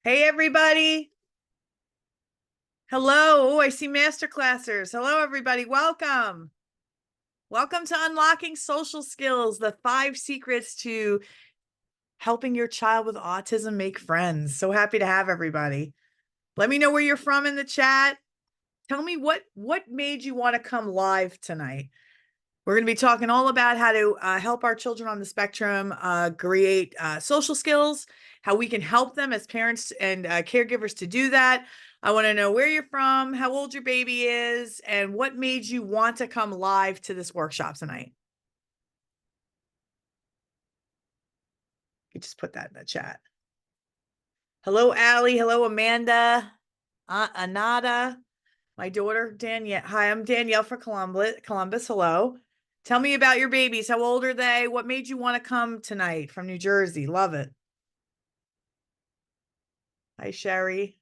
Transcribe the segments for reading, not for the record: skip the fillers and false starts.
Hey, everybody. Hello. Oh, I see masterclassers. Hello, everybody. Welcome. Welcome to Unlocking Social Skills, the 5 secrets to helping your child with autism make friends. So happy to have everybody. Let me know where you're from in the chat. Tell me what made you want to come live tonight. We're going to be talking all about how to help our children on the spectrum create social skills, how we can help them as parents and caregivers to do that. I want to know where you're from, how old your baby is, and what made you want to come live to this workshop tonight. You just put that in the chat. Hello, Allie. Hello, Amanda. Anada. My daughter, Danielle. Hi, I'm Danielle for Columbus. Hello. Tell me about your babies. How old are they? What made you want to come tonight from New Jersey? Love it. Hi, Sherry.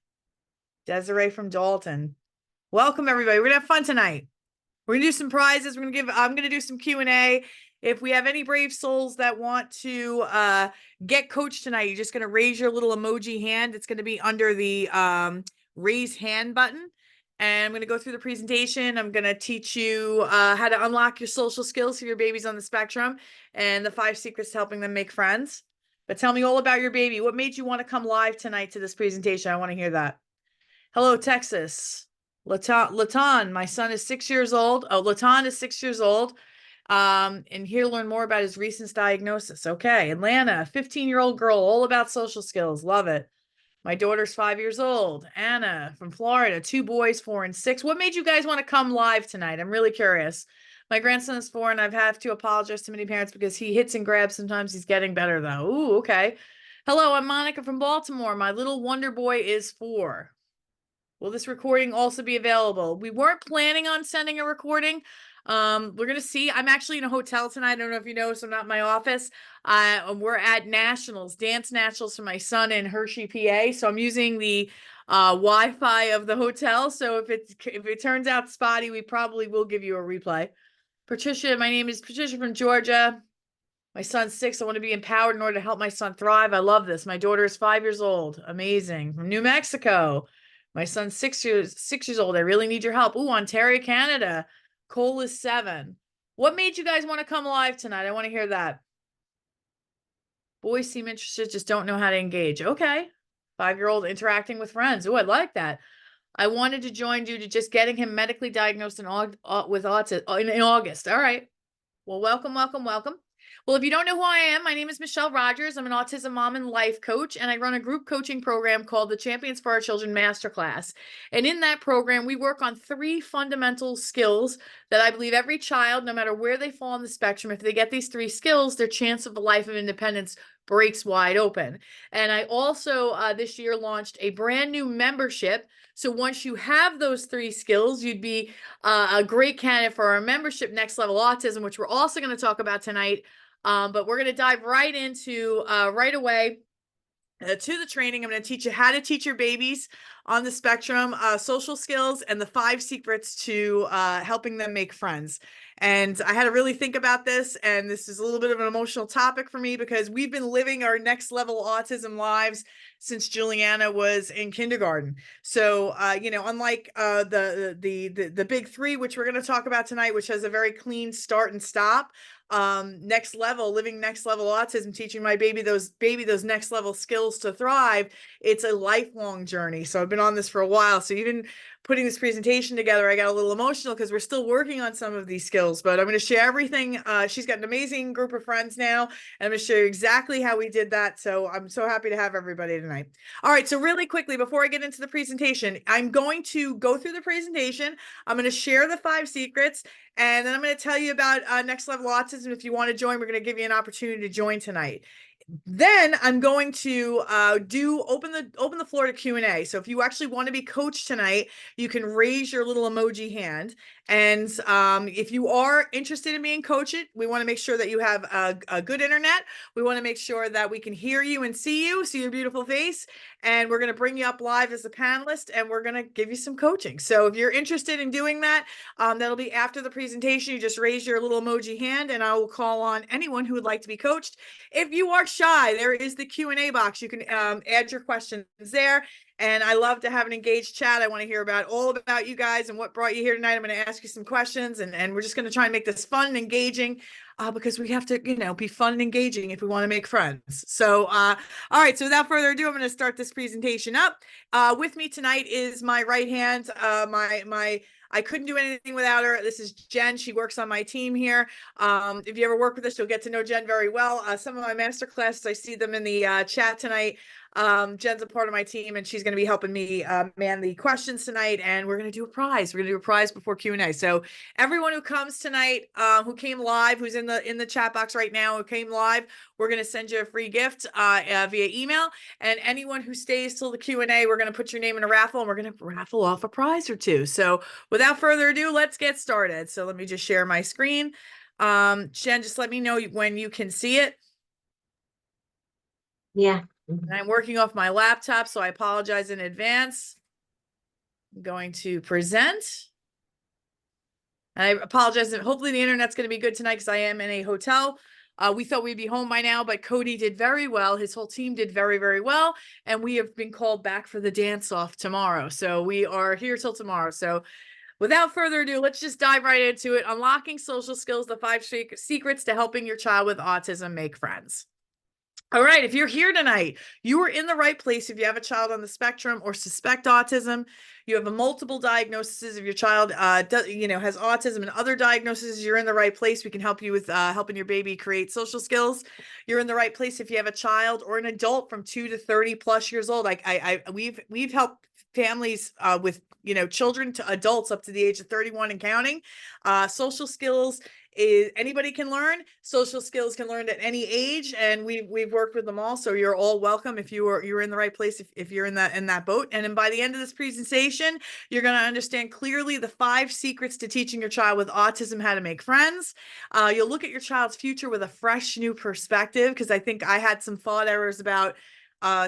Desiree from Dalton. Welcome, everybody. We're gonna have fun tonight. We're gonna do some prizes. I'm gonna do some Q&A. If we have any brave souls that want to get coached tonight, you're just gonna raise your little emoji hand. It's gonna be under the raise hand button. And I'm going to go through the presentation. I'm going to teach you how to unlock your social skills for your babies on the spectrum and the 5 secrets to helping them make friends. But tell me all about your baby. What made you want to come live tonight to this presentation? I want to hear that. Hello, Texas. Latan, my son is 6 years old. Oh, Latan is 6 years old. And here to learn more about his recent diagnosis. Okay, Atlanta, 15-year-old girl, all about social skills. Love it. My daughter's 5 years old. Anna from Florida, 2 boys, 4 and 6. What made you guys want to come live tonight? I'm really curious. My grandson is 4, and I've had to apologize to many parents because he hits and grabs. Sometimes he's getting better, though. Ooh, okay. Hello, I'm Monica from Baltimore. My little wonder boy is 4. Will this recording also be available? We weren't planning on sending a recording. We're going to see. I'm actually in a hotel tonight. I don't know if you know, so I'm not in my office. We're at Nationals, Dance Nationals for my son in Hershey, PA. So I'm using the Wi-Fi of the hotel. So if it turns out spotty, we probably will give you a replay. Patricia, my name is Patricia from Georgia. My son's 6. I want to be empowered in order to help my son thrive. I love this. My daughter is 5 years old. Amazing. From New Mexico. My son's 6 years old. I really need your help. Ooh, Ontario, Canada. Cole is 7. What made you guys want to come live tonight? I want to hear that. Boys seem interested, just don't know how to engage. Okay. 5-year-old interacting with friends. Oh, I like that. I wanted to join due to just getting him medically diagnosed with autism in August. All right. Well, welcome, welcome, welcome. Well, if you don't know who I am, my name is Michelle Rogers. I'm an autism mom and life coach, and I run a group coaching program called the Champions for Our Children Masterclass. And in that program, we work on 3 fundamental skills that I believe every child, no matter where they fall on the spectrum, if they get these 3 skills, their chance of a life of independence breaks wide open. And I also this year launched a brand new membership. So once you have those 3 skills, you'd be a great candidate for our membership, Next Level Autism, which we're also going to talk about tonight. But we're going to dive right into right away to the training. I'm going to teach you how to teach your babies on the spectrum, social skills, and the 5 secrets to helping them make friends. And I had to really think about this, and this is a little bit of an emotional topic for me because we've been living our next level autism lives since Juliana was in kindergarten. So, unlike the big 3, which we're going to talk about tonight, which has a very clean start and stop, next level, living next level autism, teaching my baby those next level skills to thrive. It's a lifelong journey. So I've been on this for a while. So even putting this presentation together, I got a little emotional because we're still working on some of these skills, but I'm going to share everything. She's got an amazing group of friends now, and I'm going to show you exactly how we did that. So I'm so happy to have everybody tonight. All right. So really quickly, before I get into the presentation, I'm going to go through the presentation. I'm going to share the 5 secrets, and then I'm going to tell you about Next Level Autism. If you want to join, we're going to give you an opportunity to join tonight. Then I'm going to open the floor to Q&A. So if you actually want to be coached tonight, you can raise your little emoji hand. And if you are interested in being coached, we want to make sure that you have a good internet. We want to make sure that we can hear you and see your beautiful face. And we're going to bring you up live as a panelist, and we're going to give you some coaching. So if you're interested in doing that, that'll be after the presentation. You just raise your little emoji hand, and I will call on anyone who would like to be coached. If you are shy, there is the Q&A box. You can add your questions there. And I love to have an engaged chat. I want to hear all about you guys and what brought you here tonight. I'm going to ask you some questions, and we're just going to try and make this fun and engaging, because we have to, be fun and engaging if we want to make friends. So, all right. So without further ado, I'm going to start this presentation up. With me tonight is my right hand, I couldn't do anything without her. This is Jen. She works on my team here. If you ever work with us, you'll get to know Jen very well. Some of my master classes, I see them in the chat tonight. Jen's a part of my team, and she's going to be helping me man the questions tonight, and we're going to do a prize. We're going to do a prize before Q&A. So everyone who comes tonight, who came live, who's in the chat box right now, who came live, we're going to send you a free gift via email. And anyone who stays till the Q&A, we're going to put your name in a raffle, and we're going to raffle off a prize or two. So without further ado, let's get started. So let me just share my screen. Jen, just let me know when you can see it. Yeah. And I'm working off my laptop, so I apologize in advance. I'm going to present. And I apologize. Hopefully the internet's going to be good tonight because I am in a hotel. We thought we'd be home by now, but Cody did very well. His whole team did very, very well. And we have been called back for the dance-off tomorrow. So we are here till tomorrow. So without further ado, let's just dive right into it. Unlocking social skills, the 5 secrets to helping your child with autism make friends. All right, if you're here tonight, you are in the right place. If you have a child on the spectrum or suspect autism, you have a multiple diagnoses. If your child, has autism and other diagnoses, you're in the right place. We can help you with helping your baby create social skills. You're in the right place if you have a child or an adult from 2 to 30 plus years old. We've helped families with children to adults up to the age of 31 and counting. Social skills is anybody can learn. Social skills can learn at any age, and we've worked with them all. So you're all welcome if you're in the right place, if you're in that boat. And then by the end of this presentation, you're going to understand clearly the 5 secrets to teaching your child with autism how to make friends. You'll look at your child's future with a fresh new perspective, because I think I had some thought errors about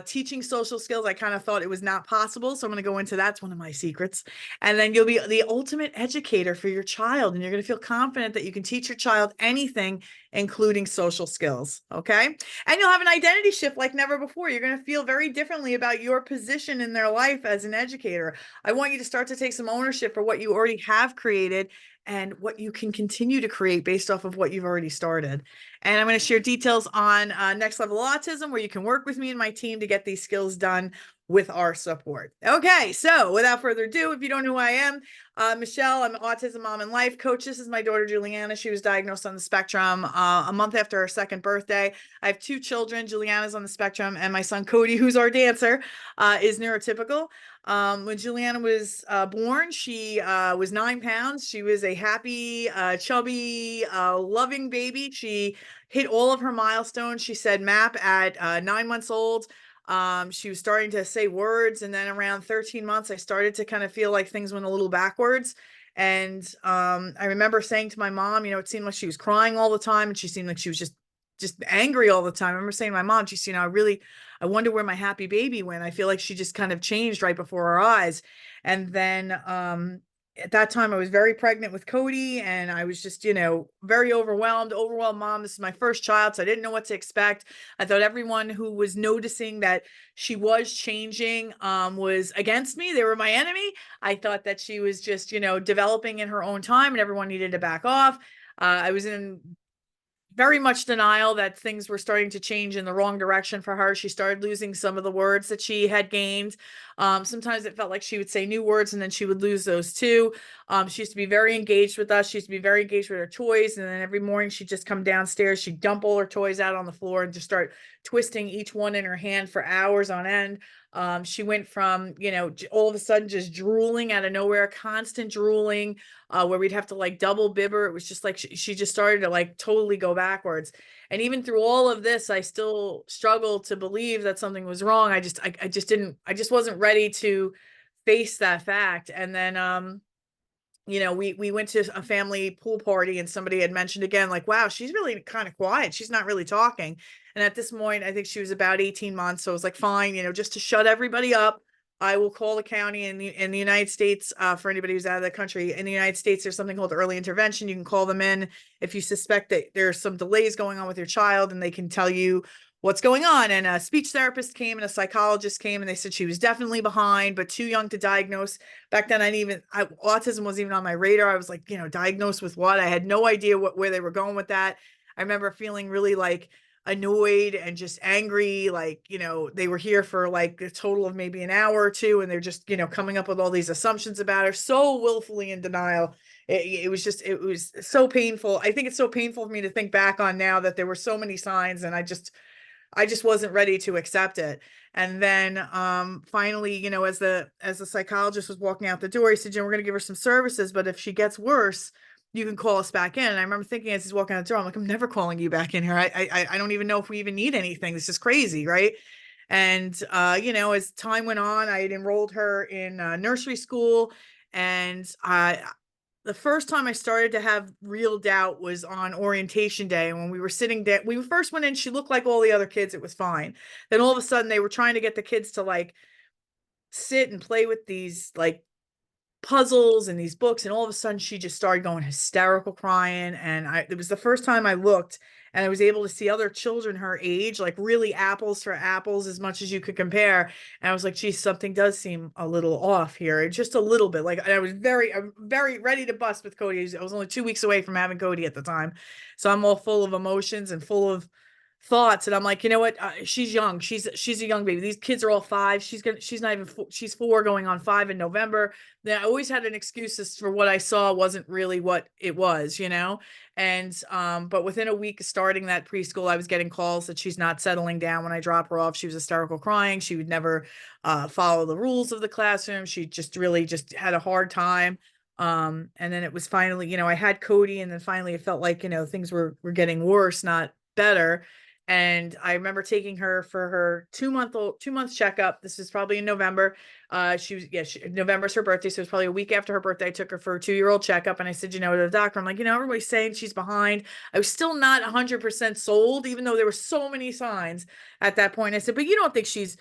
teaching social skills. I kind of thought it was not possible. So I'm going to go into that's one of my secrets. And then you'll be the ultimate educator for your child. And you're going to feel confident that you can teach your child anything, including social skills. Okay. And you'll have an identity shift like never before. You're going to feel very differently about your position in their life as an educator. I want you to start to take some ownership for what you already have created and what you can continue to create based off of what you've already started. And I'm going to share details on Next Level Autism, where you can work with me and my team to get these skills done with our support. Okay, so without further ado, if you don't know who I am, Michelle, I'm an autism mom and life coach. This is my daughter, Juliana. She was diagnosed on the spectrum a month after her 2nd birthday. I have 2 children. Juliana's on the spectrum, and my son, Cody, who's our dancer, is neurotypical. When Juliana was born, she was 9 pounds. She was a happy, chubby, loving baby. She hit all of her milestones. She said MAP at 9 months old. She was starting to say words, and then around 13 months, I started to kind of feel like things went a little backwards. And I remember saying to my mom, it seemed like she was crying all the time, and she seemed like she was just angry all the time. I remember saying to my mom, she's, I wonder where my happy baby went. I feel like she just kind of changed right before our eyes. And then at that time I was very pregnant with Cody, and I was just, very overwhelmed mom. This is my first child, so I didn't know what to expect. I thought everyone who was noticing that she was changing was against me. They were my enemy. I thought that she was just, developing in her own time, and everyone needed to back off. I was in very much denial that things were starting to change in the wrong direction for her. She started losing some of the words that she had gained. Sometimes it felt like she would say new words and then she would lose those too. She used to be very engaged with us. She used to be very engaged with her toys. And then every morning she'd just come downstairs. She'd dump all her toys out on the floor and just start twisting each one in her hand for hours on end. She went from, all of a sudden just drooling out of nowhere, constant drooling, where we'd have to like double bib her. It was just like she just started to like totally go backwards. And even through all of this, I still struggled to believe that something was wrong. I just wasn't ready to face that fact. And then we went to a family pool party and somebody had mentioned again, like, wow, she's really kind of quiet. She's not really talking. And at this point, I think she was about 18 months. So I was like, fine, just to shut everybody up, I will call the county in the United States. For anybody who's out of the country, in the United States, there's something called early intervention. You can call them in if you suspect that there's some delays going on with your child, and they can tell you what's going on. And a speech therapist came and a psychologist came, and they said she was definitely behind, but too young to diagnose. Back then, autism wasn't even on my radar. I was like, diagnosed with what? I had no idea where they were going with that. I remember feeling really like annoyed and just angry. Like, they were here for like a total of maybe an hour or two, and they're just, coming up with all these assumptions about her, so willfully in denial. It was so painful. I think it's so painful for me to think back on now that there were so many signs, and I just wasn't ready to accept it. And then finally, as the psychologist was walking out the door, he said, we're going to give her some services, but if she gets worse, you can call us back in. And I remember thinking as he's walking out the door, I'm like, I'm never calling you back in here. I don't even know if we even need anything. This is crazy, right? And as time went on, I had enrolled her in nursery school, and the first time I started to have real doubt was on orientation day. And when we were sitting there, we first went in, she looked like all the other kids. It was fine. Then all of a sudden they were trying to get the kids to like sit and play with these like puzzles and these books, and all of a sudden she just started going hysterical crying. And it was the first time I looked and I was able to see other children her age, like really apples for apples as much as you could compare. And I was like, geez, something does seem a little off here, just a little bit. Like I'm very ready to bust with Cody. I was only 2 weeks away from having Cody at the time, so I'm all full of emotions and full of thoughts. And I'm like, you know what? She's young. She's a young baby. These kids are all 5. She's not even she's 4 going on 5 in November. Then I always had an excuse for what I saw wasn't really what it was, And but within a week of starting that preschool, I was getting calls that she's not settling down when I drop her off. She was hysterical crying. She would never follow the rules of the classroom. She just really just had a hard time. And then it was finally, I had Cody, and then finally it felt like, things were getting worse, not better. And I remember taking her for her 2 month checkup. This is probably in November. November's her birthday. So it was probably a week after her birthday. I took her for a 2-year-old checkup, and I said, to the doctor, I'm like, everybody's saying she's behind. I was still not 100% sold, even though there were so many signs at that point. I said, but you don't think she's,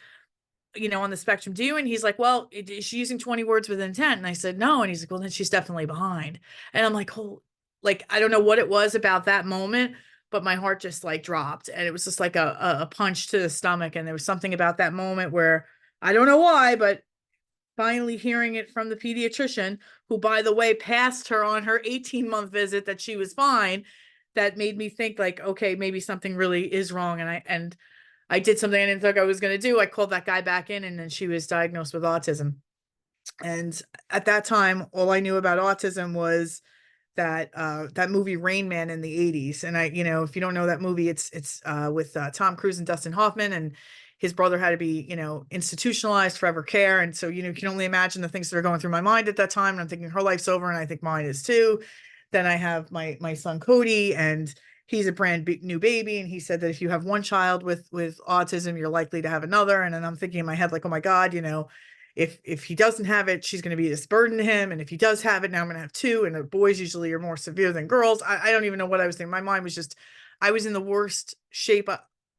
on the spectrum, do you? And he's like, well, is she using 20 words with intent? And I said, no. And he's like, well, then she's definitely behind. And I'm like, oh, like, I don't know what it was about that moment, but my heart just like dropped, and it was just like a punch to the stomach. And there was something about that moment where I don't know why, but finally hearing it from the pediatrician, who, by the way, passed her on her 18-month visit that she was fine, that made me think like, okay, maybe something really is wrong. And I did something I didn't think I was going to do. I called that guy back in, and then she was diagnosed with autism. And at that time, all I knew about autism was that movie Rain Man in the 80s. And if you don't know that movie, it's with Tom Cruise and Dustin Hoffman, and his brother had to be, institutionalized forever care. And so, you can only imagine the things that are going through my mind at that time. And I'm thinking her life's over, and I think mine is too. Then I have my son Cody, and he's a brand new baby. And he said that if you have one child with autism, you're likely to have another. And then I'm thinking in my head, like, oh my God, if he doesn't have it, she's going to be this burden to him. And if he does have it, now I'm going to have 2. And the boys usually are more severe than girls. I don't even know what I was thinking. My mind was just, I was in the worst shape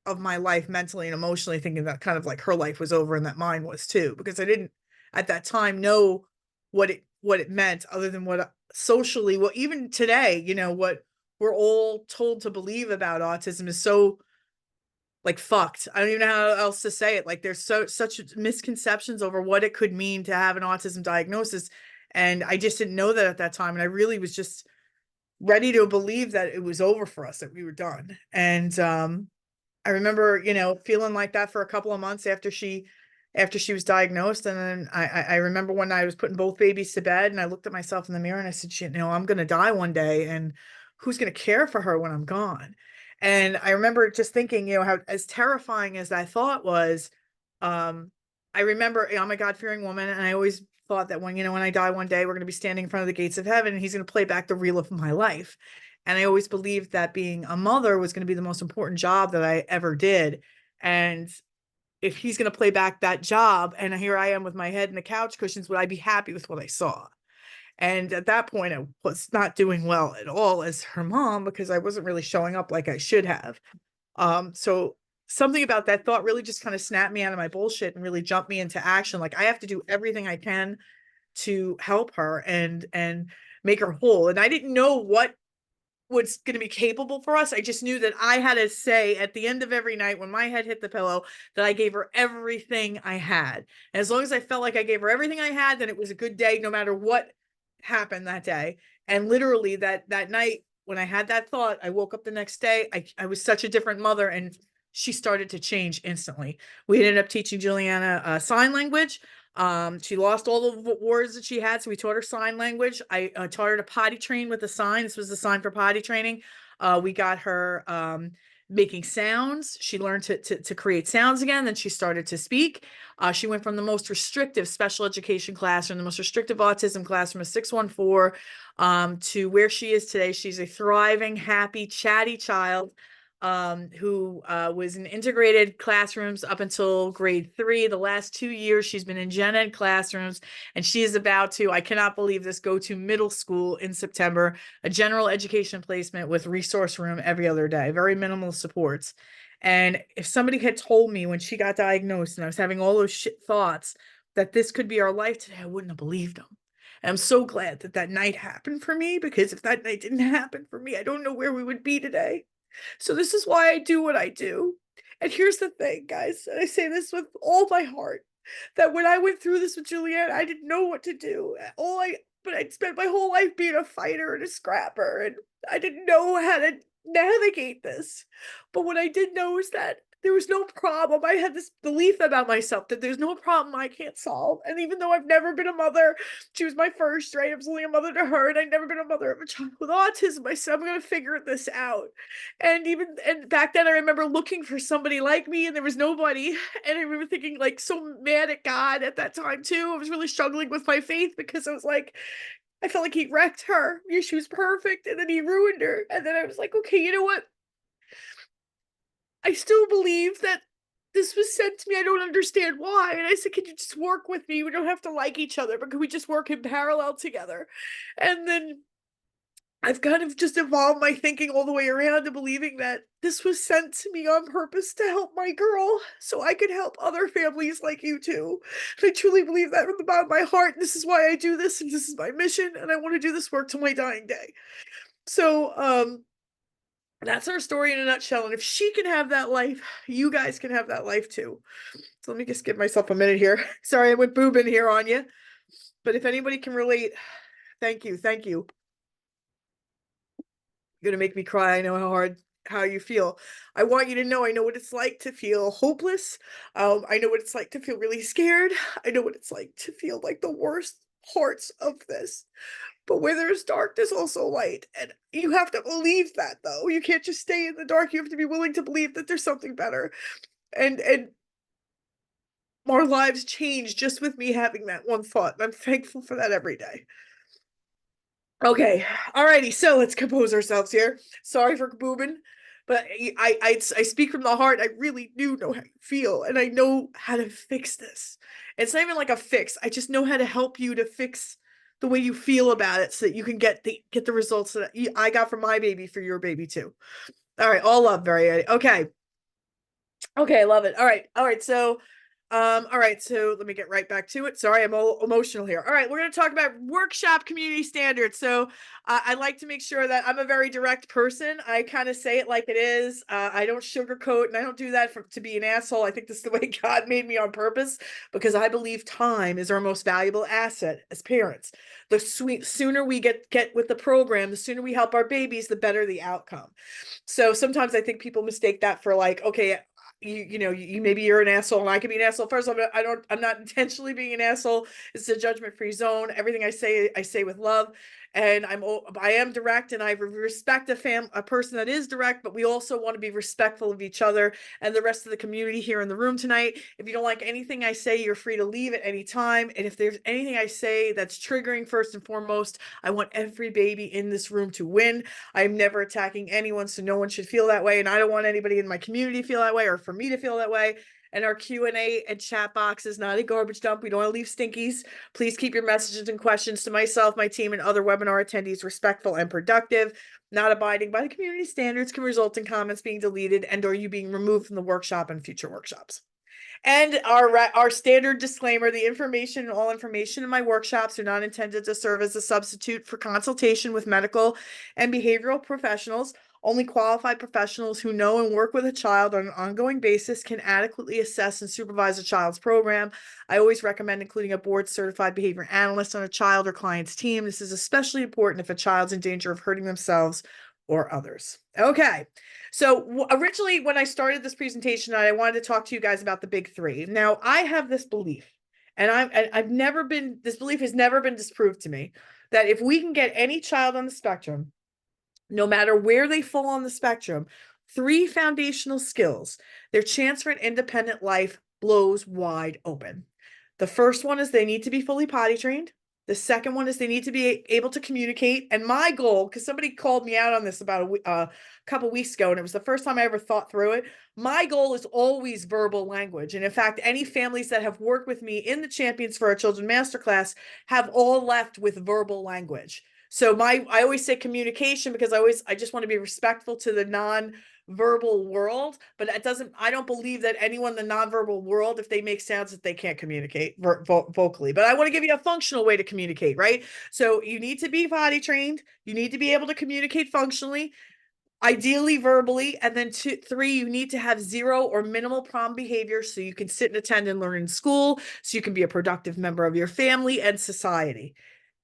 of my life mentally and emotionally, thinking that kind of like her life was over and that mine was too, because I didn't at that time know what it meant, other than what socially, well, even today, what we're all told to believe about autism is so like fucked. I don't even know how else to say it. Like there's such misconceptions over what it could mean to have an autism diagnosis. And I just didn't know that at that time. And I really was just ready to believe that it was over for us, that we were done. And I remember, feeling like that for a couple of months after she was diagnosed. And then I remember one night I was putting both babies to bed, and I looked at myself in the mirror and I said, shit, I'm going to die one day, and who's going to care for her when I'm gone? And I remember just thinking, how, as terrifying as that thought was, I remember, I'm a God-fearing woman, and I always thought that when I die one day, we're going to be standing in front of the gates of heaven, and he's going to play back the reel of my life. And I always believed that being a mother was going to be the most important job that I ever did. And if he's going to play back that job, and here I am with my head in the couch cushions, would I be happy with what I saw? And at that point, I was not doing well at all as her mom because I wasn't really showing up like I should have. So something about that thought really just kind of snapped me out of my bullshit and really jumped me into action. Like I have to do everything I can to help her and make her whole. And I didn't know what was going to be capable for us. I just knew that I had to say at the end of every night when my head hit the pillow that I gave her everything I had. And as long as I felt like I gave her everything I had, then it was a good day no matter what happened that day. And literally that night when I had that thought, I woke up the next day. I was such a different mother, and she started to change instantly. We ended up teaching Juliana sign language. She lost all the words that she had, so we taught her sign language. I taught her to potty train with the sign. This was the sign for potty training. We got her making sounds. She learned to create sounds again. Then she started to speak. She went from the most restrictive special education classroom, the most restrictive autism classroom, a 614, to where she is today. She's a thriving, happy, chatty child who was in integrated classrooms up until grade 3. The last 2 years, she's been in gen ed classrooms, and she is about to, I cannot believe this, go to middle school in September, a general education placement with resource room every other day, very minimal supports. And if somebody had told me when she got diagnosed and I was having all those shit thoughts that this could be our life today, I wouldn't have believed them. And I'm so glad that that night happened for me, because if that night didn't happen for me, I don't know where we would be today. So this is why I do what I do. And here's the thing, guys, and I say this with all my heart, that when I went through this with Juliet, I didn't know what to do. But I'd spent my whole life being a fighter and a scrapper, and I didn't know how to navigate this. But what I did know is that there was no problem. I had this belief about myself that there's no problem I can't solve. And even though I've never been a mother, she was my first, right? I was only a mother to her, and I'd never been a mother of a child with autism. I said, I'm going to figure this out. And back then I remember looking for somebody like me, and there was nobody. And I remember thinking like so mad at God at that time too. I was really struggling with my faith because I was like, I felt like he wrecked her. Yeah, she was perfect, and then he ruined her. And then I was like, okay, you know what? I still believe that this was sent to me. I don't understand why. And I said, can you just work with me? We don't have to like each other, but can we just work in parallel together? And then I've kind of just evolved my thinking all the way around to believing that this was sent to me on purpose to help my girl so I could help other families like you too. And I truly believe that from the bottom of my heart. This is why I do this, and this is my mission, and I want to do this work till my dying day. So that's our story in a nutshell. And if she can have that life, you guys can have that life too. So let me just give myself a minute here. Sorry, I went boobing here on you. But if anybody can relate, thank you. Thank you. You're gonna make me cry. I know how you feel. I want you to know I know what it's like to feel hopeless. I know what it's like to feel really scared. I know what it's like to feel like the worst parts of this. But where there's dark, there's also light. And you have to believe that, though. You can't just stay in the dark. You have to be willing to believe that there's something better. And our lives change just with me having that one thought. And I'm thankful for that every day. Okay, alrighty, so let's compose ourselves here. Sorry for boobing, but I speak from the heart. I really do know how you feel, and I know how to fix this. It's not even like a fix. I just know how to help you to fix the way you feel about it, so that you can get the results that I got from my baby for your baby too. All right, all love, very okay. Okay, love it. All right. So, all right. So let me get right back to it. Sorry, I'm all emotional here. All right, we're going to talk about workshop community standards. So, I like to make sure that I'm a very direct person. I kind of say it like it is. I don't sugarcoat, and I don't do that to be an asshole. I think this is the way God made me on purpose, because I believe time is our most valuable asset as parents. The sooner we get with the program, the sooner we help our babies, the better the outcome. So sometimes I think people mistake that for like, okay, you know, you maybe you're an asshole and I can be an asshole. First, I'm not intentionally being an asshole. It's a judgment-free zone. Everything I say with love, and I am direct, and I respect a person that is direct, but we also want to be respectful of each other and the rest of the community here in the room tonight. If you don't like anything I say, you're free to leave at any time. And if there's anything I say that's triggering, first and foremost, I want every baby in this room to win. I'm never attacking anyone, so no one should feel that way. And I don't want anybody in my community to feel that way, or for me to feel that way. and our Q&A and chat box is not a garbage dump. We don't want to leave stinkies. Please keep your messages and questions to myself, my team, and other webinar attendees respectful and productive. Not abiding by the community standards can result in comments being deleted and or you being removed from the workshop and future workshops. And our standard disclaimer, all information in my workshops are not intended to serve as a substitute for consultation with medical and behavioral professionals. Only qualified professionals who know and work with a child on an ongoing basis can adequately assess and supervise a child's program. I always recommend including a board-certified behavior analyst on a child or client's team. This is especially important if a child's in danger of hurting themselves or others. Okay. So originally when I started this presentation, I wanted to talk to you guys about the big three. Now I have this belief, and this belief has never been disproved to me, that if we can get any child on the spectrum, no matter where they fall on the spectrum, 3 foundational skills, their chance for an independent life blows wide open. The first one is they need to be fully potty trained. The second one is they need to be able to communicate. And my goal, because somebody called me out on this about a couple weeks ago, and it was the first time I ever thought through it. My goal is always verbal language. And in fact, any families that have worked with me in the Champions for Our Children Masterclass have all left with verbal language. So I always say communication because I just want to be respectful to the non-verbal world, but I don't believe that anyone in the nonverbal world, if they make sounds, that they can't communicate vocally. But I want to give you a functional way to communicate, right? So you need to be potty trained. You need to be able to communicate functionally, ideally verbally. And then 3, you need to have 0 or minimal problem behavior so you can sit and attend and learn in school, so you can be a productive member of your family and society.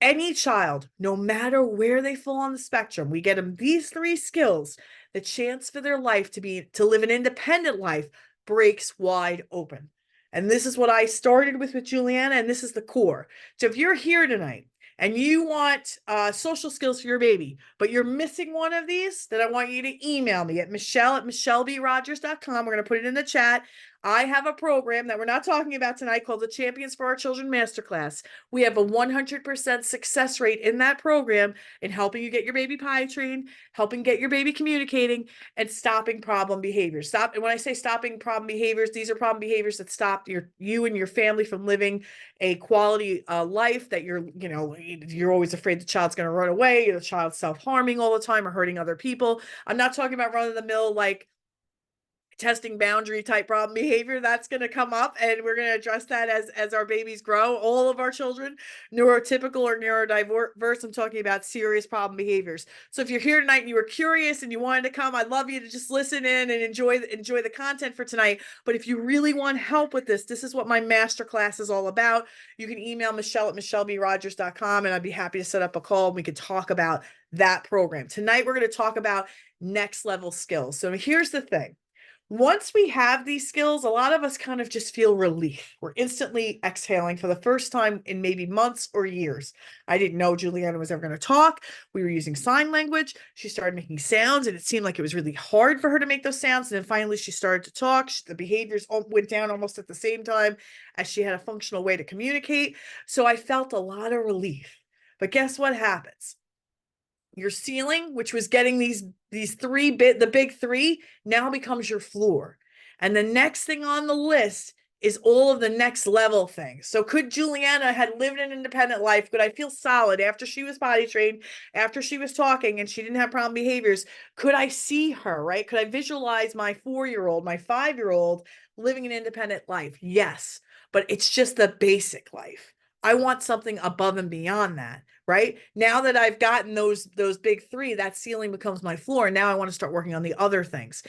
Any child, no matter where they fall on the spectrum, we get them these 3 skills, the chance for their life to live an independent life breaks wide open. And this is what I started with Juliana, and this is the core. So if you're here tonight and you want social skills for your baby, but you're missing one of these, then I want you to email me at michelle@michellebrogers.com. We're going to put it in the chat. I have a program that we're not talking about tonight called the Champions for Our Children Masterclass. We have a 100% success rate in that program in helping you get your baby potty trained, helping get your baby communicating, and stopping problem behaviors. And when I say stopping problem behaviors, these are problem behaviors that stop you and your family from living a quality life, that you're always afraid the child's going to run away, the child's self-harming all the time or hurting other people. I'm not talking about run-of-the-mill like testing boundary type problem behavior. That's going to come up, and we're going to address that as our babies grow. All of our children, neurotypical or neurodiverse, I'm talking about serious problem behaviors. So if you're here tonight and you were curious and you wanted to come, I'd love you to just listen in and enjoy the content for tonight. But if you really want help with this is what my masterclass is all about. You can email Michelle@michellebrogers.com, and I'd be happy to set up a call and we could talk about that program. Tonight, we're going to talk about next level skills. So here's the thing. Once we have these skills, a lot of us kind of just feel relief. We're instantly exhaling for the first time in maybe months or years. I didn't know Juliana was ever going to talk. We were using sign language. She started making sounds, and it seemed like it was really hard for her to make those sounds. And then finally she started to talk. The behaviors went down almost at the same time as she had a functional way to communicate. So I felt a lot of relief. But guess what happens? Your ceiling, which was getting the big 3, now becomes your floor. And the next thing on the list is all of the next level things. So could Juliana had lived an independent life? Could I feel solid after she was potty trained, after she was talking and she didn't have problem behaviors? Could I see her, right? Could I visualize my 4-year-old, my 5-year-old living an independent life? Yes, but it's just the basic life. I want something above and beyond that, right? Now that I've gotten those big 3, that ceiling becomes my floor. Now I want to start working on the other things,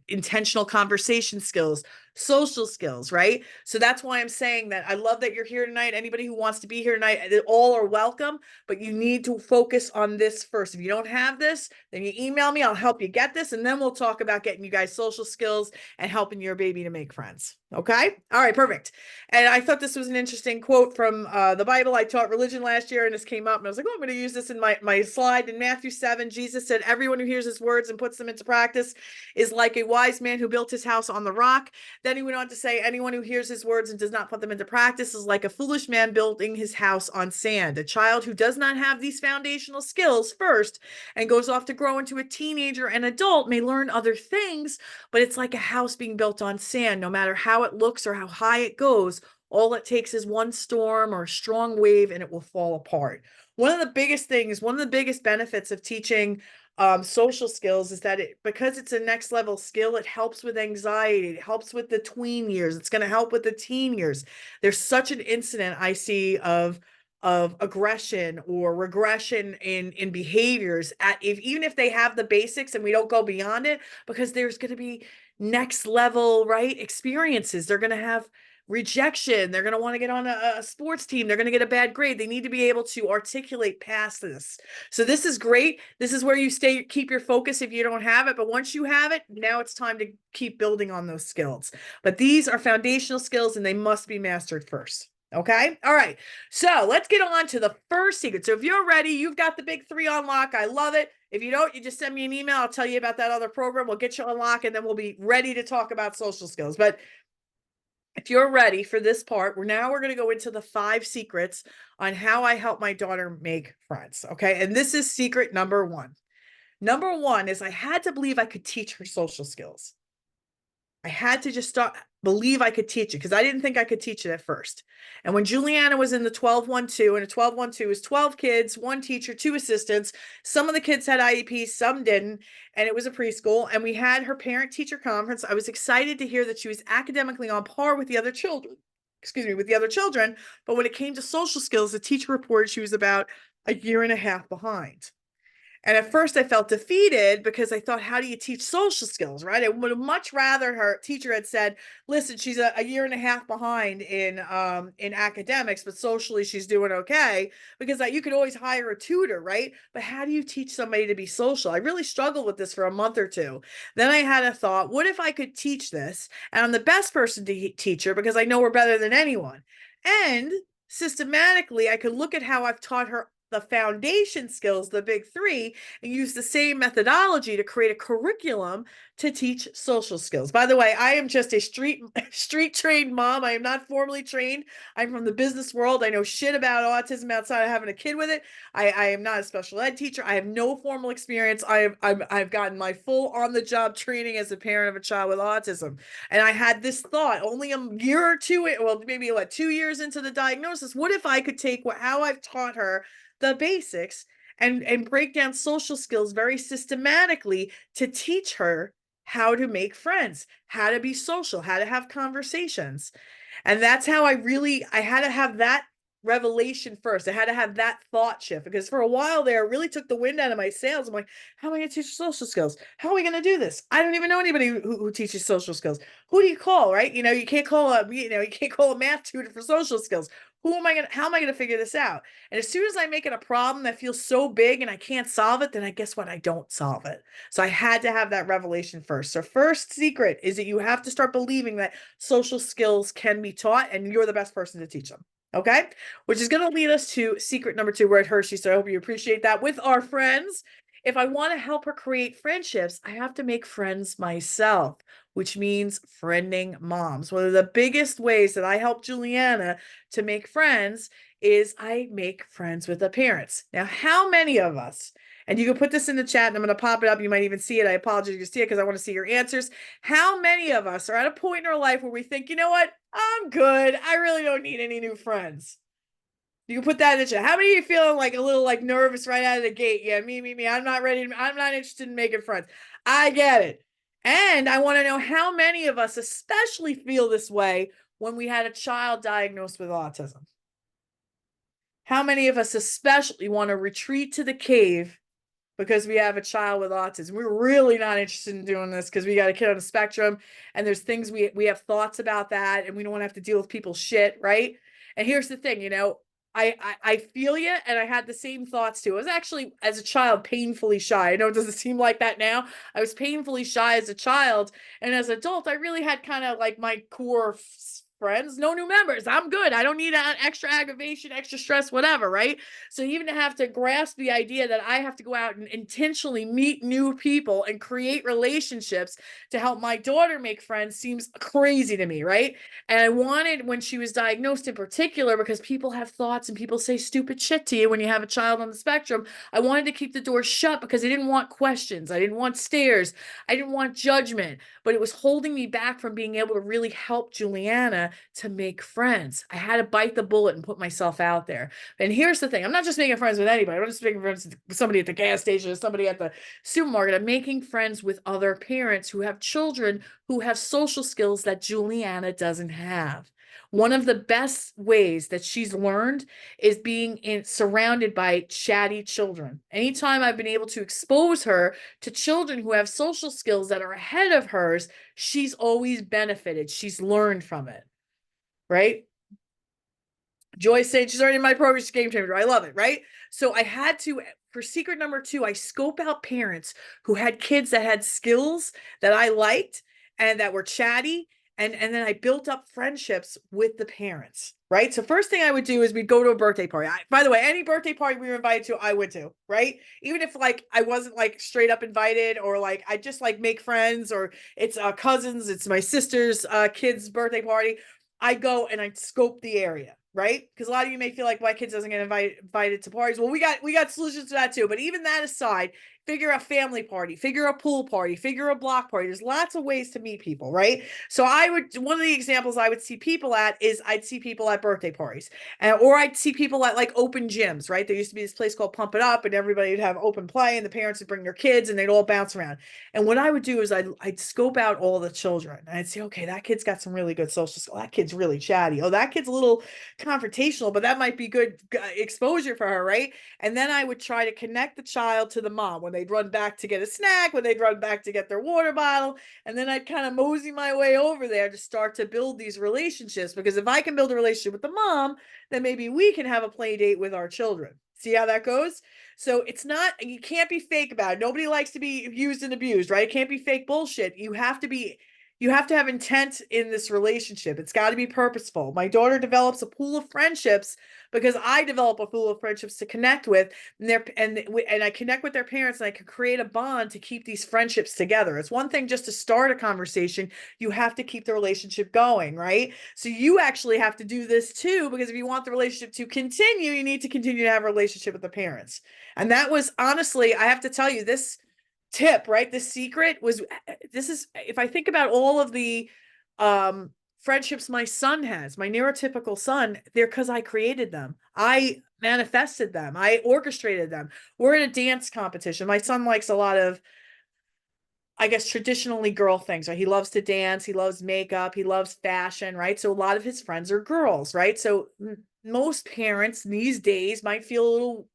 intentional conversation skills, social skills, right? So that's why I'm saying that I love that you're here tonight. Anybody who wants to be here tonight, all are welcome, but you need to focus on this first. If you don't have this, then you email me. I'll help you get this, and then we'll talk about getting you guys social skills and helping your baby to make friends. Okay. All right. Perfect. And I thought this was an interesting quote from the Bible. I taught religion last year and this came up and I was like, oh, I'm going to use this in my slide. In Matthew 7, Jesus said, everyone who hears his words and puts them into practice is like a wise man who built his house on the rock. Then he went on to say, anyone who hears his words and does not put them into practice is like a foolish man building his house on sand. A child who does not have these foundational skills first and goes off to grow into a teenager and adult may learn other things, but it's like a house being built on sand. No matter how it looks or how high it goes, all it takes is one storm or a strong wave and it will fall apart. One of the biggest things, one of the biggest benefits of teaching social skills is that because it's a next level skill, it helps with anxiety, it helps with the tween years, it's going to help with the teen years. There's such an incident I see of aggression or regression in behaviors even if they have the basics and we don't go beyond it, because there's going to be next level, right, experiences. They're going to have rejection, they're going to want to get on a sports team, they're going to get a bad grade. They need to be able to articulate past this. So this is great. This is where you keep your focus if you don't have it, but once you have it, now it's time to keep building on those skills. But these are foundational skills and they must be mastered first. Okay. All right. So let's get on to the first secret. So if you're ready, you've got the big 3 on lock. I love it. If you don't, you just send me an email. I'll tell you about that other program. We'll get you on lock and then we'll be ready to talk about social skills. But if you're ready for this part, we're going to go into the 5 secrets on how I help my daughter make friends. Okay. And this is secret number 1. Number 1 is I had to believe I could teach her social skills. I had to just believe I could teach it because I didn't think I could teach it at first. And when Juliana was in the 12-1-2, and a 12-1-2 is 12 kids, 1 teacher, 2 assistants. Some of the kids had IEPs, some didn't, and it was a preschool. And we had her parent-teacher conference. I was excited to hear that she was academically on par with the other children. With the other children. But when it came to social skills, the teacher reported she was about a year and a half behind. And at first I felt defeated because I thought, how do you teach social skills, right? I would have much rather her teacher had said, listen, she's a year and a half behind in academics, but socially she's doing okay, because you could always hire a tutor, right? But how do you teach somebody to be social? I really struggled with this for a month or 2. Then I had a thought, what if I could teach this? And I'm the best person to teach her because I know her better than anyone. And systematically, I could look at how I've taught her the foundation skills, the big 3, and use the same methodology to create a curriculum to teach social skills. By the way, I am just a street trained mom. I am not formally trained. I'm from the business world. I know shit about autism outside of having a kid with it. I am not a special ed teacher. I have no formal experience. I've gotten my full on the job training as a parent of a child with autism. And I had this thought only a year or 2, well, maybe 2 years into the diagnosis. What if I could take how I've taught her the basics and break down social skills very systematically to teach her how to make friends, how to be social, how to have conversations. And that's how I had to have that revelation first. I had to have that thought shift, because for a while there, it really took the wind out of my sails. I'm like, how am I going to teach social skills? How are we going to do this? I don't even know anybody who teaches social skills. Who do you call, right? You can't call a math tutor for social skills. How am I going to figure this out? And as soon as I make it a problem that feels so big and I can't solve it, then I guess what? I don't solve it. So I had to have that revelation first. So first secret is that you have to start believing that social skills can be taught and you're the best person to teach them. Okay. Which is going to lead us to secret number 2. We're at Hershey. So I hope you appreciate that. With our friends, if I want to help her create friendships, I have to make friends myself, which means friending moms. One of the biggest ways that I help Juliana to make friends is I make friends with the parents. Now, how many of us, and you can put this in the chat and I'm going to pop it up. You might even see it. I apologize if you see it because I want to see your answers. How many of us are at a point in our life where we think, you know what? I'm good. I really don't need any new friends. You can put that in the chat. How many of you feeling like a little nervous right out of the gate? Yeah, me. I'm not ready. I'm not interested in making friends. I get it. And I want to know how many of us especially feel this way when we had a child diagnosed with autism. How many of us especially want to retreat to the cave because we have a child with autism? We're really not interested in doing this because we got a kid on the spectrum and there's things we have thoughts about that and we don't want to have to deal with people's shit, right? And here's the thing, I feel you, and I had the same thoughts too. I was actually, as a child, painfully shy. I know it doesn't seem like that now. I was painfully shy as a child, and as an adult, I really had kind of like my core friends, no new members. I'm good. I don't need extra aggravation, extra stress, whatever, right? So even to have to grasp the idea that I have to go out and intentionally meet new people and create relationships to help my daughter make friends seems crazy to me, right? And I wanted, when she was diagnosed in particular, because people have thoughts and people say stupid shit to you when you have a child on the spectrum, I wanted to keep the door shut because I didn't want questions. I didn't want stares. I didn't want judgment, but it was holding me back from being able to really help Juliana to make friends. I had to bite the bullet and put myself out there. And here's the thing. I'm not just making friends with anybody. I'm not just making friends with somebody at the gas station or somebody at the supermarket. I'm making friends with other parents who have children who have social skills that Juliana doesn't have. One of the best ways that she's learned is being surrounded by chatty children. Anytime I've been able to expose her to children who have social skills that are ahead of hers, she's always benefited. She's learned from it, right? Joyce saying she's already in my program, she's game changer. I love it, right? So I had to, for secret number 2, I scope out parents who had kids that had skills that I liked and that were chatty. And then I built up friendships with the parents, right? So first thing I would do is we'd go to a birthday party. By the way, any birthday party we were invited to, I went to, right? Even if like I wasn't like straight up invited, or like I just like make friends, or it's cousins, it's my sister's kid's birthday party, I go and I scope the area, right? Because a lot of you may feel like, why kids doesn't get invited to parties. Well, we got solutions to that too. But even that aside, figure a family party, figure a pool party, figure a block party. There's lots of ways to meet people, right? So one of the examples I would see people at is I'd see people at birthday parties, or I'd see people at like open gyms, right? There used to be this place called Pump It Up, and everybody would have open play, and the parents would bring their kids, and they'd all bounce around. And what I would do is I'd scope out all the children, and I'd say, okay, that kid's got some really good social skills. That kid's really chatty. Oh, that kid's a little confrontational, but that might be good exposure for her, right? And then I would try to connect the child to the mom when they'd run back to get a snack, when they'd run back to get their water bottle. And then I'd kind of mosey my way over there to start to build these relationships. Because if I can build a relationship with the mom, then maybe we can have a play date with our children. See how that goes? So it's not, you can't be fake about it. Nobody likes to be used and abused, right? It can't be fake bullshit. You have to have intent in this relationship. It's got to be purposeful. My daughter develops a pool of friendships because I develop a pool of friendships to connect with, and I connect with their parents, and I can create a bond to keep these friendships together. It's one thing just to start a conversation. You have to keep the relationship going, right? So you actually have to do this too, because if you want the relationship to continue, you need to continue to have a relationship with the parents. And that was, honestly, I have to tell you, this tip, right? The secret was, this is, if I think about all of the friendships my son has, my neurotypical son, they're because I created them. I manifested them. I orchestrated them. We're in a dance competition. My son likes a lot of, I guess, traditionally girl things, right? He loves to dance. He loves makeup. He loves fashion, right? So a lot of his friends are girls, right? So most parents these days might feel a little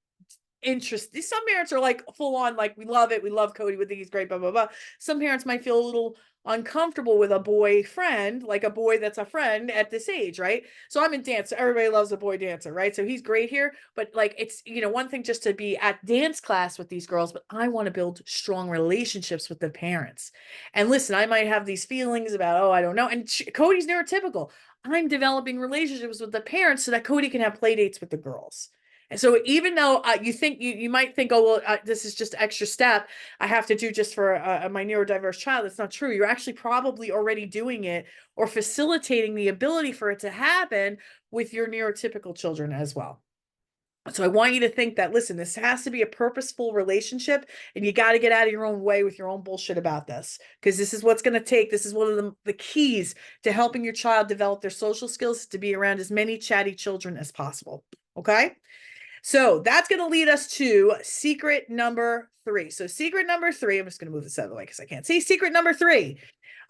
interest. Some parents are like full on, like, we love it. We love Cody. We think he's great, blah, blah, blah. Some parents might feel a little uncomfortable with a boy friend, like a boy that's a friend at this age, right? So I'm in dance. So everybody loves a boy dancer, right? So he's great here. But like, it's, one thing just to be at dance class with these girls, but I want to build strong relationships with the parents. And listen, I might have these feelings about, oh, I don't know. And Cody's neurotypical. I'm developing relationships with the parents so that Cody can have play dates with the girls. And so even though you might think, oh, well, this is just extra step I have to do just for my neurodiverse child, it's not true. You're actually probably already doing it or facilitating the ability for it to happen with your neurotypical children as well. So I want you to think that, listen, this has to be a purposeful relationship, and you got to get out of your own way with your own bullshit about this, because this is what's going to take. This is one of the keys to helping your child develop their social skills, to be around as many chatty children as possible. Okay. So that's going to lead us to secret number 3. So secret number 3, I'm just going to move this out of the way because I can't see. Secret number 3,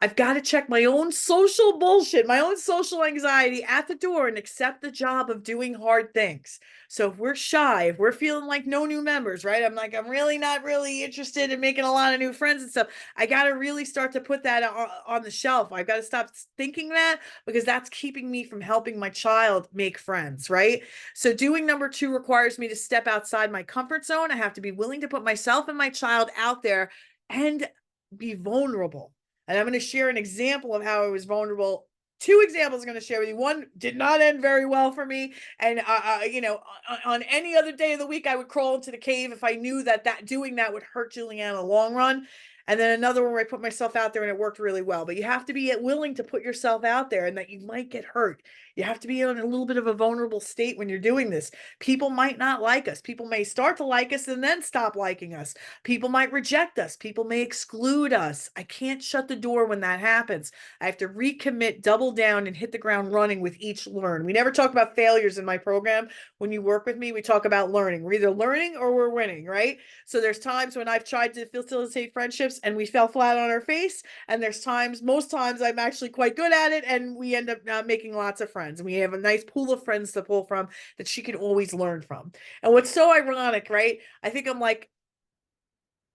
I've got to check my own social bullshit, my own social anxiety at the door and accept the job of doing hard things. So if we're shy, if we're feeling like no new members, right? I'm like, I'm really not really interested in making a lot of new friends and stuff. I got to really start to put that on the shelf. I've got to stop thinking that, because that's keeping me from helping my child make friends, right? So doing number two requires me to step outside my comfort zone. I have to be willing to put myself and my child out there and be vulnerable. And I'm going to share an example of how I was vulnerable. Two examples I'm going to share with you. One did not end very well for me. And, on any other day of the week, I would crawl into the cave if I knew that doing that would hurt Julianne in the long run. And then another one where I put myself out there and it worked really well. But you have to be willing to put yourself out there and that you might get hurt. You have to be in a little bit of a vulnerable state when you're doing this. People might not like us. People may start to like us and then stop liking us. People might reject us. People may exclude us. I can't shut the door when that happens. I have to recommit, double down, and hit the ground running with each learn. We never talk about failures in my program. When you work with me, we talk about learning. We're either learning or we're winning, right? So there's times when I've tried to facilitate friendships and we fell flat on our face. And there's times, most times, I'm actually quite good at it and we end up making lots of friends. And we have a nice pool of friends to pull from that she can always learn from. And what's so ironic, right? I think I'm like,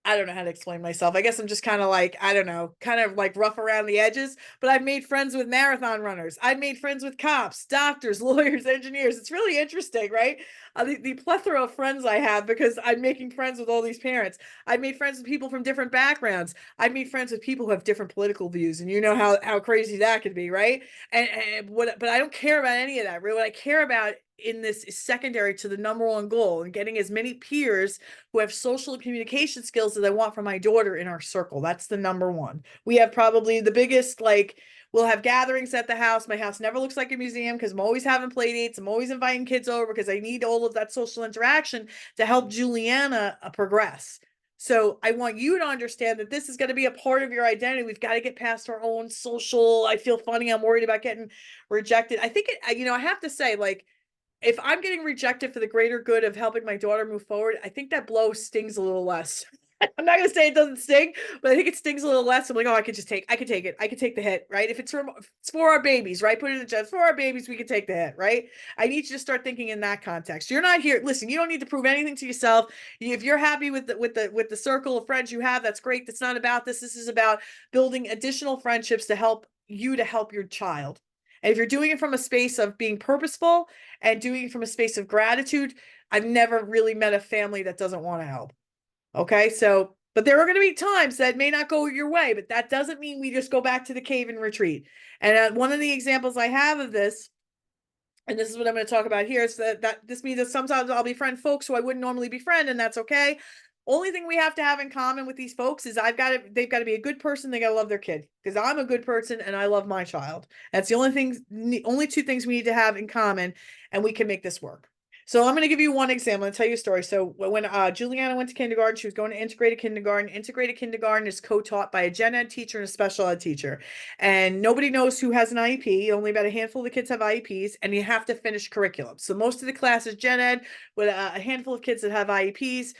I don't know how to explain myself. I guess I'm just kind of like, I don't know, kind of like rough around the edges, but I've made friends with marathon runners. I've made friends with cops, doctors, lawyers, engineers. It's really interesting, right? The plethora of friends I have because I'm making friends with all these parents. I've made friends with people from different backgrounds. I've made friends with people who have different political views, and you know how crazy that could be, right? But I don't care about any of that. Really, what I care about in this is secondary to the number one goal, and getting as many peers who have social and communication skills as I want for my daughter in our circle. That's the number one. We have probably the biggest, like, we'll have gatherings at the house. My house never looks like a museum because I'm always having play dates. I'm always inviting kids over because I need all of that social interaction to help Juliana progress. So I want you to understand that this is going to be a part of your identity. We've got to get past our own social, I feel funny, I'm worried about getting rejected. I think I have to say, like, if I'm getting rejected for the greater good of helping my daughter move forward, I think that blow stings a little less. I'm not gonna say it doesn't sting, but I think it stings a little less. I'm like, oh, I could take it. I could take the hit, right? If it's for our babies, right? Put it in the chat. For our babies, we can take the hit, right? I need you to start thinking in that context. You're not here. Listen, you don't need to prove anything to yourself. If you're happy with the circle of friends you have, that's great. That's not about this. This is about building additional friendships to help you to help your child. And if you're doing it from a space of being purposeful and doing it from a space of gratitude, I've never really met a family that doesn't want to help. Okay. So, but there are going to be times that may not go your way, but that doesn't mean we just go back to the cave and retreat. And one of the examples I have of this, and this is what I'm going to talk about here, is that this means that sometimes I'll befriend folks who I wouldn't normally befriend, and that's okay. Only thing we have to have in common with these folks is they've got to be a good person. They got to love their kid, because I'm a good person and I love my child. That's the only two things we need to have in common, and we can make this work. So I'm going to give you one example and tell you a story. So when Juliana went to kindergarten, she was going to integrated kindergarten. Integrated kindergarten is co-taught by a gen ed teacher and a special ed teacher. And nobody knows who has an IEP. Only about a handful of the kids have IEPs, and you have to finish curriculum. So most of the class is gen ed with a handful of kids that have IEPs.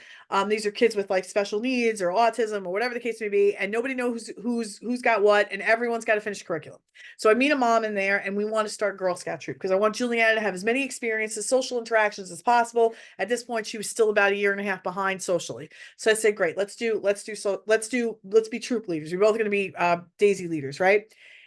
These are kids with like special needs or autism or whatever the case may be, and nobody knows who's got what, and everyone's got to finish curriculum. So I meet a mom in there, and we want to start Girl Scout troop because I want Juliana to have as many experiences, social interactions as possible. At this point, she was still about a year and a half behind socially. So I said, great, let's be troop leaders. We're both going to be Daisy leaders, right?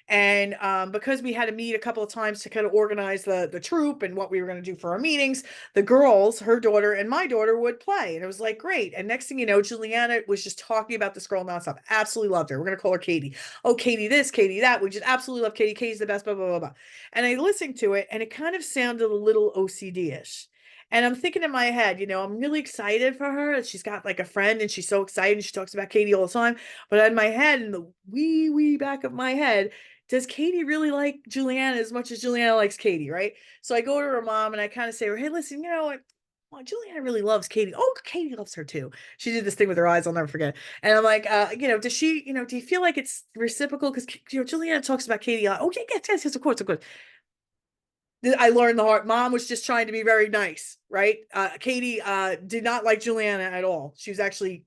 And because we had to meet a couple of times to kind of organize the troop and what we were going to do for our meetings, the girls, her daughter and my daughter, would play. And it was like, great. And next thing you know, Juliana was just talking about this girl nonstop. Absolutely loved her. We're going to call her Katie. Oh, Katie this, Katie that. We just absolutely love Katie. Katie's the best, blah, blah, blah, blah. And I listened to it, and it kind of sounded a little OCD-ish. And I'm thinking in my head, I'm really excited for her. She's got like a friend and she's so excited. And she talks about Katie all the time. But in my head, in the wee back of my head, does Katie really like Juliana as much as Juliana likes Katie, right? So I go to her mom and I kind of say to her, hey, listen, well, Juliana really loves Katie. Oh, Katie loves her too. She did this thing with her eyes, I'll never forget. And I'm like, does she, do you feel like it's reciprocal? Because, Juliana talks about Katie a lot. Oh, yeah, yes, of course, of course. I learned the hard. Mom was just trying to be very nice, right? Katie did not like Juliana at all. She was actually,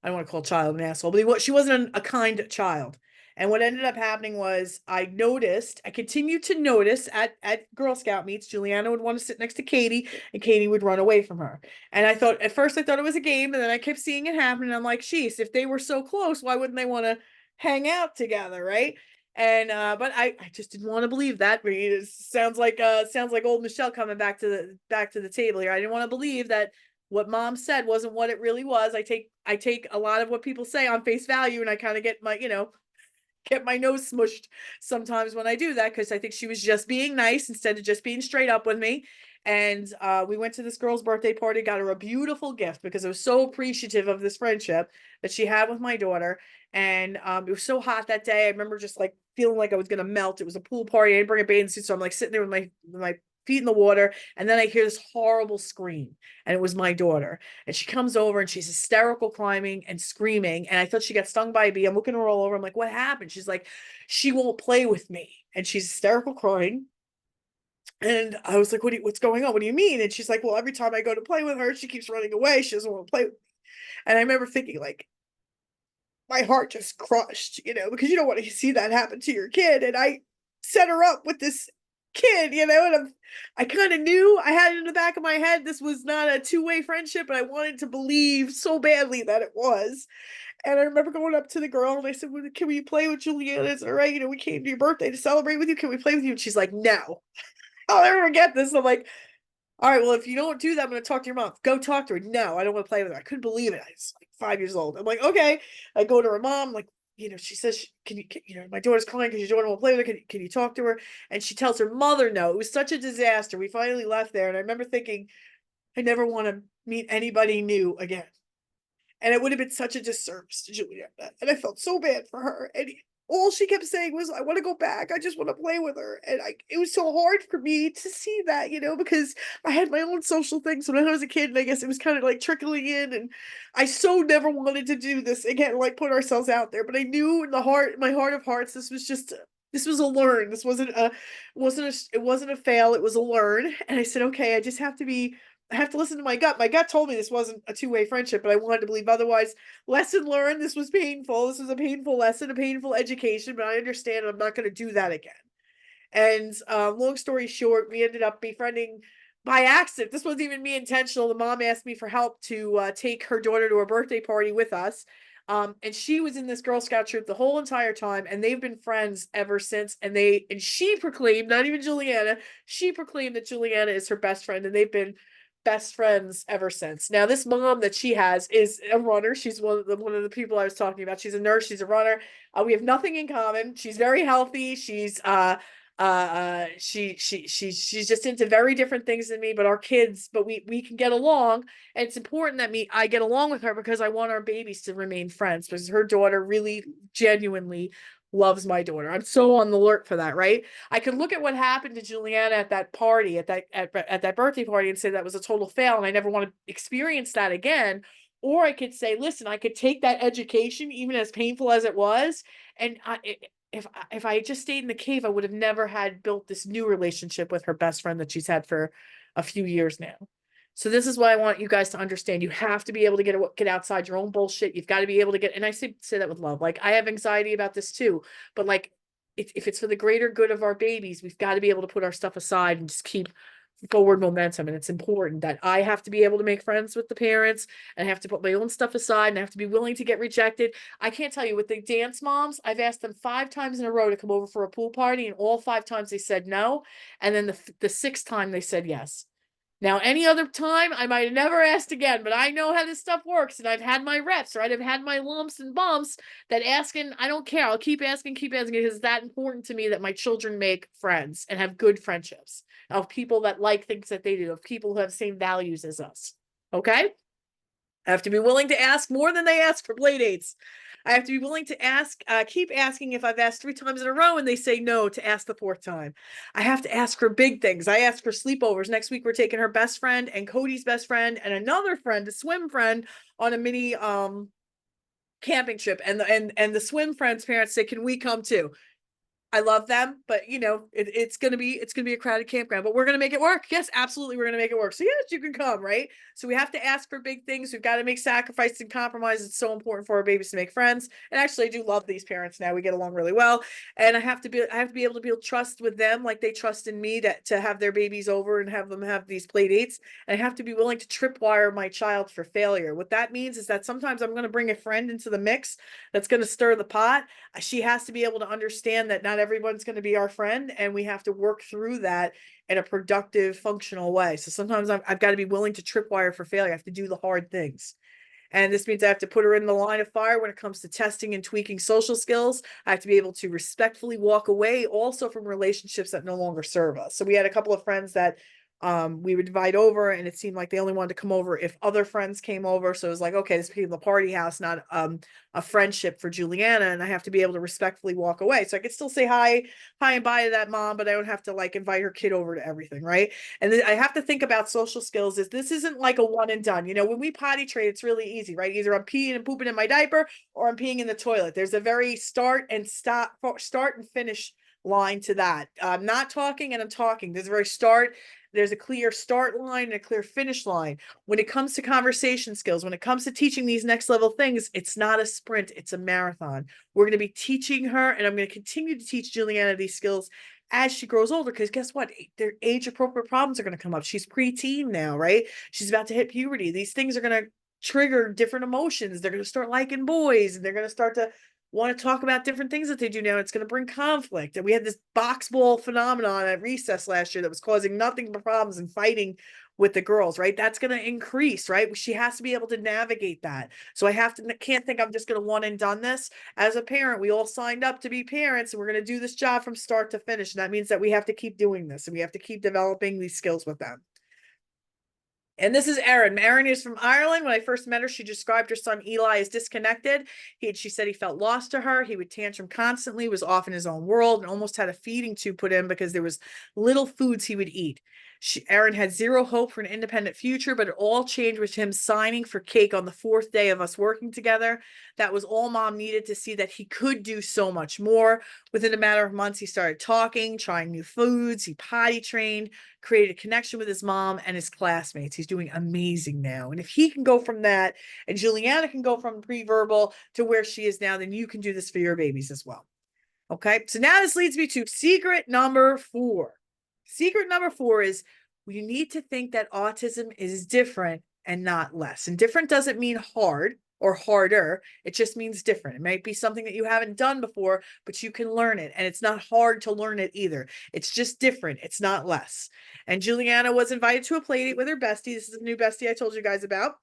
I don't want to call child an asshole, but she wasn't a kind child. And what ended up happening was I continued to notice at Girl Scout meets, Juliana would want to sit next to Katie and Katie would run away from her. And at first I thought it was a game, and then I kept seeing it happen. And I'm like, sheesh, if they were so close, why wouldn't they want to hang out together? Right. And but I just didn't want to believe that. It sounds like old Michelle coming back to the table here. I didn't want to believe that what mom said wasn't what it really was. I take a lot of what people say on face value, and I kind of get my nose smushed sometimes when I do that, because I think she was just being nice instead of just being straight up with me. And we went to this girl's birthday party, got her a beautiful gift because I was so appreciative of this friendship that she had with my daughter. And it was so hot that day. I remember just like feeling like I was gonna melt. It was a pool party. I didn't bring a bathing suit, so I'm like sitting there with my feet in the water, and then I hear this horrible scream, and it was my daughter. And she comes over and she's hysterical, climbing and screaming. And I thought she got stung by a bee. I'm looking her all over. I'm like, what happened? She's like, she won't play with me. And she's hysterical crying. And I was like, what's going on? What do you mean? And she's like, well, every time I go to play with her, she keeps running away. She doesn't want to play with me. And I remember thinking, like, my heart just crushed, because you don't want to see that happen to your kid. And I set her up with this kid, and I kind of knew, I had it in the back of my head, this was not a two-way friendship, but I wanted to believe so badly that it was. And I remember going up to the girl and I said, well, can we play with Juliana? Is it all right? We came to your birthday to celebrate with you. Can we play with you? And she's like, no. I'll never forget this. I'm like, all right, well, if you don't do that, I'm going to talk to your mom. Go talk to her. No, I don't want to play with her. I couldn't believe it. I was like 5 years old. I'm like, okay. I go to her mom, like, she says, my daughter's crying because she don't want to play with her. Can you talk to her? And she tells her mother no. It was such a disaster. We finally left there. And I remember thinking, I never want to meet anybody new again. And it would have been such a disservice to Juliana. And I felt so bad for her. And all she kept saying was, I want to go back. I just want to play with her. And it was so hard for me to see that, because I had my own social things when I was a kid. And I guess it was kind of like trickling in. And I so never wanted to do this again, like put ourselves out there. But I knew in my heart of hearts, this was a learn. This it wasn't a fail. It was a learn. And I said, okay, I have to listen to my gut. My gut told me this wasn't a two-way friendship, but I wanted to believe otherwise. Lesson learned. This was painful. This was a painful lesson, a painful education, but I understand I'm not going to do that again. And long story short, we ended up befriending by accident. This wasn't even me intentional. The mom asked me for help to take her daughter to a birthday party with us. And she was in this Girl Scout troop the whole entire time, and they've been friends ever since. And she proclaimed, not even Juliana, she proclaimed that Juliana is her best friend, and they've been best friends ever since. Now, this mom that she has is a runner. She's one of the people I was talking about. She's a nurse. She's a runner. We have nothing in common. She's very healthy. She's she's just into very different things than me, but we can get along. And it's important that I get along with her because I want our babies to remain friends, because her daughter really genuinely loves my daughter. I'm so on the alert for that, right? I could look at what happened to Juliana at that party, at that birthday party, and say that was a total fail and I never want to experience that again. Or I could say, listen, I could take that education, even as painful as it was, and if I had just stayed in the cave, I would have never had built this new relationship with her best friend that she's had for a few years now. So this is what I want you guys to understand. You have to be able to get outside your own bullshit. You've got to be able to and I say that with love. Like, I have anxiety about this too, but like, if it's for the greater good of our babies, we've got to be able to put our stuff aside and just keep forward momentum. And it's important that I have to be able to make friends with the parents, and I have to put my own stuff aside, and I have to be willing to get rejected. I can't tell you, with the dance moms, I've asked them 5 times in a row to come over for a pool party, and all 5 times they said no. And then the 6th time they said yes. Now, any other time, I might have never asked again, but I know how this stuff works, and I've had my reps, right? I've had my lumps and bumps that asking, I don't care. I'll keep asking, because it's that important to me that my children make friends and have good friendships of people that like things that they do, of people who have the same values as us. Okay? I have to be willing to ask more than they ask for play dates. I have to be willing to keep asking if I've asked 3 times in a row and they say no, to ask the 4th time. I have to ask for big things. I ask for sleepovers. Next week, we're taking her best friend and Cody's best friend and another friend, a swim friend, on a mini camping trip. And the swim friend's parents say, can we come too? I love them, but you know, it's gonna be a crowded campground, but we're gonna make it work. Yes, absolutely, we're gonna make it work. So yes, you can come, right? So we have to ask for big things. We've got to make sacrifices and compromises. It's so important for our babies to make friends. And actually, I do love these parents now. We get along really well. And I have to be able to build trust with them, like they trust in me to have their babies over and have them have these play dates. And I have to be willing to tripwire my child for failure. What that means is that sometimes I'm going to bring a friend into the mix that's going to stir the pot. She has to be able to understand that not everyone's going to be our friend, and we have to work through that in a productive, functional way. So sometimes I've got to be willing to tripwire for failure. I have to do the hard things. And this means I have to put her in the line of fire when it comes to testing and tweaking social skills. I have to be able to respectfully walk away also from relationships that no longer serve us. So we had a couple of friends that we would divide over, and it seemed like they only wanted to come over if other friends came over. So it was like, okay, this became the party house, not a friendship for Juliana, and I have to be able to respectfully walk away. So I could still say hi and bye to that mom, but I don't have to like invite her kid over to everything, right? And then I have to think about social skills is this isn't like a one and done. You know, when we potty train, it's really easy, right? Either I'm peeing and pooping in my diaper or I'm peeing in the toilet. There's a very start and finish line to that. I'm not talking and I'm talking. There's a very start. There's a clear start line and a clear finish line. When it comes to conversation skills, when it comes to teaching these next level things, it's not a sprint, it's a marathon. We're going to be teaching her, and I'm going to continue to teach Juliana these skills as she grows older, because guess what? Their age appropriate problems are going to come up. She's preteen now, right? She's about to hit puberty. These things are going to trigger different emotions. They're going to start liking boys, and they're going to start to want to talk about different things that they do now. It's going to bring conflict. And we had this box ball phenomenon at recess last year that was causing nothing but problems and fighting with the girls, right? That's going to increase, right? She has to be able to navigate that. So can't think I'm just going to one and done this. As a parent, we all signed up to be parents, and we're going to do this job from start to finish. And that means that we have to keep doing this, and we have to keep developing these skills with them. And this is Erin. Erin is from Ireland. When I first met her, she described her son Eli as disconnected. She said he felt lost to her. He would tantrum constantly, was off in his own world, and almost had a feeding tube put in because there was little foods he would eat. Erin had zero hope for an independent future, but it all changed with him signing for cake on the 4th day of us working together. That was all mom needed to see that he could do so much more. Within a matter of months, he started talking, trying new foods. He potty trained, created a connection with his mom and his classmates. He's doing amazing now. And if he can go from that, and Juliana can go from pre-verbal to where she is now, then you can do this for your babies as well. Okay, so now this leads me to secret number 4. Secret number 4 is we need to think that autism is different and not less. And different doesn't mean hard or harder. It just means different. It might be something that you haven't done before, but you can learn it. And it's not hard to learn it either. It's just different. It's not less. And Juliana was invited to a play date with her bestie. This is a new bestie I told you guys about.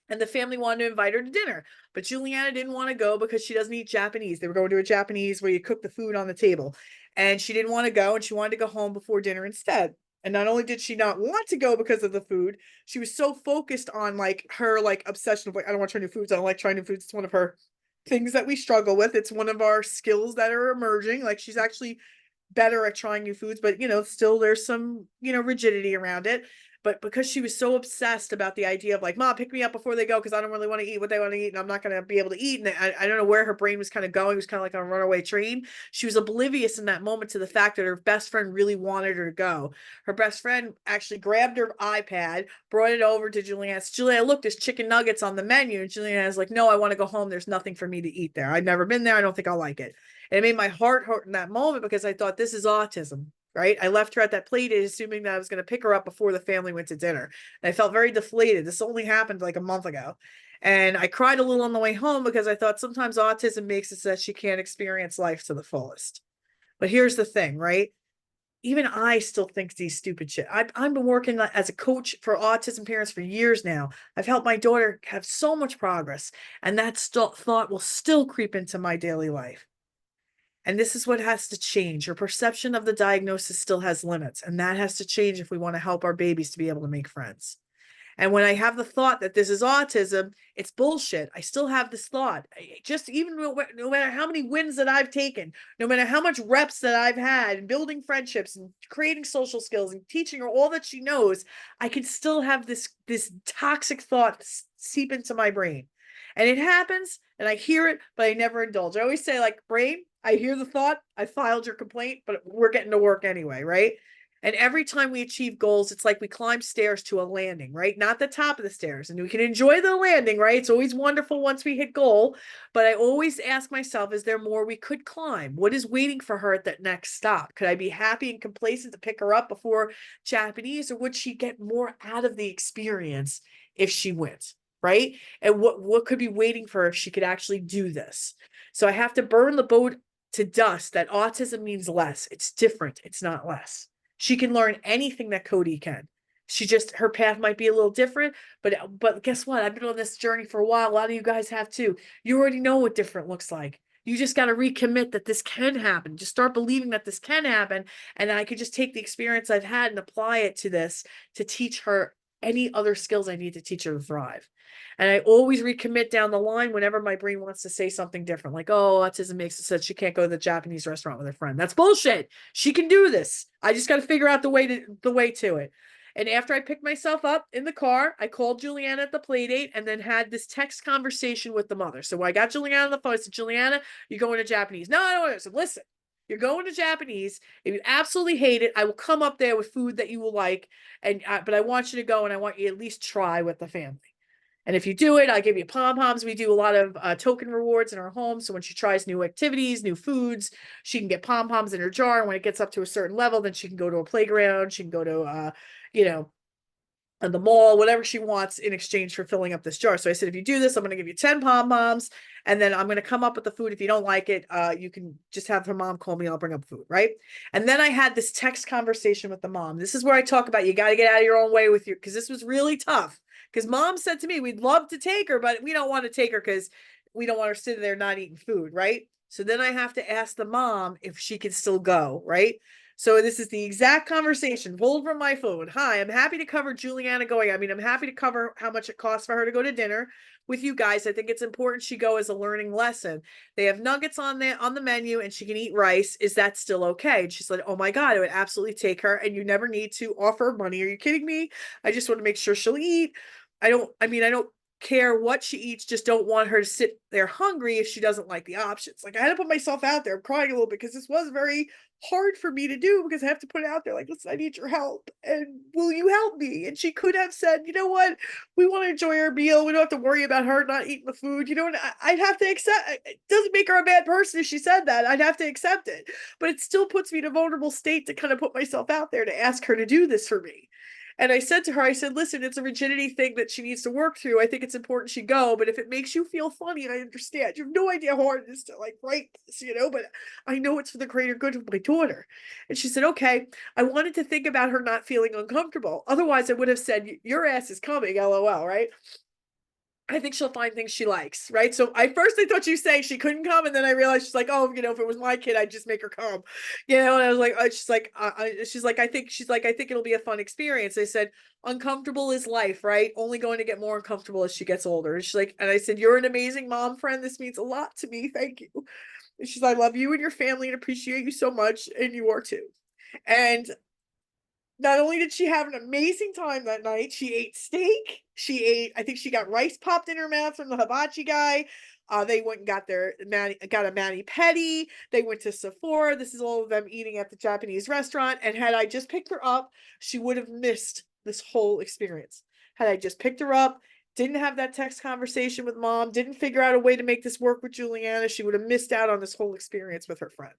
And the family wanted to invite her to dinner, but Juliana didn't want to go because she doesn't eat Japanese. They were going to a Japanese where you cook the food on the table, and she didn't want to go, and she wanted to go home before dinner instead. And not only did she not want to go because of the food, she was so focused on like her like obsession of like, I don't want to try new foods. I don't like trying new foods. It's one of her things that we struggle with. It's one of our skills that are emerging. Like she's actually better at trying new foods, but you know, still there's some, you know, rigidity around it. But because she was so obsessed about the idea of like, mom, pick me up before they go because I don't really want to eat what they want to eat and I'm not going to be able to eat. And I don't know where her brain was kind of going. It was kind of like on a runaway train. She was oblivious in that moment to the fact that her best friend really wanted her to go. Her best friend actually grabbed her iPad, brought it over to Juliana. Juliana, look, there's chicken nuggets on the menu. And Juliana's like, no, I want to go home. There's nothing for me to eat there. I've never been there. I don't think I'll like it. And it made my heart hurt in that moment because I thought this is autism. Right. I left her at that play date assuming that I was going to pick her up before the family went to dinner. And I felt very deflated. This only happened like a month ago. And I cried a little on the way home because I thought sometimes autism makes it so that she can't experience life to the fullest. But here's the thing, right? Even I still think these stupid shit. I've been working as a coach for autism parents for years now. I've helped my daughter have so much progress. And that thought will still creep into my daily life. And this is what has to change. Your perception of the diagnosis still has limits, and that has to change if we want to help our babies to be able to make friends. And when I have the thought that this is autism, it's bullshit. I still have this thought. Just even no matter how many wins that I've taken, no matter how much reps that I've had in building friendships and creating social skills and teaching her all that she knows, I can still have this toxic thought seep into my brain. And it happens and I hear it, but I never indulge. I always say, like, brain, I hear the thought, I filed your complaint, but we're getting to work anyway, right? And every time we achieve goals, it's like we climb stairs to a landing, right? Not the top of the stairs. And we can enjoy the landing, right? It's always wonderful once we hit goal. But I always ask myself, is there more we could climb? What is waiting for her at that next stop? Could I be happy and complacent to pick her up before Japanese, or would she get more out of the experience if she went? Right? And what could be waiting for her if she could actually do this? So I have to burn the boat to dust that autism means less. It's different. It's not less. She can learn anything that Cody can. She just, her path might be a little different, but guess what? I've been on this journey for a while. A lot of you guys have too. You already know what different looks like. You just got to recommit that this can happen. Just start believing that this can happen. And I could just take the experience I've had and apply it to this to teach her any other skills I need to teach her to thrive. And I always recommit down the line whenever my brain wants to say something different, like, oh, autism makes it so she can't go to the Japanese restaurant with her friend. That's bullshit. She can do this. I just got to figure out the way to it. And after I picked myself up in the car, I called Juliana at the play date and then had this text conversation with the mother. So when I got Juliana on the phone, I said, Juliana, you're going to Japanese. No, I don't. I said, listen, you're going to Japanese. If you absolutely hate it, I will come up there with food that you will like. But I want you to go and I want you to at least try with the family. And if you do it, I'll give you pom-poms. We do a lot of token rewards in our home. So when she tries new activities, new foods, she can get pom-poms in her jar. And when it gets up to a certain level, then she can go to a playground. She can go to, the mall, whatever she wants in exchange for filling up this jar. So I said, if you do this, I'm going to give you 10 pom-poms. And then I'm going to come up with the food. If you don't like it, you can just have her mom call me. I'll bring up food, right? And then I had this text conversation with the mom. This is where I talk about you got to get out of your own way with you, because this was really tough. Because mom said to me, we'd love to take her, but we don't want to take her because we don't want her sitting there not eating food, right? So then I have to ask the mom if she can still go, right? So this is the exact conversation pulled from my phone. Hi, I'm happy to cover Juliana going. I mean, I'm happy to cover how much it costs for her to go to dinner with you guys. I think it's important she go as a learning lesson. They have nuggets on the menu and she can eat rice. Is that still okay? And she's like, oh my God, I would absolutely take her. And you never need to offer money. Are you kidding me? I just want to make sure she'll eat. I don't care what she eats, just don't want her to sit there hungry if she doesn't like the options. Like I had to put myself out there. I'm crying a little bit because this was very hard for me to do, because I have to put it out there like, listen, I need your help and will you help me? And she could have said, you know what, we want to enjoy our meal, we don't have to worry about her not eating the food, and I'd have to accept it. Doesn't make her a bad person if she said that. I'd have to accept it, but it still puts me in a vulnerable state to kind of put myself out there to ask her to do this for me. And I said to her, I said, listen, it's a rigidity thing that she needs to work through. I think it's important she go, but if it makes you feel funny, I understand. You have no idea how hard it is to write this, but I know it's for the greater good of my daughter. And she said, okay. I wanted to think about her not feeling uncomfortable. Otherwise, I would have said, your ass is coming, LOL, right? I think she'll find things she likes, right? So I thought you say she couldn't come, and then I realized she's like, oh, if it was my kid, I'd just make her come, And I was like, she's like, I think it'll be a fun experience. I said, uncomfortable is life, right? Only going to get more uncomfortable as she gets older. And she's like, and I said, you're an amazing mom friend. This means a lot to me. Thank you. And she's, I love you and your family and appreciate you so much, and you are too. And not only did she have an amazing time that night, she ate steak. I think she got rice popped in her mouth from the hibachi guy. They went and got got a mani pedi. They went to Sephora. This is all of them eating at the Japanese restaurant. And had I just picked her up, she would have missed this whole experience. Had I just picked her up, didn't have that text conversation with mom, didn't figure out a way to make this work with Juliana, she would have missed out on this whole experience with her friend.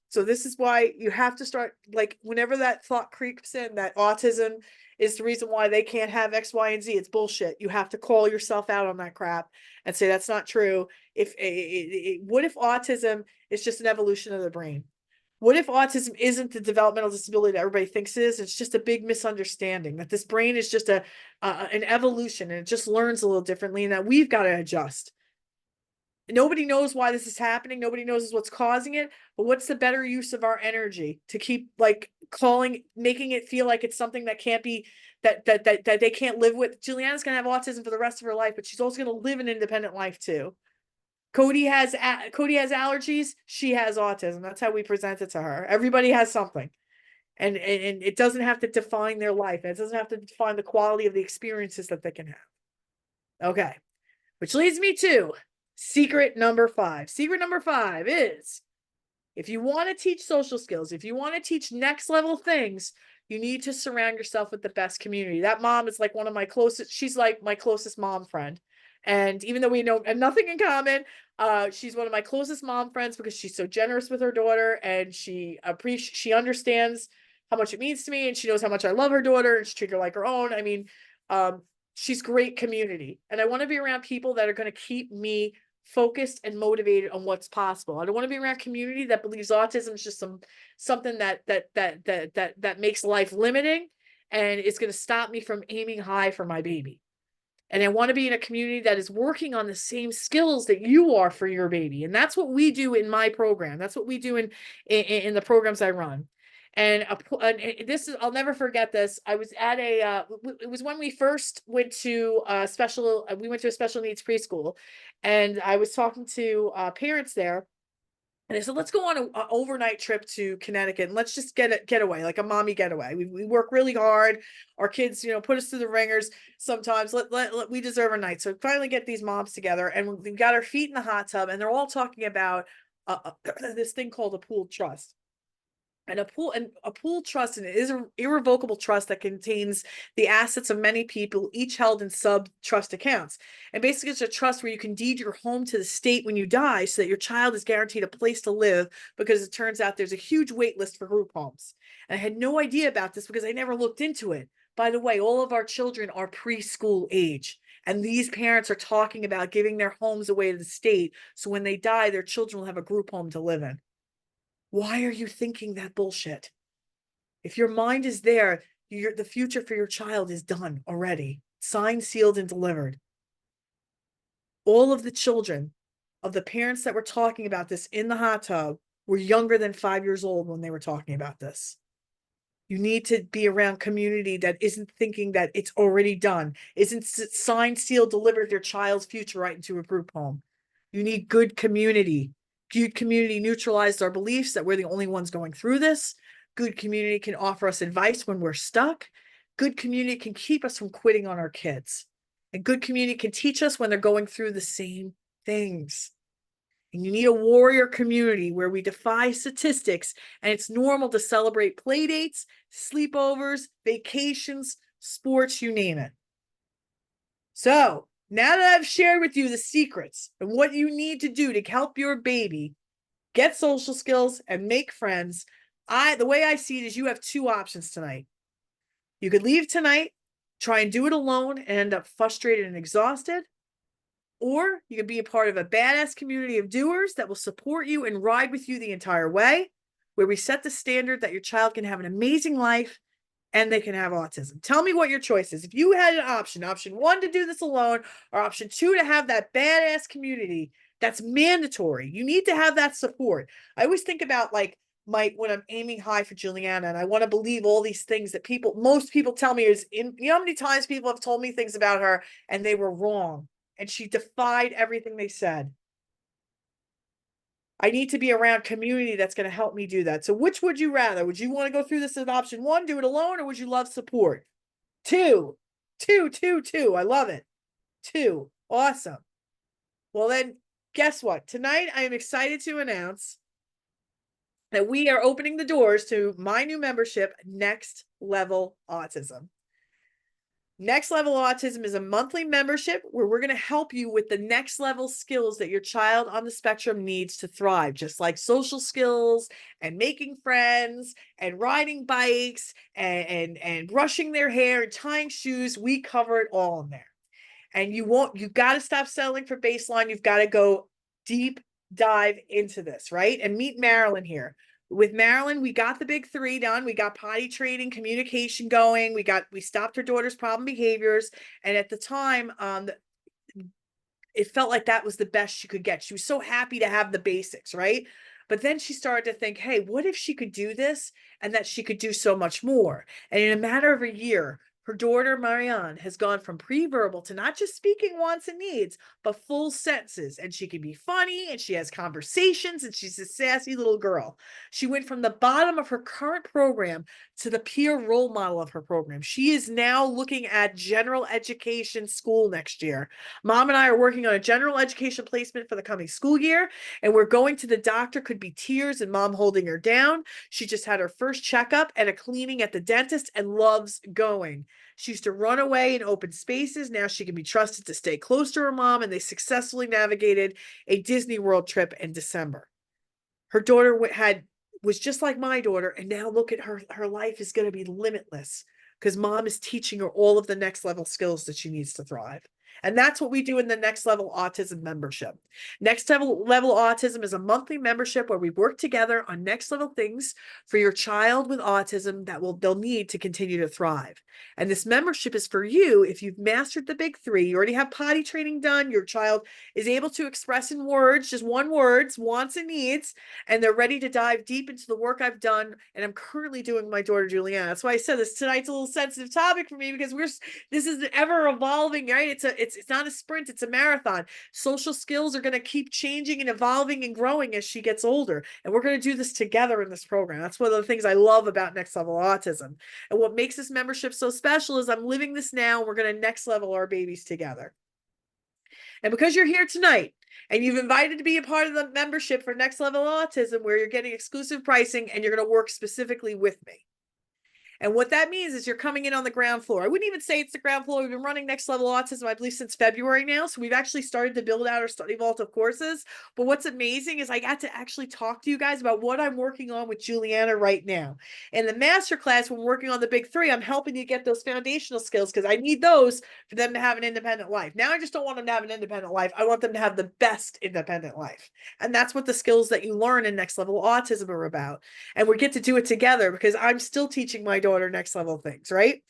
So this is why you have to start, whenever that thought creeps in that autism is the reason why they can't have X, Y, and Z, it's bullshit. You have to call yourself out on that crap and say that's not true. What if autism is just an evolution of the brain? What if autism isn't the developmental disability that everybody thinks it is? It's just a big misunderstanding that this brain is just an evolution and it just learns a little differently, and that we've got to adjust. Nobody knows why this is happening. Nobody knows what's causing it. But what's the better use of our energy to keep making it feel like it's something that can't be, that they can't live with? Juliana's gonna have autism for the rest of her life, but she's also gonna live an independent life too. Cody has allergies. She has autism. That's how we present it to her. Everybody has something, and it doesn't have to define their life. It doesn't have to define the quality of the experiences that they can have. Okay, which leads me to Secret number 5. Secret number 5 is if you want to teach social skills, if you want to teach next level things, you need to surround yourself with the best community. That mom is like one of my closest, she's like my closest mom friend. And even though we know and nothing in common, she's one of my closest mom friends because she's so generous with her daughter and she understands how much it means to me and she knows how much I love her daughter and she treats her like her own. I mean, um, she's great community. And I want to be around people that are going to keep me focused and motivated on what's possible. I don't want to be around community that believes autism is just something that makes life limiting and it's going to stop me from aiming high for my baby. And I want to be in a community that is working on the same skills that you are for your baby. And that's what we do in my program. That's what we do in the programs I run. And this is, I'll never forget this. I was at it was when we first went to we went to a special needs preschool and I was talking to parents there. And I said, let's go on an overnight trip to Connecticut and let's just get away, like a mommy getaway. We work really hard. Our kids, put us through the ringers sometimes. We deserve a night. So finally get these moms together and we've got our feet in the hot tub and they're all talking about this thing called a pooled trust. And a pool trust and it is an irrevocable trust that contains the assets of many people, each held in sub trust accounts. And basically, it's a trust where you can deed your home to the state when you die, so that your child is guaranteed a place to live. Because it turns out there's a huge wait list for group homes. And I had no idea about this because I never looked into it. By the way, all of our children are preschool age. And these parents are talking about giving their homes away to the state. So when they die, their children will have a group home to live in. Why are you thinking that bullshit? If your mind is there, the future for your child is done already. Signed, sealed, and delivered. All of the children of the parents that were talking about this in the hot tub were younger than 5 years old when they were talking about this. You need to be around community that isn't thinking that it's already done, isn't signed, sealed, delivered your child's future right into a group home. You need good community. Good community neutralizes our beliefs that we're the only ones going through this. Good community can offer us advice when we're stuck. Good community can keep us from quitting on our kids. And good community can teach us when they're going through the same things. And you need a warrior community where we defy statistics and it's normal to celebrate play dates, sleepovers, vacations, sports, you name it. So now that I've shared with you the secrets and what you need to do to help your baby get social skills and make friends, the way I see it is you have two options tonight. You could leave tonight, try and do it alone and end up frustrated and exhausted. Or you can be a part of a badass community of doers that will support you and ride with you the entire way, where we set the standard that your child can have an amazing life and they can have autism. Tell me what your choice is. If you had an option 1 to do this alone, or option 2 to have that badass community, that's mandatory. You need to have that support. I always think about like when I'm aiming high for Juliana and I want to believe all these things that most people tell me you know how many times people have told me things about her and they were wrong. And she defied everything they said. I need to be around community that's going to help me do that. So which would you rather? Would you want to go through this as option 1, do it alone, or would you love support? 2. I love it. 2. Awesome. Well then, guess what? Tonight I am excited to announce that we are opening the doors to my new membership, Next Level Autism. Next Level Autism is a monthly membership where we're going to help you with the next level skills that your child on the spectrum needs to thrive, just like social skills and making friends and riding bikes and brushing their hair and tying shoes. We cover it all in there. And you've got to stop settling for baseline. You've got to go deep dive into this, right? And meet Marilyn here. With Marilyn, we got the big 3 done. We got potty training, communication going. We stopped her daughter's problem behaviors. And at the time, it felt like that was the best she could get. She was so happy to have the basics, right? But then she started to think, hey, what if she could do this and that she could do so much more? And in a matter of a year, Her daughter, Marianne, has gone from pre-verbal to not just speaking wants and needs, but full sentences. And she can be funny and she has conversations and she's a sassy little girl. She went from the bottom of her current program to the peer role model of her program. She is now looking at general education school next year. Mom and I are working on a general education placement for the coming school year, and we're going to the doctor. Could be tears and mom holding her down. She just had her first checkup and a cleaning at the dentist and loves going. She used to run away in open spaces. Now she can be trusted to stay close to her mom, and they successfully navigated a Disney World trip in December. Her daughter was just like my daughter, and now look at her. Her life is going to be limitless because mom is teaching her all of the next level skills that she needs to thrive. And that's what we do in the Next Level Autism membership. Next Level Autism is a monthly membership where we work together on next level things for your child with autism that they'll need to continue to thrive. And this membership is for you if you've mastered the big three. You already have potty training done. Your child is able to express in words, just one words, wants and needs, and they're ready to dive deep into the work I've done. And I'm currently doing my daughter Juliana. That's why I said this tonight's a little sensitive topic for me, because this is ever evolving, right? It's not a sprint, it's a marathon. Social skills are going to keep changing and evolving and growing as she gets older. And we're going to do this together in this program. That's one of the things I love about Next Level Autism. And what makes this membership so special is I'm living this now. We're going to next level our babies together. And because you're here tonight and you've invited to be a part of the membership for Next Level Autism, where you're getting exclusive pricing and you're going to work specifically with me. And what that means is you're coming in on the ground floor. I wouldn't even say it's the ground floor. We've been running Next Level Autism, I believe, since February now. So we've actually started to build out our study vault of courses. But what's amazing is I got to actually talk to you guys about what I'm working on with Juliana right now. In the masterclass, when we're working on the big three, I'm helping you get those foundational skills because I need those for them to have an independent life. Now, I just don't want them to have an independent life. I want them to have the best independent life. And that's what the skills that you learn in Next Level Autism are about. And we get to do it together because I'm still teaching my daughter next level things, right?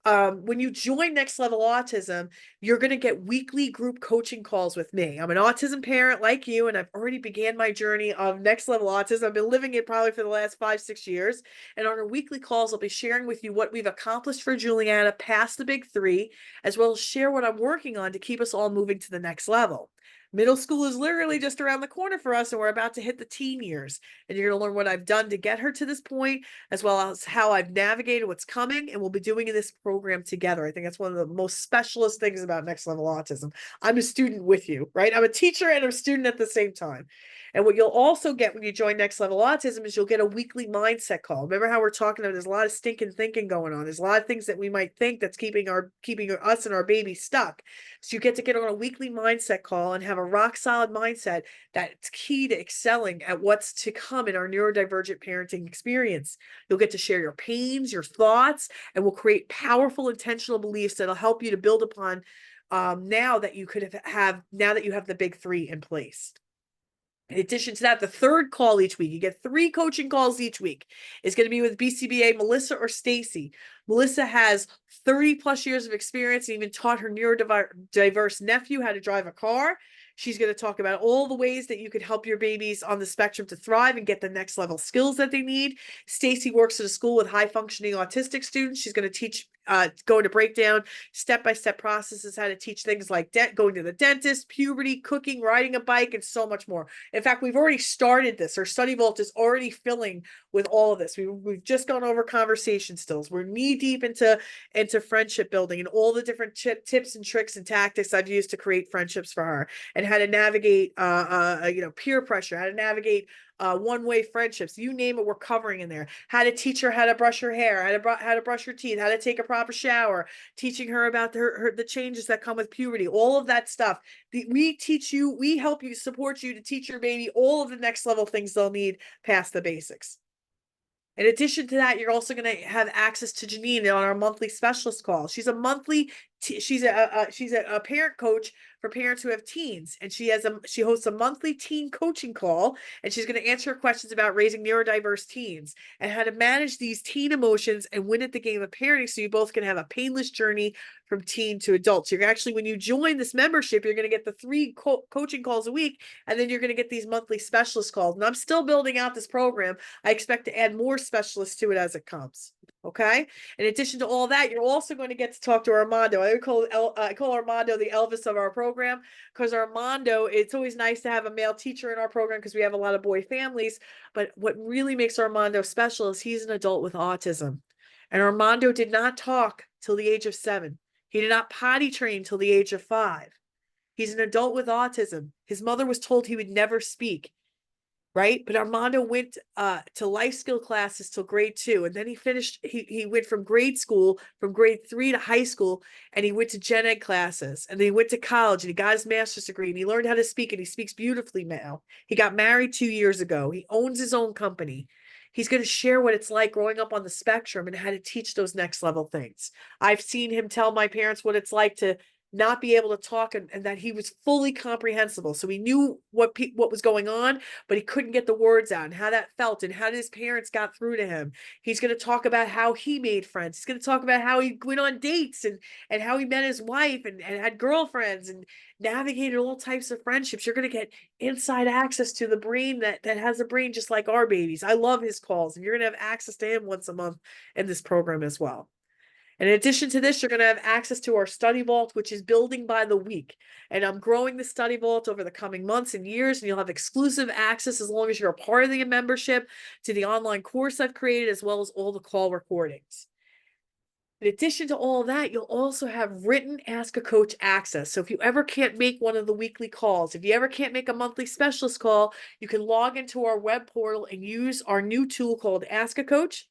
When you join Next Level Autism, you're going to get weekly group coaching calls with me. I'm an autism parent like you, and I've already began my journey of Next Level Autism. I've been living it probably for the last 5-6 years. And on our weekly calls, I'll be sharing with you what we've accomplished for Juliana past the big three, as well as share what I'm working on to keep us all moving to the next level. Middle school is literally just around the corner for us, and we're about to hit the teen years. And you're going to learn what I've done to get her to this point, as well as how I've navigated what's coming, and we'll be doing in this program together. I think that's one of the most specialist things about Next Level Autism. I'm a student with you, right? I'm a teacher and a student at the same time. And what you'll also get when you join Next Level Autism is you'll get a weekly mindset call. Remember how we're talking about there's a lot of stinking thinking going on. There's a lot of things that we might think that's keeping us and our baby stuck. So you get to get on a weekly mindset call and have a rock solid mindset that's key to excelling at what's to come in our neurodivergent parenting experience. You'll get to share your pains, your thoughts, and we'll create powerful intentional beliefs that'll help you to build upon now that you have the big three in place. In addition to that, the third call each week, you get 3 coaching calls each week, is going to be with BCBA Melissa or Stacy. Melissa has 30 plus years of experience and even taught her neurodiverse nephew how to drive a car. She's going to talk about all the ways that you could help your babies on the spectrum to thrive and get the next level skills that they need. Stacy works at a school with high functioning autistic students. She's going to teach, going to break down step-by-step processes, how to teach things like going to the dentist, puberty, cooking, riding a bike, and so much more. In fact, we've already started this. Our study vault is already filling with all of this. We've just gone over conversation skills. We're knee deep into friendship building and all the different tips and tricks and tactics I've used to create friendships for her, and how to navigate peer pressure, how to navigate one-way friendships, you name it, we're covering in there. How to teach her how to brush her hair, how to brush her teeth, how to take a proper shower, teaching her about the changes that come with puberty, all of that stuff. We teach you, we help you, support you to teach your baby all of the next level things they'll need past the basics. In addition to that, you're also going to have access to Janine on our monthly specialist call. She's a monthly, she's a parent coach for parents who have teens, and she hosts a monthly teen coaching call, and she's going to answer questions about raising neurodiverse teens and how to manage these teen emotions and win at the game of parenting, so you both can have a painless journey from teen to adults. You're actually, when you join this membership, you're going to get the 3 coaching calls a week, and then you're going to get these monthly specialist calls. And I'm still building out this program. I expect to add more specialists to it as it comes. Okay. In addition to all that, you're also going to get to talk to Armando. I call Armando the Elvis of our program, because Armando, it's always nice to have a male teacher in our program because we have a lot of boy families. But what really makes Armando special is he's an adult with autism. And Armando did not talk till the age of 7. He did not potty train till the age of 5. He's an adult with autism. His mother was told he would never speak, right? But Armando went to life skill classes till grade 2, and then he went from grade school, from grade 3 to high school, and he went to gen ed classes, and then he went to college, and he got his master's degree, and he learned how to speak, and he speaks beautifully now. He got married 2 years ago. He owns his own company. He's going to share what it's like growing up on the spectrum and how to teach those next level things. I've seen him tell my parents what it's like to not be able to talk, and that he was fully comprehensible. So he knew what was going on, but he couldn't get the words out, and how that felt, and how his parents got through to him. He's going to talk about how he made friends. He's going to talk about how he went on dates, and how he met his wife, and had girlfriends, and navigated all types of friendships. You're going to get inside access to the brain that has a brain just like our babies. I love his calls, and you're going to have access to him once a month in this program as well. And in addition to this, you're going to have access to our study vault, which is building by the week. And I'm growing the study vault over the coming months and years, and you'll have exclusive access, as long as you're a part of the membership, to the online course I've created, as well as all the call recordings. In addition to all that, you'll also have written Ask a Coach access. So if you ever can't make one of the weekly calls, if you ever can't make a monthly specialist call, you can log into our web portal and use our new tool called Ask a Coach.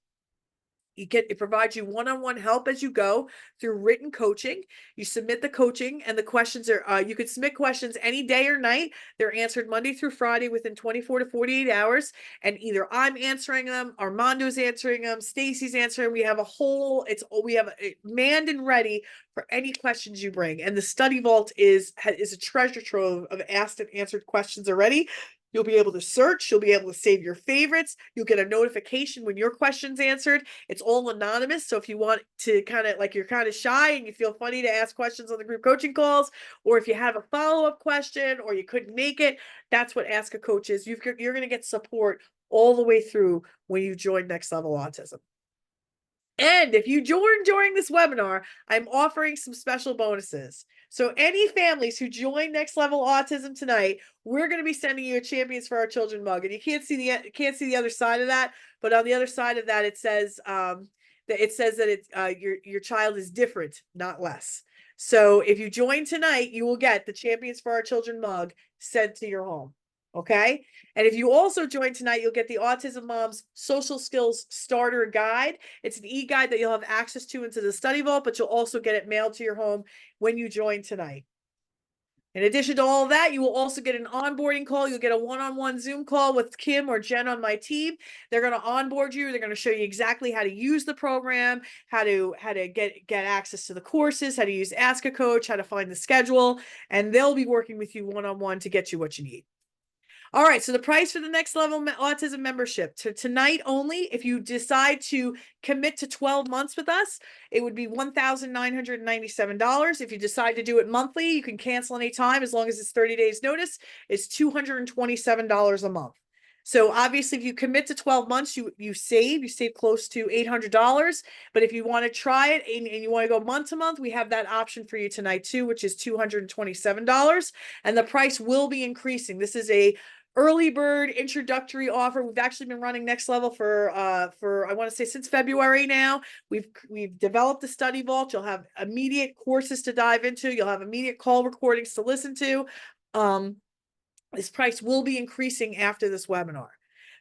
It provides you one-on-one help as you go through written coaching. You submit the coaching, and the questions are, you could submit questions any day or night. They're answered Monday through Friday within 24 to 48 hours. And either I'm answering them, Armando's answering them, Stacy's answering. We have we have it manned and ready for any questions you bring. And the study vault is a treasure trove of asked and answered questions already. You'll be able to search. You'll be able to save your favorites. You'll get a notification when your question's answered. It's all anonymous. So if you want to kind of, like, you're kind of shy and you feel funny to ask questions on the group coaching calls, or if you have a follow-up question or you couldn't make it, that's what Ask a Coach is. You're going to get support all the way through when you join Next Level Autism. And if you join during this webinar, I'm offering some special bonuses. So any families who join Next Level Autism tonight, we're going to be sending you a Champions for Our Children mug. And you can't see the other side of that, but on the other side of that, it says that your child is different, not less. So if you join tonight, you will get the Champions for Our Children mug sent to your home. Okay. And if you also join tonight, you'll get the Autism Moms Social Skills Starter Guide. It's an e-guide that you'll have access to into the study vault, but you'll also get it mailed to your home when you join tonight. In addition to all of that, you will also get an onboarding call. You'll get a one-on-one Zoom call with Kim or Jen on my team. They're going to onboard you. They're going to show you exactly how to use the program, how to get access to the courses, how to use Ask a Coach, how to find the schedule, and they'll be working with you one-on-one to get you what you need. All right, so the price for the Next Level Autism membership tonight only, if you decide to commit to 12 months with us, it would be $1,997. If you decide to do it monthly, you can cancel anytime as long as it's 30 days notice. It's $227 a month. So obviously, if you commit to 12 months, you save close to $800. But if you want to try it and you want to go month to month, we have that option for you tonight too, which is $227. And the price will be increasing. This is a early bird introductory offer. We've actually been running Next Level for I want to say since February now. We've developed the study vault. You'll have immediate courses to dive into. You'll have immediate call recordings to listen to. This price will be increasing after this webinar.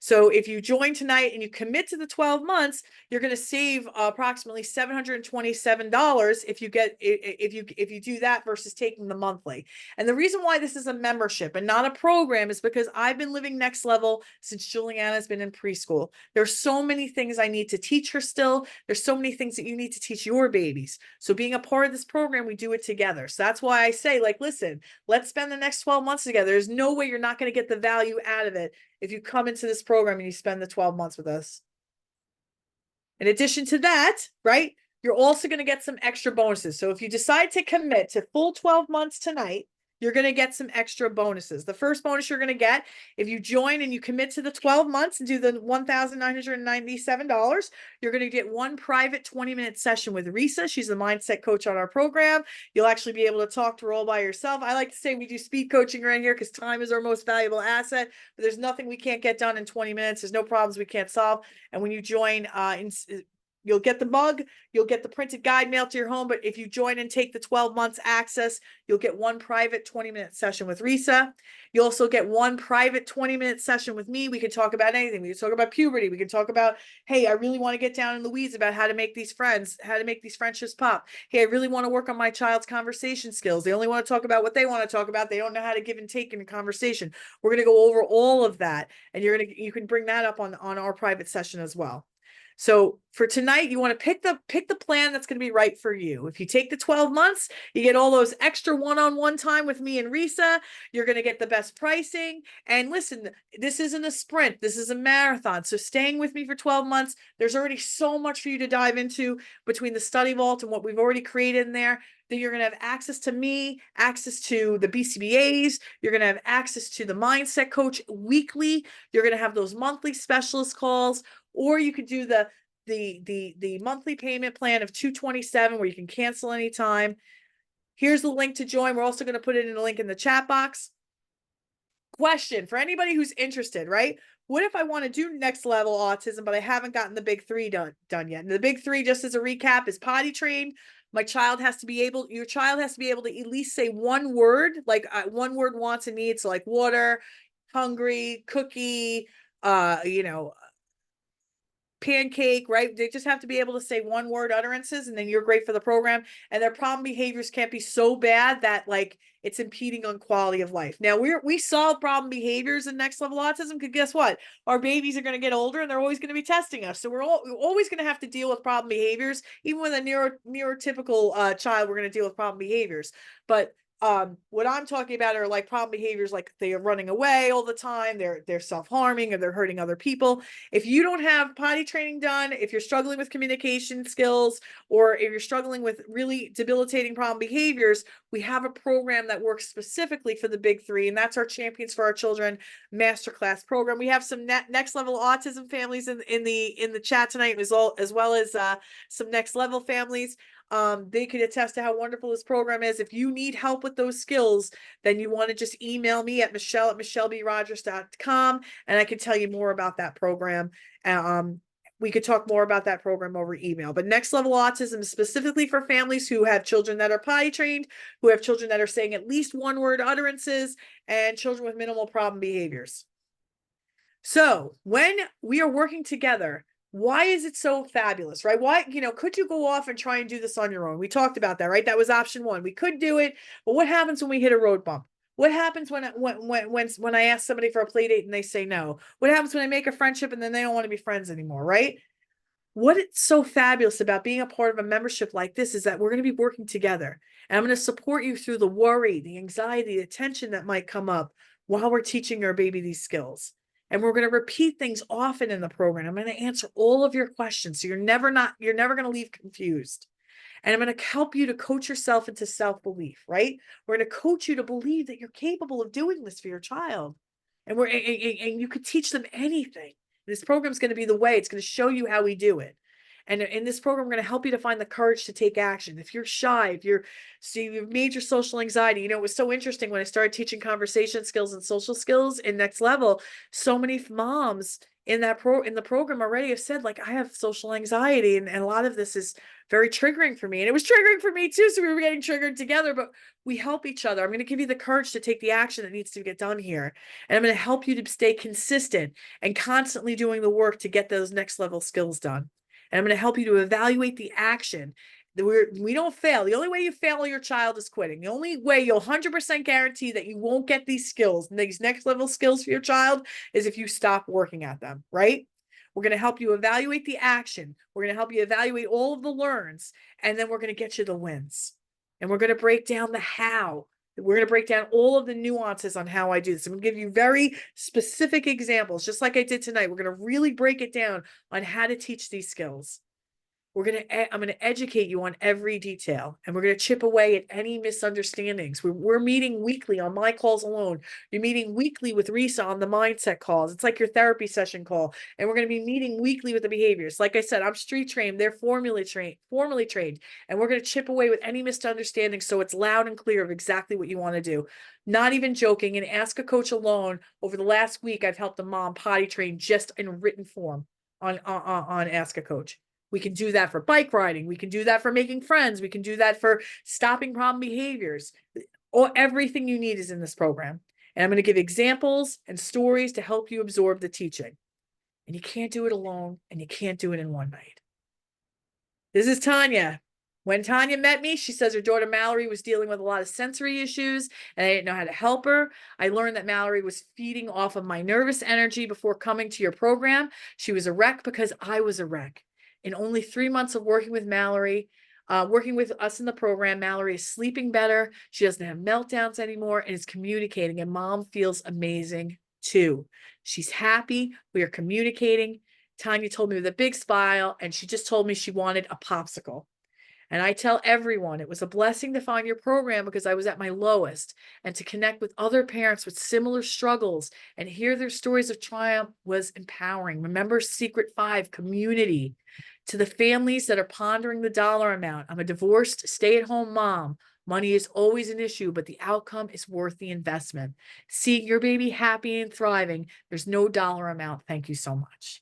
So if you join tonight and you commit to the 12 months, you're going to save approximately $727 if you do that versus taking the monthly. And the reason why this is a membership and not a program is because I've been living Next Level since Juliana's been in preschool. There's so many things I need to teach her still. There's so many things that you need to teach your babies. So being a part of this program, we do it together. So that's why I say, like, listen, let's spend the next 12 months together. There's no way you're not going to get the value out of it if you come into this program and you spend the 12 months with us. In addition to that, right, you're also going to get some extra bonuses. So if you decide to commit to full 12 months tonight, you're going to get some extra bonuses. The first bonus you're going to get, if you join and you commit to the 12 months and do the $1,997, you're going to get one private 20-minute session with Risa. She's the mindset coach on our program. You'll actually be able to talk to her all by yourself. I like to say we do speed coaching right here because time is our most valuable asset, but there's nothing we can't get done in 20 minutes. There's no problems we can't solve. And when you join, you'll get the mug, you'll get the printed guide mailed to your home. But if you join and take the 12 months access, you'll get one private 20-minute session with Risa. You also get one private 20-minute session with me. We can talk about anything. We can talk about puberty. We can talk about, hey, I really want to get down in the weeds about how to make these friends, how to make these friendships pop. Hey, I really want to work on my child's conversation skills. They only want to talk about what they want to talk about. They don't know how to give and take in a conversation. We're going to go over all of that. And you can bring that up on our private session as well. So for tonight, you want to pick the plan that's going to be right for you. If you take the 12 months, you get all those extra one-on-one time with me and Risa. You're going to get the best pricing. And listen, this isn't a sprint. This is a marathon. So staying with me for 12 months, there's already so much for you to dive into between the study vault and what we've already created in there, that you're going to have access to me, access to the BCBAs. You're going to have access to the mindset coach weekly. You're going to have those monthly specialist calls. Or you could do the monthly payment plan of $227 where you can cancel anytime. Here's the link to join. We're also going to put it in a link in the chat box. Question for anybody who's interested, right? What if I want to do next level autism, but I haven't gotten the big three done yet? And the big three, just as a recap, is potty trained. Your child has to be able to at least say one word, like one word wants and needs, so like water, hungry, cookie, pancake, right? They just have to be able to say one word utterances, and then you're great for the program. And their problem behaviors can't be so bad that like it's impeding on quality of life. Now we solve problem behaviors in next level autism because guess what? Our babies are going to get older and they're always going to be testing us. So we're always going to have to deal with problem behaviors. Even with a neurotypical child, we're going to deal with problem behaviors. But what I'm talking about are like problem behaviors, like they are running away all the time, they're self-harming, or they're hurting other people. If you don't have potty training done, if you're struggling with communication skills, or if you're struggling with really debilitating problem behaviors, we have a program that works specifically for the big three, and that's our Champions for Our Children masterclass program. We have some next level autism families in the chat tonight, as well as some next level families. They could attest to how wonderful this program is. If you need help with those skills, then you want to just email me at michelle@michellebrodgers.com, and I can tell you more about that program. We could talk more about that program over email. But next level autism is specifically for families who have children that are potty trained, who have children that are saying at least one word utterances, and children with minimal problem behaviors. So when we are working together, why is it so fabulous, right? Why, could you go off and try and do this on your own? We talked about that, right? That was option one. We could do it, but what happens when we hit a road bump? What happens when I ask somebody for a play date and they say no? What happens when I make a friendship and then they don't want to be friends anymore, right? What is so fabulous about being a part of a membership like this is that we're going to be working together, and I'm going to support you through the worry, the anxiety, the tension that might come up while we're teaching our baby these skills. And we're going to repeat things often in the program. I'm going to answer all of your questions, so you're never going to leave confused. And I'm going to help you to coach yourself into self-belief, right? We're going to coach you to believe that you're capable of doing this for your child. And you could teach them anything. This program is going to be the way. It's going to show you how we do it. And in this program, we're going to help you to find the courage to take action. If you're shy, you've major social anxiety, it was so interesting when I started teaching conversation skills and social skills in next level. So many moms in the program already have said, like, I have social anxiety, and a lot of this is very triggering for me. And it was triggering for me too. So we were getting triggered together, but we help each other. I'm going to give you the courage to take the action that needs to get done here. And I'm going to help you to stay consistent and constantly doing the work to get those next level skills done. And I'm going to help you to evaluate the action. We don't fail. The only way you fail your child is quitting. The only way you'll 100% guarantee that you won't get these skills, these next level skills for your child, is if you stop working at them, right? We're going to help you evaluate the action. We're going to help you evaluate all of the learns, and then we're going to get you the wins. And we're going to break down the how. We're going to break down all of the nuances on how I do this. I'm going to give you very specific examples, just like I did tonight. We're going to really break it down on how to teach these skills. I'm going to educate you on every detail, and we're going to chip away at any misunderstandings. We're meeting weekly on my calls alone. You're meeting weekly with Risa on the mindset calls. It's like your therapy session call. And we're going to be meeting weekly with the behaviors. Like I said, I'm street trained. They're formally trained. And we're going to chip away with any misunderstandings so it's loud and clear of exactly what you want to do. Not even joking. And Ask a Coach alone, over the last week, I've helped a mom potty train just in written form on Ask a Coach. We can do that for bike riding. We can do that for making friends. We can do that for stopping problem behaviors. Or everything you need is in this program. And I'm going to give examples and stories to help you absorb the teaching. And you can't do it alone, and you can't do it in one night. This is Tanya. When Tanya met me, she says her daughter Mallory was dealing with a lot of sensory issues, and I didn't know how to help her. I learned that Mallory was feeding off of my nervous energy before coming to your program. She was a wreck because I was a wreck. In only 3 months of working with Mallory, working with us in the program, Mallory is sleeping better. She doesn't have meltdowns anymore and is communicating, and mom feels amazing too. She's happy. We are communicating. Tanya told me with a big smile, and she just told me she wanted a popsicle. And I tell everyone it was a blessing to find your program because I was at my lowest, and to connect with other parents with similar struggles and hear their stories of triumph was empowering. Remember Secret 5, community. To the families that are pondering the dollar amount, I'm a divorced stay-at-home mom. Money is always an issue, but the outcome is worth the investment. Seeing your baby happy and thriving, there's no dollar amount. Thank you so much.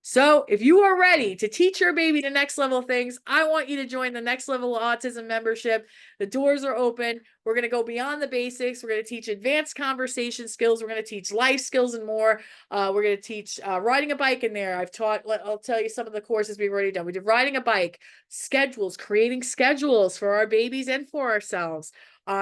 So if you are ready to teach your baby the next level things, I want you to join the Next Level Autism membership. The doors are open. We're going to go beyond the basics. We're going to teach advanced conversation skills. We're going to teach life skills and more. We're going to teach riding a bike in there. I'll tell you some of the courses we've already done. We did riding a bike, schedules, creating schedules for our babies and for ourselves,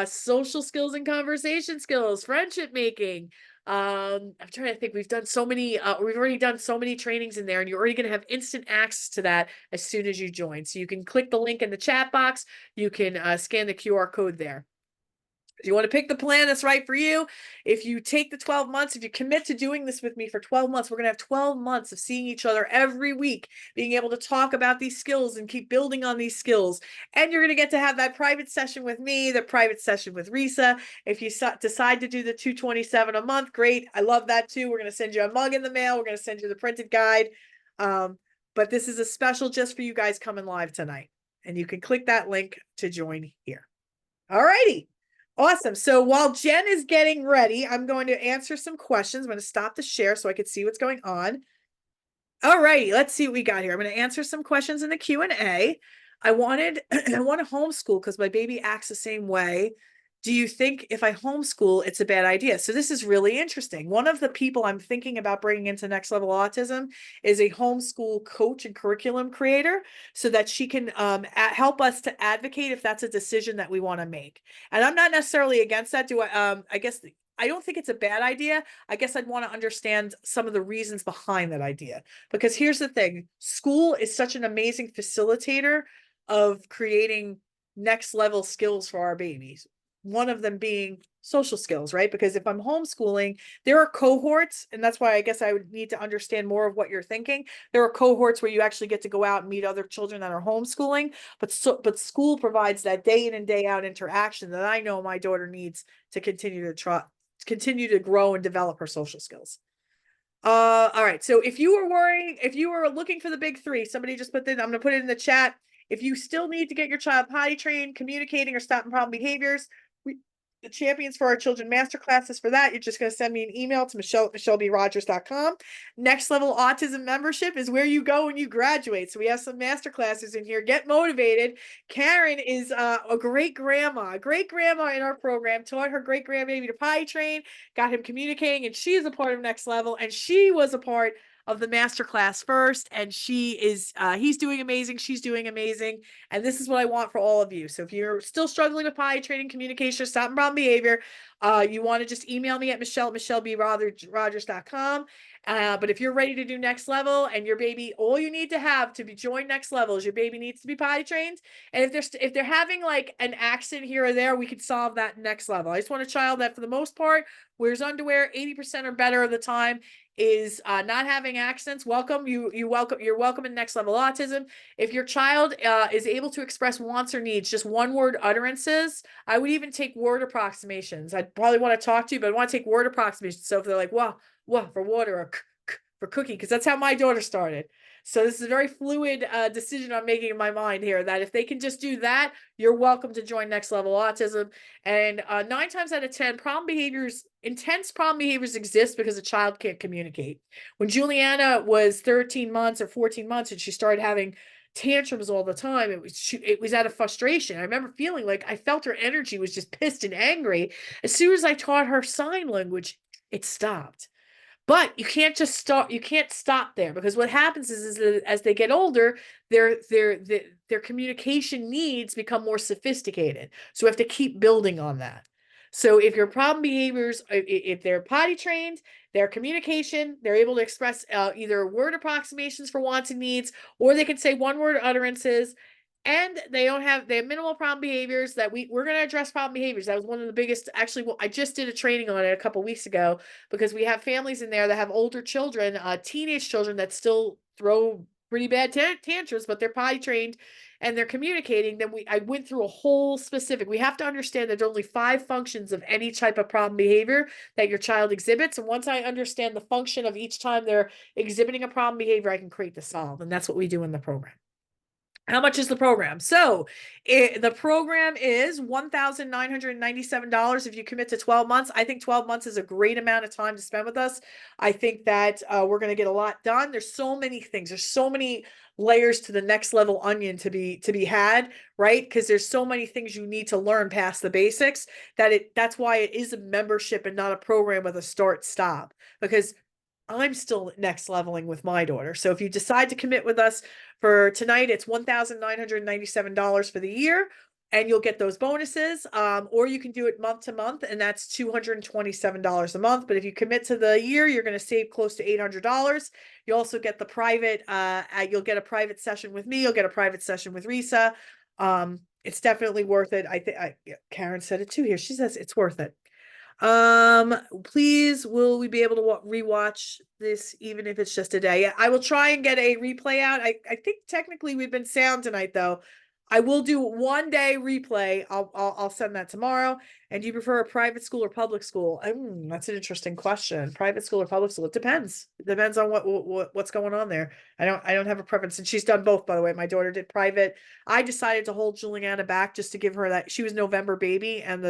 social skills and conversation skills, friendship making. I'm trying to think. We've already done so many trainings in there, and you're already going to have instant access to that as soon as you join. So you can click the link in the chat box. You can scan the QR code there. If you want to pick the plan that's right for you, if you take the 12 months, if you commit to doing this with me for 12 months, we're going to have 12 months of seeing each other every week, being able to talk about these skills and keep building on these skills. And you're going to get to have that private session with me, the private session with Risa. If you decide to do the $227 a month, great. I love that too. We're going to send you a mug in the mail. We're going to send you the printed guide. But this is a special just for you guys coming live tonight. And you can click that link to join here. All righty. Awesome. So while Jen is getting ready, I'm going to answer some questions. I'm going to stop the share so I can see what's going on. All righty, let's see what we got here. I'm going to answer some questions in the Q&A. I want to homeschool because my baby acts the same way. Do you think if I homeschool, it's a bad idea? So this is really interesting. One of the people I'm thinking about bringing into Next Level Autism is a homeschool coach and curriculum creator so that she can help us to advocate if that's a decision that we want to make. And I'm not necessarily against that. I guess I don't think it's a bad idea. I guess I'd want to understand some of the reasons behind that idea. Because here's the thing, school is such an amazing facilitator of creating next level skills for our babies. One of them being social skills, right? Because if I'm homeschooling, there are cohorts, and that's why I guess I would need to understand more of what you're thinking. There are cohorts where you actually get to go out and meet other children that are homeschooling, but school provides that day in and day out interaction that I know my daughter needs to continue to grow and develop her social skills. All right. So if you were looking for the big three, somebody just put I'm going to put it in the chat. If you still need to get your child potty trained, communicating, or stopping problem behaviors, the Champions for Our Children masterclasses for that. You're just going to send me an email to michellebrodgers.com. Next Level Autism membership is where you go when you graduate. So we have some masterclasses in here. Get motivated. Karen is a great grandma in our program, taught her great grandbaby to potty train, got him communicating, and she is a part of Next Level, and she was a part of the masterclass first, and he's doing amazing, she's doing amazing, and this is what I want for all of you. So if you're still struggling with potty training, communication, stopping problem behavior, you want to just email me at michellebrodgers.com. But if you're ready to do Next Level and your baby, all you need to have to join Next Level is your baby needs to be potty trained. And if they're having like an accident here or there, we could solve that Next Level. I just want a child that for the most part wears underwear 80% or better of the time, is not having accents. Welcome. You're welcome in Next Level Autism. If your child is able to express wants or needs, just one word utterances. I would even take word approximations. I'd probably want to talk to you, but I want to take word approximations. So if they're like, wow, for water, or for cookie, because that's how my daughter started. So this is a very fluid decision I'm making in my mind here, that if they can just do that, you're welcome to join Next Level Autism. And 9 times out of 10, intense problem behaviors exist because a child can't communicate. When Juliana was 13 months or 14 months and she started having tantrums all the time, it was out of frustration. I remember feeling like I felt her energy was just pissed and angry. As soon as I taught her sign language, it stopped. But you can't just stop. You can't stop there, because what happens is that as they get older, their communication needs become more sophisticated. So we have to keep building on that. So if your problem behaviors, if they're potty trained, their communication, they're able to express either word approximations for wants and needs, or they can say one word utterances, and they have minimal problem behaviors. That we're going to address problem behaviors. That was one of the biggest. Actually, I just did a training on it a couple weeks ago, because we have families in there that have older children, teenage children, that still throw pretty bad tantrums, but they're potty trained and they're communicating. Then I went through a whole specific. We have to understand that there's only 5 functions of any type of problem behavior that your child exhibits. And once I understand the function of each time they're exhibiting a problem behavior, I can create the solve. And that's what we do in the program. How much is the program? So the program is $1,997 if you commit to 12 months. I think 12 months is a great amount of time to spend with us. I think that we're going to get a lot done. There's so many things. There's so many layers to the next level onion to be had, right? Because there's so many things you need to learn past the basics, that's why it is a membership and not a program with a start stop, because I'm still next leveling with my daughter. So if you decide to commit with us for tonight, it's $1,997 for the year, and you'll get those bonuses. Or you can do it month to month, and that's $227 a month. But if you commit to the year, you're going to save close to $800. You also get the private, you'll get a private session with me. You'll get a private session with Risa. It's definitely worth it. I think Karen said it too here. She says it's worth it. Please, will we be able to rewatch this, even if it's just a day? Yeah, I will try and get a replay out. I think technically we've been sound tonight, though. I will do 1 day replay. I'll send that tomorrow. And do you prefer a private school or public school? That's an interesting question. Private school or public school? It depends. It depends on what's going on there. I don't have a preference, and she's done both, by the way. My daughter did private. I decided to hold Juliana back just to give her that. She was November baby, and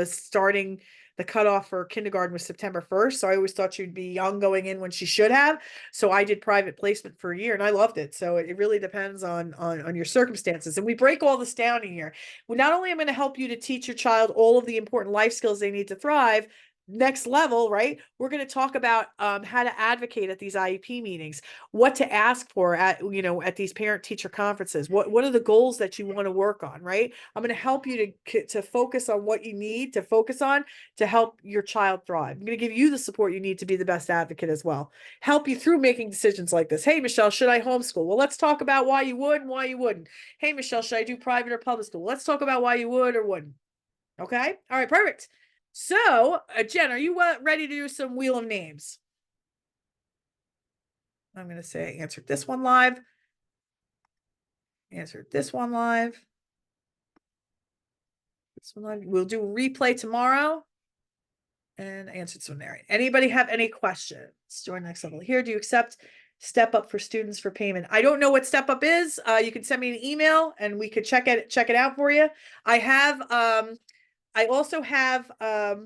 the cutoff for kindergarten was September 1st. So I always thought she'd be young going in when she should have. So I did private placement for a year, and I loved it. So it really depends on your circumstances. And we break all this down in here. Well, not only am I going to help you to teach your child all of the important life skills they need to thrive, next level, right? We're going to talk about how to advocate at these IEP meetings, what to ask for at these parent teacher conferences. What are the goals that you want to work on, right? I'm going to help you to focus on what you need to focus on to help your child thrive. I'm going to give you the support you need to be the best advocate as well. Help you through making decisions like this. Hey, Michelle, should I homeschool? Well, let's talk about why you would and why you wouldn't. Hey, Michelle, should I do private or public school? Let's talk about why you would or wouldn't. Okay. All right. Perfect. So, Jen, are you ready to do some wheel of names? I'm going to say I answered this one live. Answered this one live. This one live. We'll do a replay tomorrow. And answered some there. Anybody have any questions? Join next level here. Do you accept Step Up for students for payment? I don't know what Step Up is. You can send me an email and we could check it out for you. I also have what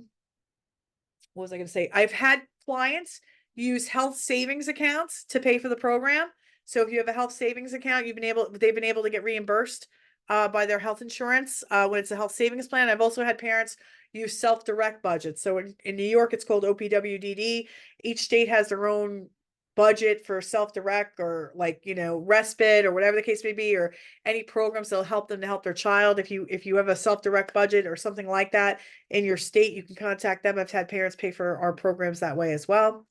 was I going to say? I've had clients use health savings accounts to pay for the program. So if you have a health savings account, they've been able to get reimbursed by their health insurance when it's a health savings plan. I've also had parents use self-direct budgets. So in New York, it's called OPWDD. Each state has their own budget for self-direct, or respite, or whatever the case may be, or any programs that'll help them to help their child. If you have a self-direct budget or something like that in your state, you can contact them. I've had parents pay for our programs that way as well.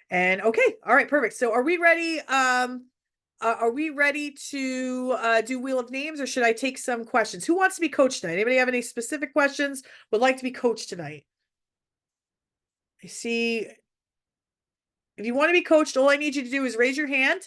And okay, all right, perfect. So are we ready? Are we ready to do Wheel of Names, or should I take some questions? Who wants to be coached tonight? Anybody have any specific questions? Would like to be coached tonight? I see If you want to be coached, all I need you to do is raise your hand.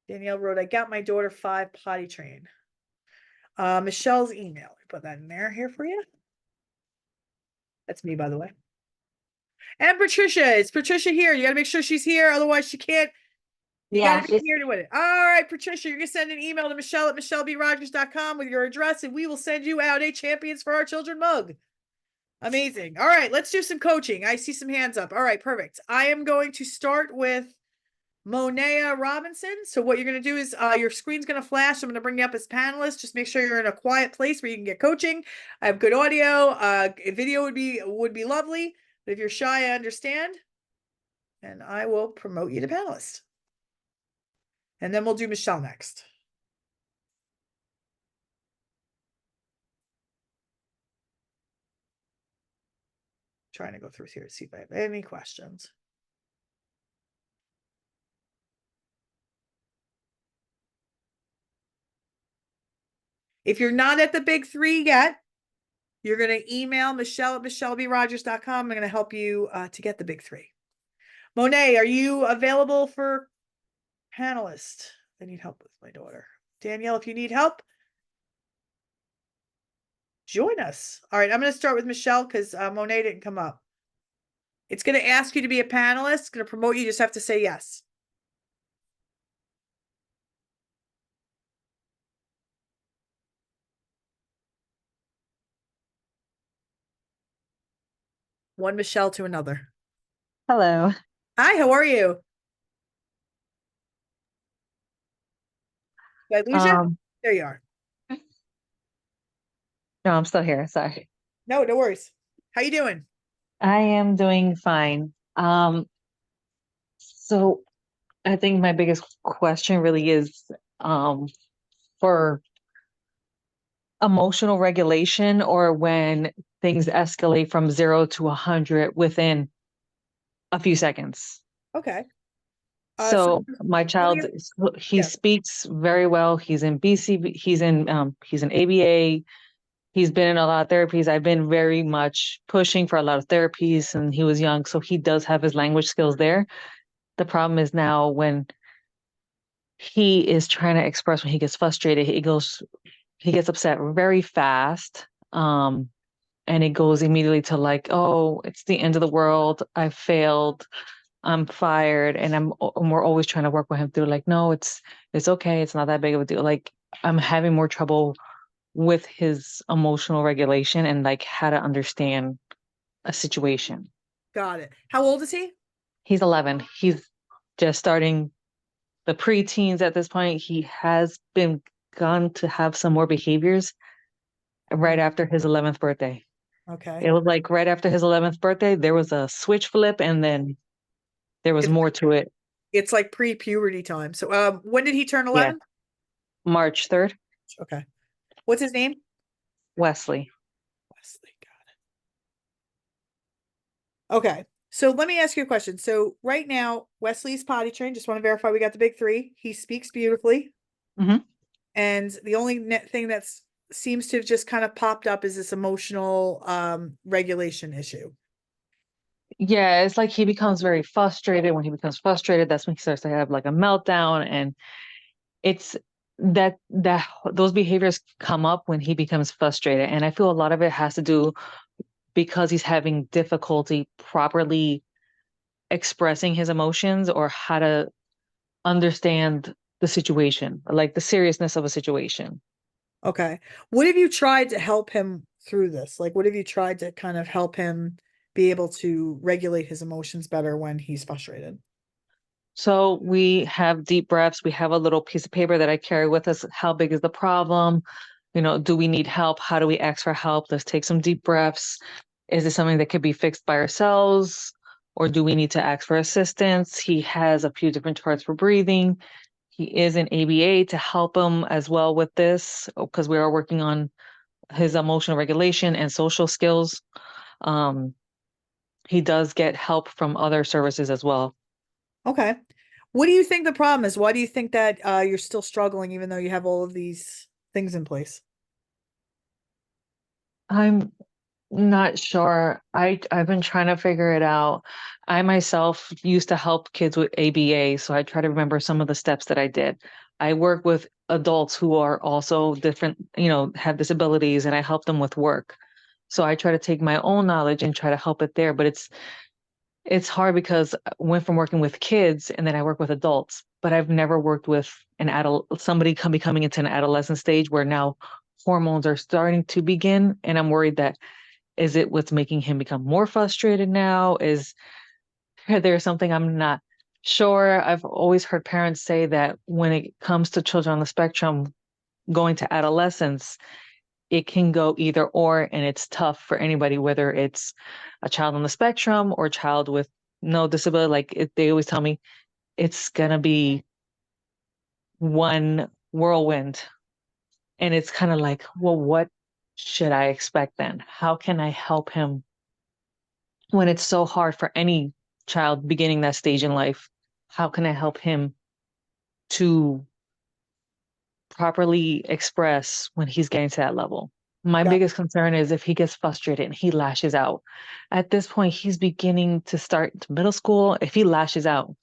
Danielle wrote, I got my daughter 5 potty trained. Michelle's email. Put that in there here for you. That's me, by the way. And Patricia. Is Patricia here? You got to make sure she's here. Otherwise, she can't. You Yeah, got to be here to win it. All right, Patricia, you're going to send an email to Michelle at michellebrodgers.com with your address, and we will send you out a Champions for Our Children mug. Amazing. All right, let's do some coaching. I see some hands up. All right, perfect. I am going to start with Monea Robinson. So what you're going to do is your screen's going to flash. I'm going to bring you up as panelists. Just make sure you're in a quiet place where you can get coaching. I have good audio. Video would be lovely. But if you're shy, I understand. And I will promote you to panelist. And then we'll do Michelle next. Trying to go through here to see if I have any questions. If you're not at the big 3 yet, you're going to email Michelle at michellebrodgers.com. I'm going to help you to get the big 3. Monet, are you available for panelist? I need help with my daughter. Danielle, if you need help, join us. All right, I'm going to start with Michelle because Monet didn't come up. It's going to ask you to be a panelist. It's going to promote you. You just have to say yes. One Michelle to another. hello. Hi, how are you? Did I lose you? There you are. No, I'm still here. Sorry. No worries. How you doing? I am doing fine. So I think my biggest question really is for emotional regulation, or when things escalate from 0 to 100 within a few seconds. Okay. So my child, he yeah. speaks very well. He's in BCB, he's in ABA. He's been in a lot of therapies. I've been very much pushing for a lot of therapies, and he was young, so he does have his language skills there. The problem is now when he is trying to express, when he gets frustrated, he gets upset very fast. And it goes immediately to like, oh, it's the end of the world. I failed. I'm fired. And we're always trying to work with him through like, no, it's okay. It's not that big of a deal. Like, I'm having more trouble with his emotional regulation and like how to understand a situation. Got it. How old is he? He's 11. He's just starting the preteens at this point. He has begun to have some more behaviors right after his 11th birthday. Okay. It was like right after his 11th birthday, there was a switch flip, and then there was more to it. It's like pre-puberty time. So when did he turn 11? Yeah. March 3rd. Okay. What's his name? Wesley. Wesley, got it. Okay. So let me ask you a question. So right now, Wesley's potty trained. Just want to verify we got the big 3. He speaks beautifully. Mm-hmm. And the only thing that's seems to have just kind of popped up is this emotional regulation issue. Yeah, it's like he becomes very frustrated. When he becomes frustrated, that's when he starts to have like a meltdown. And it's that those behaviors come up when he becomes frustrated. And I feel a lot of it has to do because he's having difficulty properly expressing his emotions, or how to understand the situation, like the seriousness of a situation. Okay. What have you tried to help him through this? Like, what have you tried to kind of help him be able to regulate his emotions better when he's frustrated? So we have deep breaths. We have a little piece of paper that I carry with us. How big is the problem? Do we need help? How do we ask for help? Let's take some deep breaths. Is it something that could be fixed by ourselves? Or do we need to ask for assistance? He has a few different charts for breathing. He is in ABA to help him as well with this, because we are working on his emotional regulation and social skills. He does get help from other services as well. Okay. What do you think the problem is? Why do you think that you're still struggling even though you have all of these things in place? I'm not sure. I've been trying to figure it out. I myself used to help kids with ABA, so I try to remember some of the steps that I did. I work with adults who are also different, have disabilities, and I help them with work. So I try to take my own knowledge and try to help it there, but it's hard because I went from working with kids and then I work with adults, but I've never worked with an adult, somebody coming into an adolescent stage where now hormones are starting to begin, and I'm worried that is it what's making him become more frustrated now? Is there something I'm not sure? I've always heard parents say that when it comes to children on the spectrum going to adolescence, it can go either or, and it's tough for anybody, whether it's a child on the spectrum or a child with no disability. They always tell me it's gonna be one whirlwind. And it's kind of like, well, what should I expect then? How can I help him when it's so hard for any child beginning that stage in life? How can I help him to properly express when he's getting to that level? My Got biggest concern is if he gets frustrated and he lashes out. At this point, he's beginning to start middle school. If he lashes out,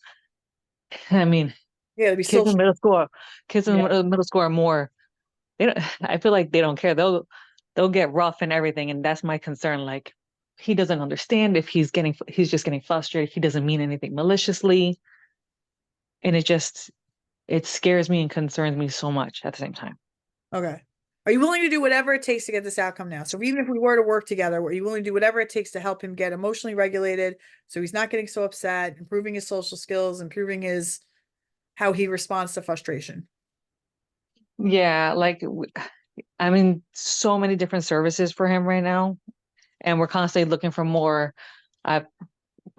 I mean, Yeah, to be kids in social. middle school, kids in Yeah. middle school are more. They don't, I feel like they don't care. They'll get rough and everything, and that's my concern. Like he doesn't understand if he's just getting frustrated. He doesn't mean anything maliciously, and it scares me and concerns me so much at the same time. Okay. Are you willing to do whatever it takes to get this outcome now? So even if we were to work together, are you willing to do whatever it takes to help him get emotionally regulated so he's not getting so upset, improving his social skills, improving his how he responds to frustration? Yeah, I'm in so many different services for him right now, and we're constantly looking for more. I've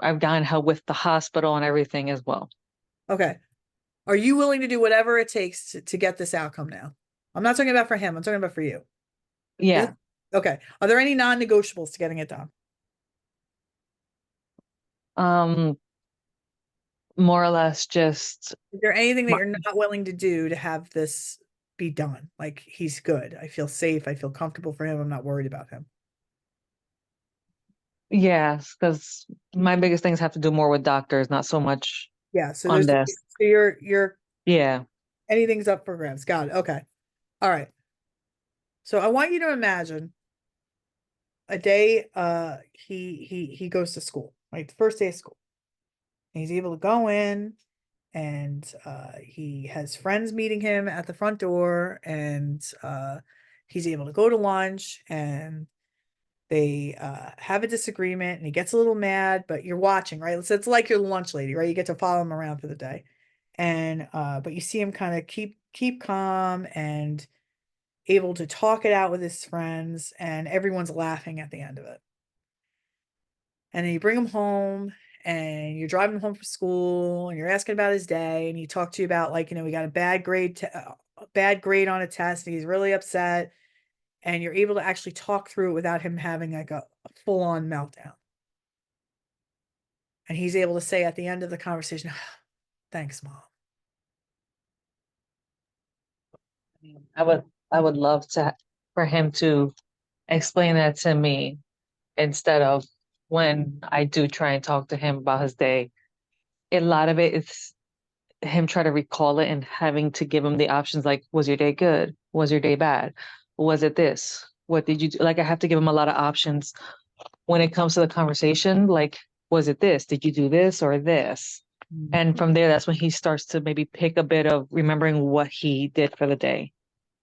I've gotten help with the hospital and everything as well. Okay. Are you willing to do whatever it takes to get this outcome now? I'm not talking about for him. I'm talking about for you. Yeah. Okay. Are there any non-negotiables to getting it done? Um, More or less just Is there anything that my, you're not willing to do to have this be done? Like he's good. I feel safe. I feel comfortable for him. I'm not worried about him. yes, because my biggest things have to do more with doctors, not so much Yeah. So on there's so this. you're Yeah. anything's up for grabs. Got it. Okay. All right. So I want you to imagine a day he goes to school, right? The first day of school. And he's able to go in and he has friends meeting him at the front door and he's able to go to lunch and they have a disagreement and he gets a little mad, but you're watching, right? So it's like your lunch lady, right? You get to follow him around for the day. And but you see him kind of keep calm and able to talk it out with his friends, and everyone's laughing at the end of it. And then you bring him home and you're driving him home from school and you're asking about his day and he talked to you about like, he got a bad grade on a test and he's really upset, and you're able to actually talk through it without him having like a full-on meltdown. And he's able to say at the end of the conversation, thanks, mom. I would love for him to explain that to me instead of when I do try and talk to him about his day. A lot of it is him trying to recall it and having to give him the options like, was your day good? Was your day bad? Was it this? What did you do? Like I have to give him a lot of options when it comes to the conversation. Like, was it this? Did you do this or this? And from there, that's when he starts to maybe pick a bit of remembering what he did for the day.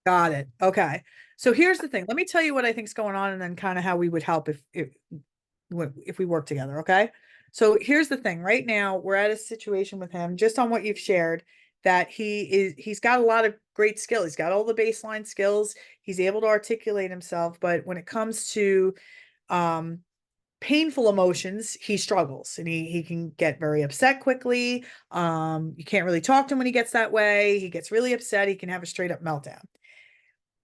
Got it. Okay. So here's the thing. Let me tell you what I think's going on and then kind of how we would help if we work together. Okay. So here's the thing. Right now, we're at a situation with him, just on what you've shared, that he's got a lot of great skill. He's got all the baseline skills. He's able to articulate himself, but when it comes to um painful emotions, he struggles and he can get very upset quickly. You can't really talk to him when he gets that way. He gets really upset. He can have a straight up meltdown.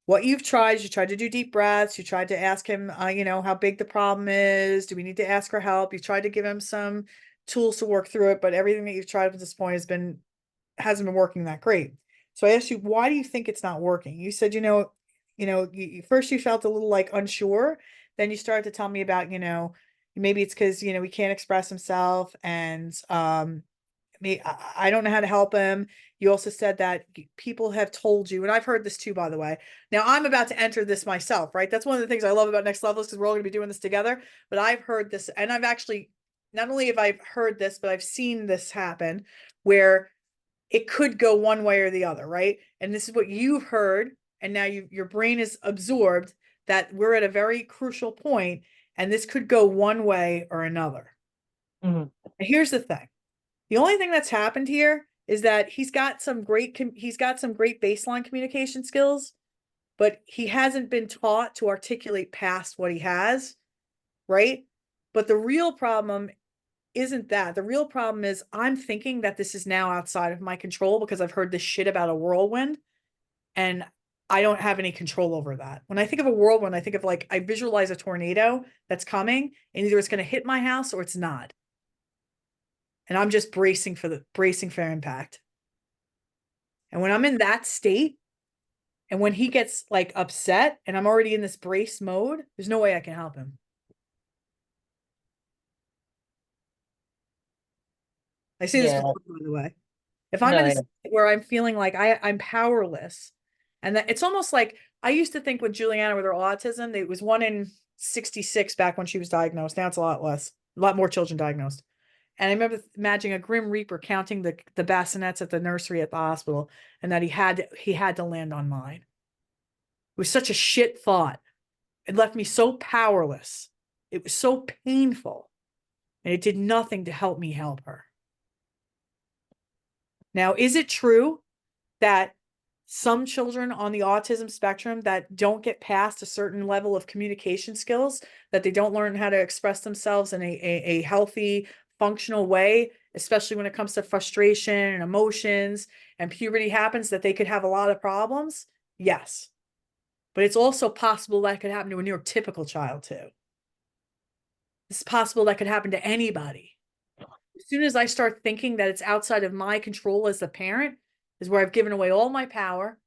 What you've tried is you tried to do deep breaths. You tried to ask him, how big the problem is. Do we need to ask for help? You tried to give him some tools to work through it, but everything that you've tried at this point has been hasn't been working that great. So I asked you, why do you think it's not working? You said, first you felt a little like unsure. Then you started to tell me about, maybe it's because, he can't express himself and, I don't know how to help him. You also said that people have told you, and I've heard this too, by the way. Now I'm about to enter this myself, right? That's one of the things I love about Next Levels because we're all going to be doing this together. But I've heard this, and I've actually, not only have I heard this, but I've seen this happen where it could go one way or the other, right? And this is what you've heard, and now your brain is absorbed that we're at a very crucial point, and this could go one way or another. Mhm. Here's the thing. The only thing that's happened here is that he's got some great baseline communication skills, but he hasn't been taught to articulate past what he has, right? But the real problem isn't that. The real problem is I'm thinking that this is now outside of my control because I've heard this shit about a whirlwind and I don't have any control over that. When I think of a whirlwind, I think of I visualize a tornado that's coming and either it's going to hit my house or it's not. And I'm just bracing for impact. And when I'm in that state, and when he gets upset and I'm already in this brace mode, there's no way I can help him. I say this Yeah. by the way. If I'm in a state where I'm feeling like I'm powerless, and that it's almost like I used to think with Juliana with her autism, it was 1 in 66 back when she was diagnosed. Now it's a lot less, a lot more children diagnosed. And I remember imagining a grim reaper counting the bassinets at the nursery at the hospital, and that he had to land on mine. It was such a shit thought. It left me so powerless. It was so painful, and it did nothing to help me help her. Now, is it true that some children on the autism spectrum that don't get past a certain level of communication skills, that they don't learn how to express themselves in a healthy, functional way, especially when it comes to frustration and emotions and puberty happens, that they could have a lot of problems? Yes. But it's also possible that could happen to a neurotypical child too. It's possible that could happen to anybody. As soon as I start thinking that it's outside of my control as the parent is where I've given away all my power.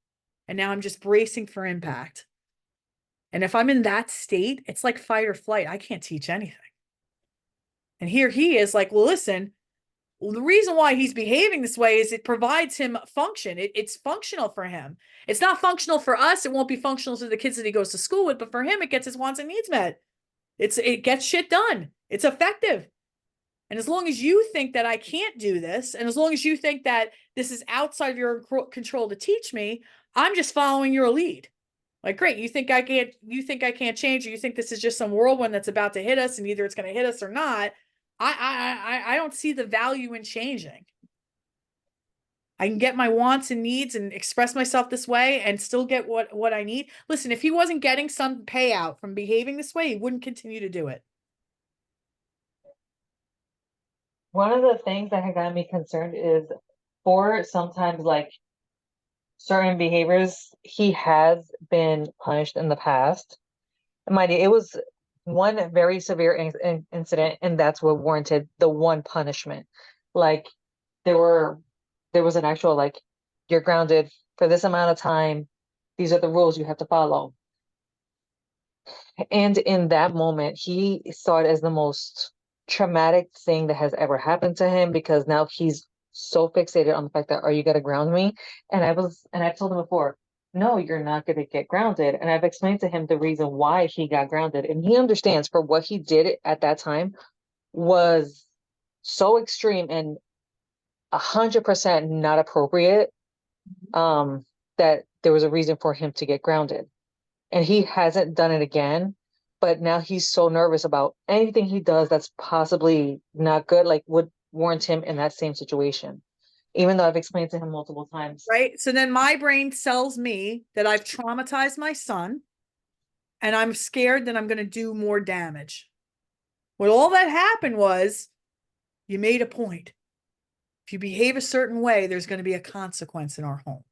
And now I'm just bracing for impact. And if I'm in that state, it's like fight or flight. I can't teach anything. And here he is like, well, listen, the reason why he's behaving this way is it provides him function. It's functional for him. It's not functional for us. It won't be functional to the kids that he goes to school with, but for him, it gets his wants and needs met. It gets shit done. It's effective. And as long as you think that I can't do this, and as long as you think that this is outside of your control to teach me, I'm just following your lead. Like, great, you think I can't change, or you think this is just some whirlwind that's about to hit us, and either it's going to hit us or not. I don't see the value in changing. I can get my wants and needs and express myself this way and still get what I need. Listen, if he wasn't getting some payout from behaving this way, he wouldn't continue to do it. One of the things that had got me concerned is for sometimes certain behaviors, he has been punished in the past. And mind you, it was one very severe incident, and that's what warranted the one punishment. Like there was an actual you're grounded for this amount of time. These are the rules you have to follow. And in that moment, he saw it as the most traumatic thing that has ever happened to him because now he's so fixated on the fact that, are you going to ground me? And I've told him before, no, you're not going to get grounded. And I've explained to him the reason why he got grounded. And he understands for what he did at that time was so extreme and 100% not appropriate, that there was a reason for him to get grounded. And he hasn't done it again, but now he's so nervous about anything he does that's possibly not good, would warrant him in that same situation, even though I've explained to him multiple times. Right. So then my brain tells me that I've traumatized my son and I'm scared that I'm going to do more damage. Well, all that happened was you made a point. If you behave a certain way, there's going to be a consequence in our home.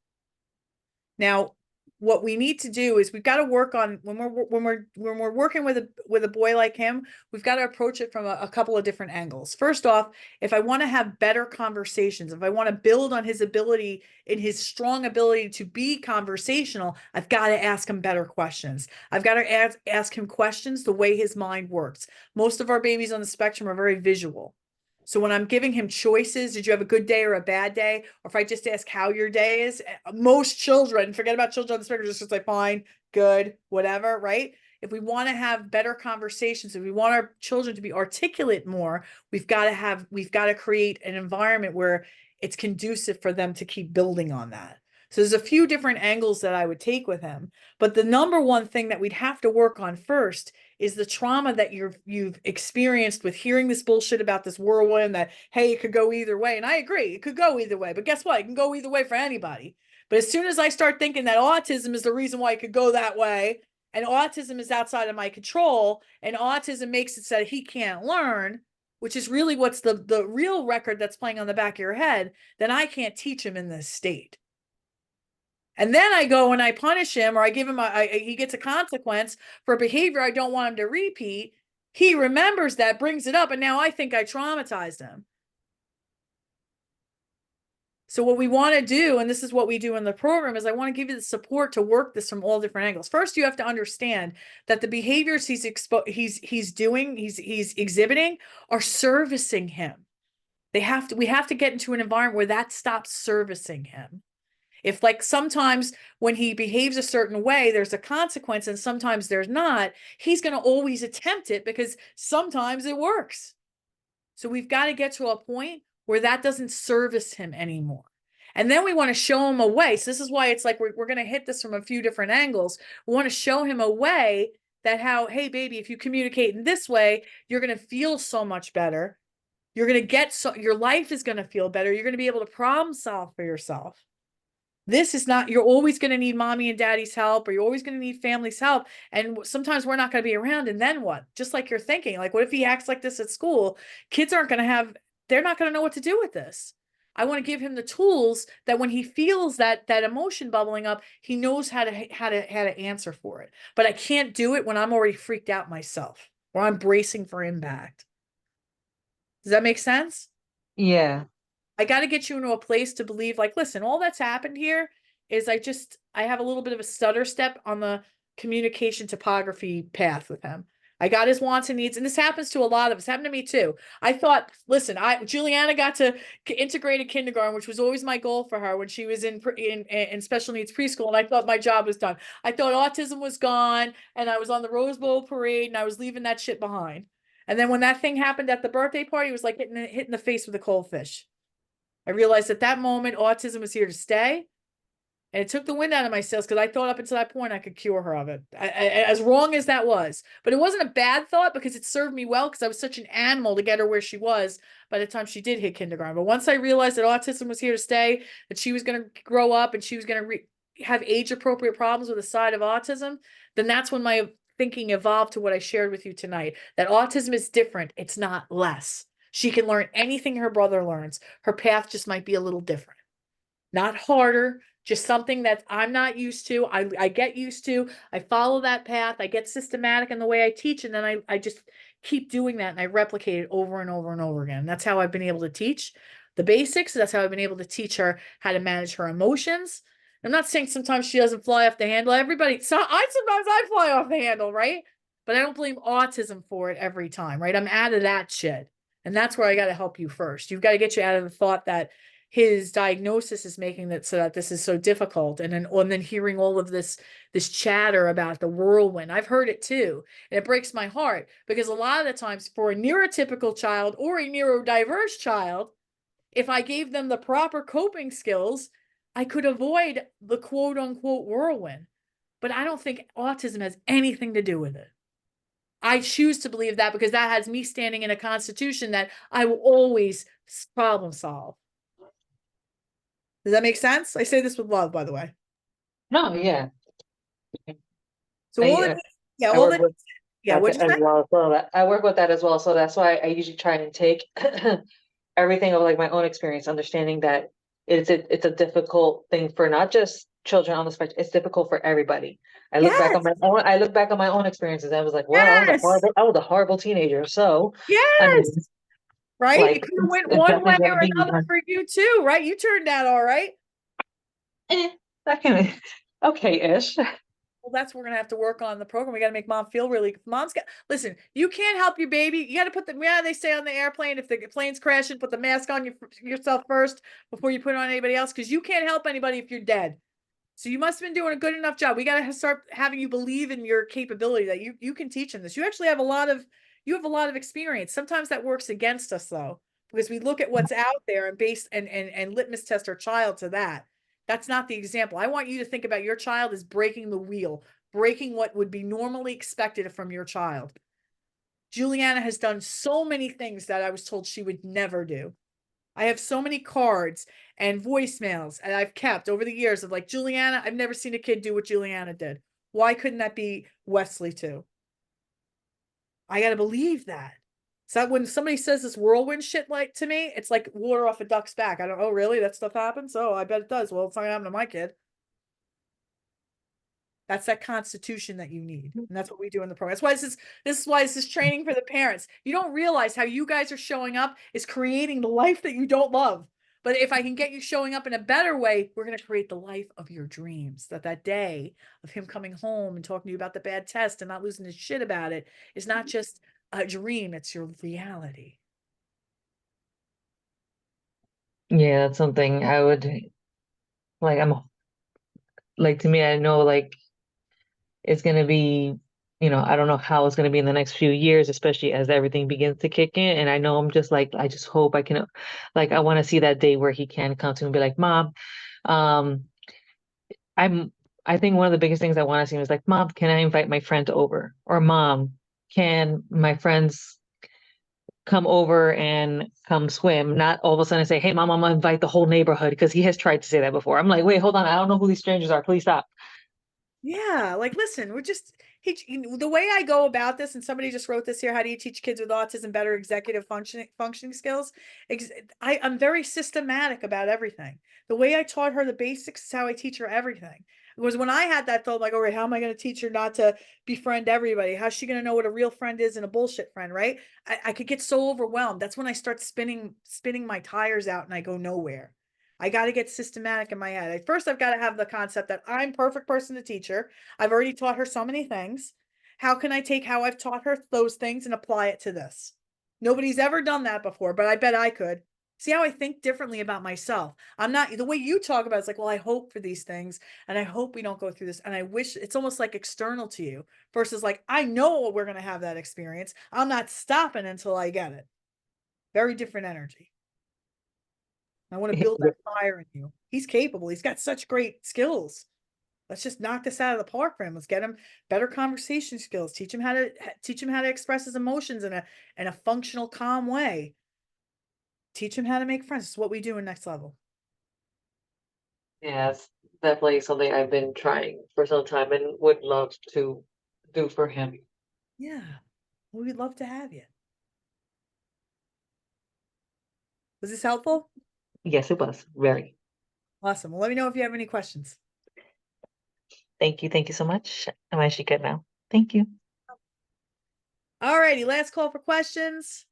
Now, what we need to do is we've got to work on when we're working with a boy like him, we've got to approach it from a couple of different angles. First off, if I want to have better conversations, if I want to build on his ability, in his strong ability to be conversational, I've got to ask him better questions. I've got to ask him questions the way his mind works. Most of our babies on the spectrum are very visual. So when I'm giving him choices, did you have a good day or a bad day? Or if I just ask how your day is, most children, forget about children on the spectrum, just like fine, good, whatever, right? If we want to have better conversations, if we want our children to be articulate more, we've got to create an environment where it's conducive for them to keep building on that. So there's a few different angles that I would take with him. But the number one thing that we'd have to work on first is the trauma that you've experienced with hearing this bullshit about this whirlwind that, hey, it could go either way. And I agree, it could go either way. But guess what? It can go either way for anybody. But as soon as I start thinking that autism is the reason why it could go that way, and autism is outside of my control, and autism makes it so that he can't learn, which is really what's the real record that's playing on the back of your head, then I can't teach him in this state. And then I go and I punish him, or I give him he gets a consequence for behavior I don't want him to repeat. He remembers that, brings it up, and now I think I traumatized him. So what we want to do, and this is what we do in the program, is I want to give you the support to work this from all different angles. First, you have to understand that the behaviors he's exhibiting are servicing him. We have to get into an environment where that stops servicing him. If like sometimes when he behaves a certain way, there's a consequence and sometimes there's not, he's going to always attempt it because sometimes it works. So we've got to get to a point where that doesn't service him anymore. And then we want to show him a way. So this is why it's like we're going to hit this from a few different angles. We want to show him a way that hey, baby, if you communicate in this way, you're going to feel so much better. You're going to your life is going to feel better. You're going to be able to problem solve for yourself. This is not, you're always going to need mommy and daddy's help, or you're always going to need family's help. And sometimes we're not going to be around. And then what? Just like you're thinking, like, what if he acts like this at school? Kids aren't going to have, they're not going to know what to do with this. I want to give him the tools that when he feels that emotion bubbling up, he knows how to answer for it. But I can't do it when I'm already freaked out myself, or I'm bracing for impact. Does that make sense? Yeah. I got to get you into a place to believe, like, listen, all that's happened here is I have a little bit of a stutter step on the communication topography path with him. I got his wants and needs, and this happens to a lot of us. It happened to me too. I thought, listen, Juliana got to integrated kindergarten, which was always my goal for her when she was in special needs preschool, and I thought my job was done. I thought autism was gone, and I was on the Rose Bowl parade, and I was leaving that shit behind. And then when that thing happened at the birthday party, it was like hitting the face with a cold fish. I realized at that moment, autism was here to stay. And it took the wind out of my sails because I thought up until that point I could cure her of it. As wrong as that was. But it wasn't a bad thought because it served me well because I was such an animal to get her where she was by the time she did hit kindergarten. But once I realized that autism was here to stay, that she was going to grow up and she was going to have age-appropriate problems with a side of autism, then that's when my thinking evolved to what I shared with you tonight. That autism is different. It's not less. She can learn anything her brother learns. Her path just might be a little different. Not harder, just something that I'm not used to. I get used to. I follow that path. I get systematic in the way I teach, and then I just keep doing that, and I replicate it over and over and over again. That's how I've been able to teach the basics. That's how I've been able to teach her how to manage her emotions. I'm not saying sometimes she doesn't fly off the handle. Sometimes I fly off the handle, right? But I don't blame autism for it every time, right? I'm out of that shit. And that's where I got to help you first. You've got to get you out of the thought that his diagnosis is making that so that this is so difficult. And then hearing all of this chatter about the whirlwind. I've heard it too. And it breaks my heart because a lot of the times for a neurotypical child or a neurodiverse child, if I gave them the proper coping skills, I could avoid the quote unquote whirlwind. But I don't think autism has anything to do with it. I choose to believe that because that has me standing in a constitution that I will always problem solve. Does that make sense? I say this with love, by the way. No, yeah. So all that, yeah, all that, yeah. What'd you say? Well, I work with that as well. So that's why I usually try and take everything of like my own experience, understanding that it's a difficult thing for not just children on the spectrum. It's difficult for everybody. Yes, I look back on my own experiences. I was like, well, yes, I was a horrible teenager. So, I mean, yes, right? It like could have went it's one definitely way gonna or be another for you too, right? You turned out all right. eh, that can okay-ish. Well, that's what we're gonna have to work on in the program. We gotta make mom feel really. Mom's got listen. You can't help your baby. You got to put the they say on the airplane if the plane's crashing, put the mask on yourself first before you put it on anybody else because you can't help anybody if you're dead. So you must have been doing a good enough job. We got to start having you believe in your capability that you can teach them this. You actually have a lot of experience. Sometimes that works against us though, because we look at what's out there and base and litmus test our child to that. That's not the example. I want you to think about your child as breaking the wheel, breaking what would be normally expected from your child. Juliana has done so many things that I was told she would never do. I have so many cards and voicemails and I've kept over the years of like, Juliana, I've never seen a kid do what Juliana did. Why couldn't that be Wesley too? I got to believe that. So when somebody says this whirlwind shit like to me, it's like water off a duck's back. I don't, oh, really? That stuff happens? Oh, I bet it does. Well, it's not gonna happen to my kid. That's that constitution that you need. And that's what we do in the program. That's why this is why this is training for the parents. You don't realize how you guys are showing up is creating the life that you don't love. But if I can get you showing up in a better way, we're going to create the life of your dreams. That day of him coming home and talking to you about the bad test and not losing his shit about it is not just a dream, it's your reality. Yeah, that's something I would like. Like to me, I know like it's gonna be, I don't know how it's gonna be in the next few years, especially as everything begins to kick in. And I know I'm just like, I just hope I can, like, I want to see that day where he can come to me and be like, Mom, um, I'm, I think one of the biggest things I want to see is like, Mom, can I invite my friends over? Or Mom, can my friends come over and come swim? Not all of a sudden say, Hey, Mom, I'm gonna invite the whole neighborhood because he has tried to say that before. I'm like, wait, hold on, I don't know who these strangers are. Please stop. Yeah, like listen, we're just the way I go about this, and somebody just wrote this here. How do you teach kids with autism better executive functioning skills? I'm very systematic about everything. The way I taught her the basics is how I teach her everything. Because when I had that thought, like, all right, how am I going to teach her not to befriend everybody? How's she going to know what a real friend is and a bullshit friend, right? I could get so overwhelmed. That's when I start spinning my tires out and I go nowhere. I got to get systematic in my head. At first, I've got to have the concept that I'm perfect person to teach her. I've already taught her so many things. How can I take how I've taught her those things and apply it to this? Nobody's ever done that before, but I bet I could. See how I think differently about myself. I'm not the way you talk about it's like, well, I hope for these things and I hope we don't go through this. And I wish it's almost like external to you versus like, I know we're going to have that experience. I'm not stopping until I get it. Very different energy. I want to build that fire in you. He's capable. He's got such great skills. Let's just knock this out of the park for him. Let's get him better conversation skills. Teach him how to express his emotions in a functional, calm way. Teach him how to make friends. It's what we do in next level. Yeah, it's definitely something I've been trying for some time and would love to do for him. Yeah. We'd love to have you. Was this helpful? Yes, it was. Very. Awesome. Well, let me know if you have any questions. Thank you. Thank you so much. I'm actually good now. Thank you. All righty. Last call for questions.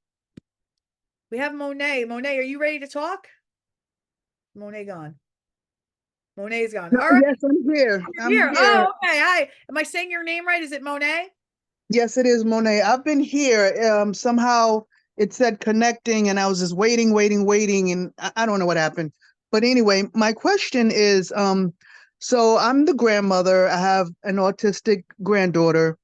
We have Monet. Monet, are you ready to talk? Monet gone. Monet's gone. All right. Yes, I'm here. You're I'm here. here. Oh, okay. Hi. Am I saying your name right? Is it Monet? Yes, it is Monet. I've been here. Somehow it said connecting, and I was just waiting, and I don't know what happened. But anyway, my question is, so I'm the grandmother. I have an autistic granddaughter.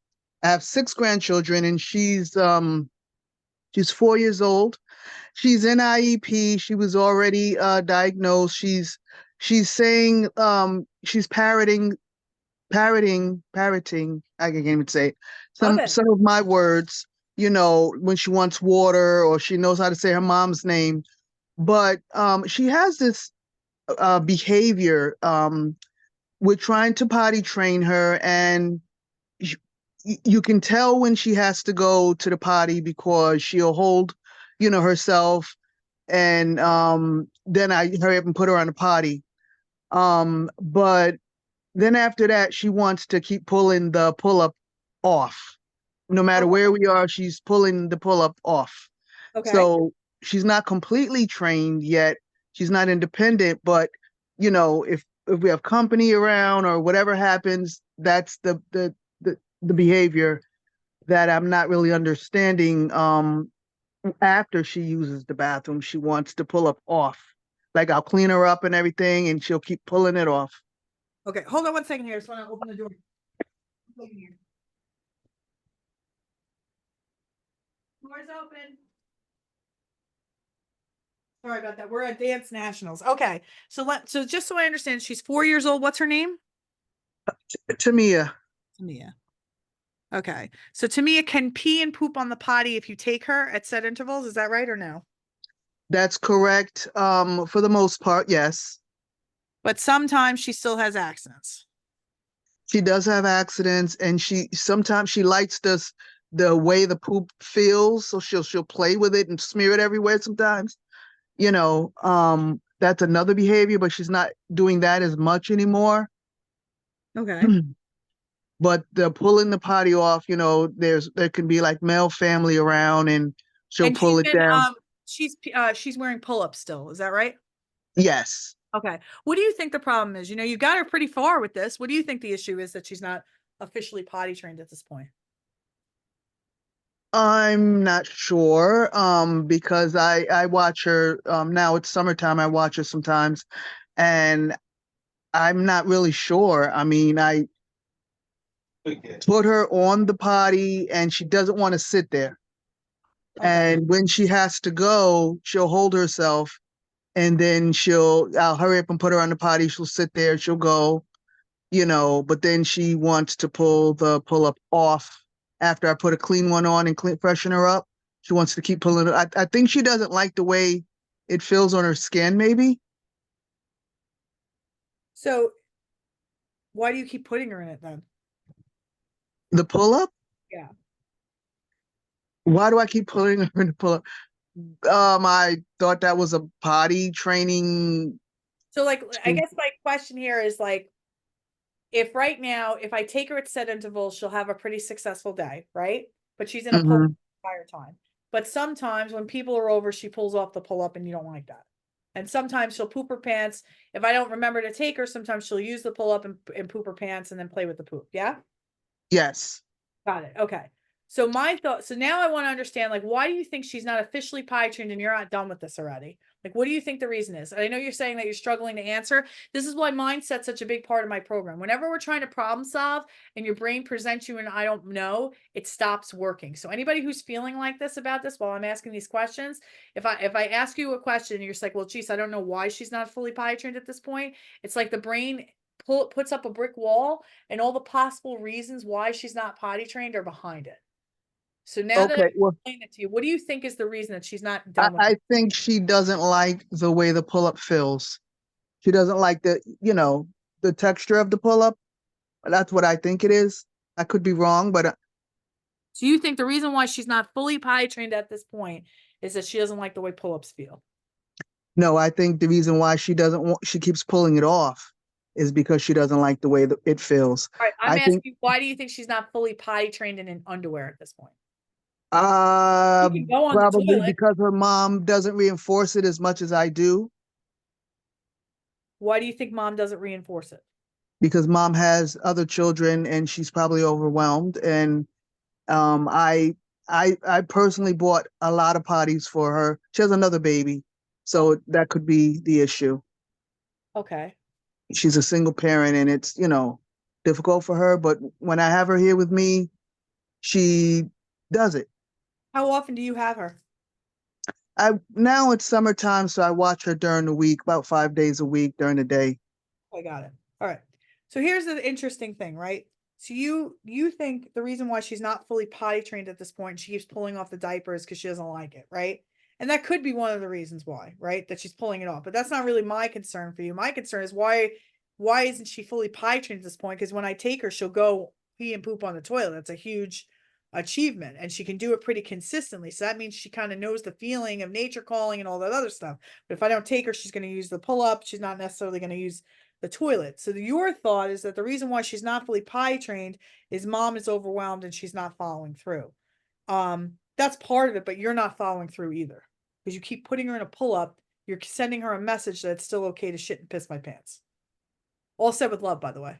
I have 6 grandchildren, and she's 4 years old. She's in IEP. She was already diagnosed. She's saying she's parroting, I can't even say it, Love it. some of my words, when she wants water or she knows how to say her mom's name. But she has this behavior. We're trying to potty train her, and sh- you can tell when she has to go to the potty because she'll hold, herself, and then I hurry up and put her on the potty. But then after that, she wants to keep pulling the pull-up off. No matter Okay. where we are, she's pulling the pull-up off. Okay. So she's not completely trained yet. She's not independent, but you know, if we have company around or whatever happens, that's the behavior that I'm not really understanding. After she uses the bathroom, she wants to pull up off. Like I'll clean her up and everything, and she'll keep pulling it off. Okay, hold on 1 second here. I just want to open the door. Door's open. Sorry about that. We're at Dance Nationals. Okay, so just so I understand, she's 4 years old. What's her name? Tamia. Tamia. Okay, so Tamia can pee and poop on the potty if you take her at set intervals. Is that right or no? That's correct. For the most part, yes. But sometimes she still has accidents. She does have accidents, and she sometimes she likes the way the poop feels, so she'll play with it and smear it everywhere sometimes. You know, that's another behavior, but she's not doing that as much anymore. Okay. But the pulling the potty off, you know, there can be like male family around, and she'll And pull it down. she's wearing pull-ups still. Is that right? Yes. Okay. What do you think the problem is? You know, you got her pretty far with this. What do you think the issue is that she's not officially potty trained at this point? I'm not sure, because I watch her, now it's summertime, I watch her sometimes, and I'm not really sure. I mean, I put her on the potty and she doesn't want to sit there. Okay. And when she has to go, she'll hold herself, and then I'll hurry up and put her on the potty. She'll sit there, she'll go, you know, but then she wants to pull the pull up off after I put a clean one on and freshen her up. She wants to keep pulling it. I think she doesn't like the way it feels on her skin, maybe. So why do you keep putting her in it then? The pull up? Yeah. Why do I keep pulling her in the pull up? I thought that was a potty training. So like, I guess my question here is like, if right now, if I take her at set intervals, she'll have a pretty successful day, right? But she's in a pull-up the entire time. But sometimes when people are over, she pulls off the pull-up and you don't like that. And sometimes she'll poop her pants. If I don't remember to take her, sometimes she'll use the pull-up and poop her pants and then play with the poop. Yeah? Yes. Got it. Okay. So my thought, so now I want to understand, like, why do you think she's not officially potty trained and you're not done with this already? Like, what do you think the reason is? I know you're saying that you're struggling to answer. This is why mindset's such a big part of my program. Whenever we're trying to problem solve and your brain presents you and I don't know, it stops working. So anybody who's feeling like this about this while I'm asking these questions, if I ask you a question and you're just like, well, geez, I don't know why she's not fully potty trained at this point. It's like the brain puts up a brick wall and all the possible reasons why she's not potty trained are behind it. So now that I've Okay. Well, explained it to you, what do you think is the reason that she's not I, done with it? I think she doesn't like the way the pull up feels. She doesn't like the texture of the pull up. That's what I think it is. I could be wrong, but So you think the reason why she's not fully potty trained at this point is that she doesn't like the way pull-ups feel? no, I think the reason why she keeps pulling it off is because she doesn't like the way that it feels. All right, I'm I asking think you, why do you think she's not fully potty trained in an underwear at this point? You can go on the probably toilet. because her mom doesn't reinforce it as much as I do, Why do you think mom doesn't reinforce it? because mom has other children and she's probably overwhelmed. And um, I I personally bought a lot of potties for her. She has another baby, so that could be the issue. Okay. She's a single parent, and it's difficult for her. But when I have her here with me, she does it. How often do you have her? Now it's summertime, so I watch her during the week, about 5 days a week during the day. I got it. All right. So here's the interesting thing, right? So you think the reason why she's not fully potty trained at this point, she keeps pulling off the diapers because she doesn't like it, right? And that could be one of the reasons why, right? That she's pulling it off. But that's not really my concern for you. My concern is why isn't she fully potty trained at this point? Because when I take her, she'll go pee and poop on the toilet. That's a huge achievement, and she can do it pretty consistently. So that means she kind of knows the feeling of nature calling and all that other stuff. But if I don't take her, she's going to use the pull up. She's not necessarily going to use the toilet. So your thought is that the reason why she's not fully potty trained is mom is overwhelmed and she's not following through. That's part of it, but you're not following through either because you keep putting her in a pull-up. You're sending her a message that it's still okay to shit and piss my pants. All said with love, by the way.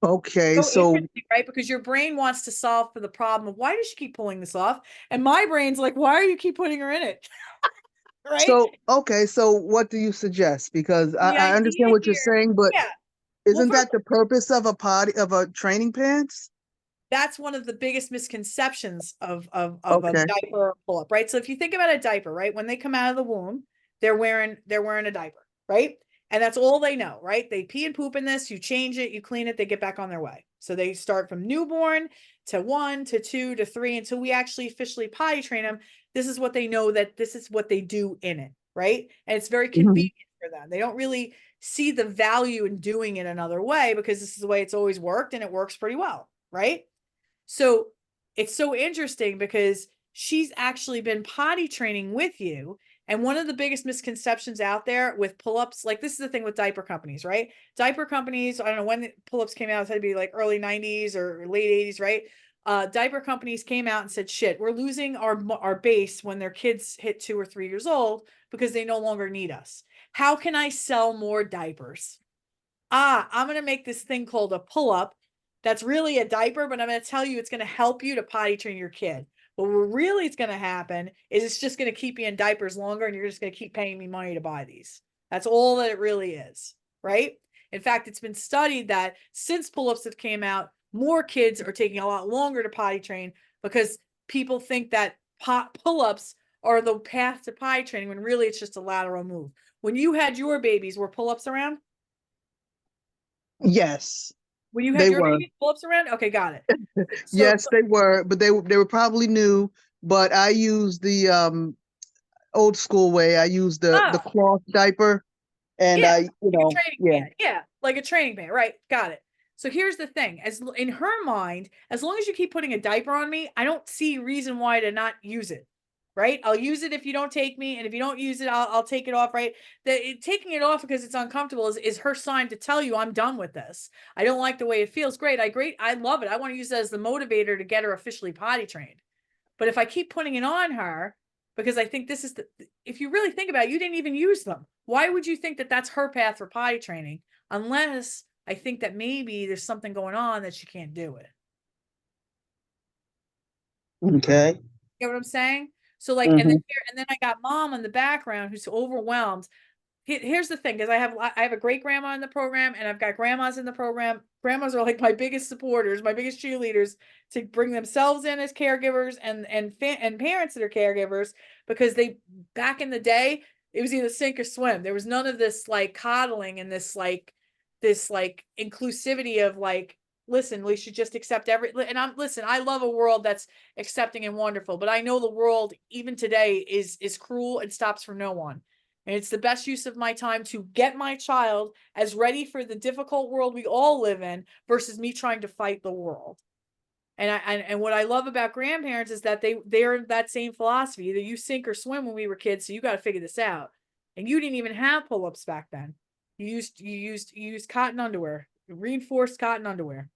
Okay, So so interesting, right? Because your brain wants to solve for the problem of why does she keep pulling this off? And my brain's like, why are you keep putting her in it? Right? so what do you suggest? Because The I idea understand what you're here, saying, but yeah. Well, isn't first, that the purpose of a training pants? that's one of the biggest misconceptions of a Okay. diaper pull-up, right? So if you think about a diaper, right? When they come out of the womb, they're wearing a diaper, right? And that's all they know, right? They pee and poop in this, you change it, you clean it, they get back on their way. So they start from newborn to 1 to 2 to 3 until we actually officially potty train them. This is what they know, that this is what they do in it, right? And it's very convenient for them. They don't really see the value in doing it another way because this is the way it's always worked and it works pretty well, right? So it's so interesting because she's actually been potty training with you. And one of the biggest misconceptions out there with pull-ups, like this is the thing with diaper companies, right? Diaper companies, I don't know when the pull-ups came out, it had to be like early 90s or late 80s, right? Diaper companies came out and said, shit, we're losing our base when their kids hit 2 or 3 years old because they no longer need us. How can I sell more diapers? I'm going to make this thing called a pull-up that's really a diaper, but I'm going to tell you it's going to help you to potty train your kid. But what really is going to happen is it's just going to keep you in diapers longer and you're just going to keep paying me money to buy these. That's all that it really is, right? In fact, it's been studied that since pull-ups have came out, more kids are taking a lot longer to potty train because people think that pull-ups are the path to potty training when really it's just a lateral move. When you had your babies, were pull-ups around? Yes, When you had they your were. baby pull-ups around? Okay, got it. So, Yes, they were, but they were probably new. But I used the old school way. I used the oh, cloth diaper, and yeah, like a training yeah. pant. Yeah, like a training pant, right? Got it. So here's the thing, in her mind, as long as you keep putting a diaper on me, I don't see reason why to not use it. Right? I'll use it if you don't take me, and if you don't use it, I'll take it off, right? Taking it off because it's uncomfortable is her sign to tell you I'm done with this. I don't like the way it feels. Great. I love it. I want to use it as the motivator to get her officially potty trained. But if I keep putting it on her, because I think this is if you really think about it, you didn't even use them. Why would you think that that's her path for potty training? Unless I think that maybe there's something going on that she can't do it. Okay. You know what I'm saying? So like, and then I got mom in the background who's overwhelmed. Here's the thing, because I have a great grandma in the program and I've got grandmas in the program. Grandmas are like my biggest supporters, my biggest cheerleaders to bring themselves in as caregivers and parents that are caregivers, because they, back in the day, it was either sink or swim. There was none of this like coddling and this like inclusivity of like, listen, we should just accept and I love a world that's accepting and wonderful, but I know the world even today is cruel and stops for no one. And it's the best use of my time to get my child as ready for the difficult world we all live in versus me trying to fight the world. And what I love about grandparents is that they're that same philosophy. Either you sink or swim when we were kids, so you got to figure this out. And you didn't even have pull-ups back then. You used cotton underwear, reinforced cotton underwear.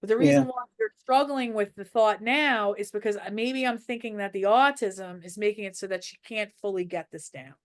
But the Yeah. reason why you're struggling with the thought now is because maybe I'm thinking that the autism is making it so that she can't fully get this down.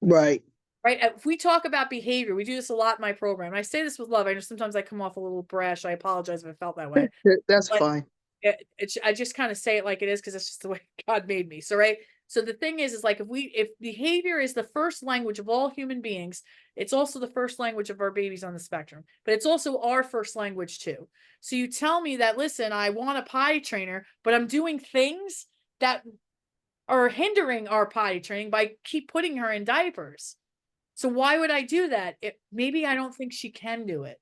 Right. Right. If we talk about behavior, we do this a lot in my program. And I say this with love. I know sometimes I come off a little brash. I apologize if I felt that way. That's But fine. I just kind of say it like it is because it's just the way God made me. So, right. So the thing is like if behavior is the first language of all human beings, it's also the first language of our babies on the spectrum, but it's also our first language too. So you tell me that, listen, I want a potty trainer, but I'm doing things that are hindering our potty training by keep putting her in diapers. So why would I do that? Maybe I don't think she can do it.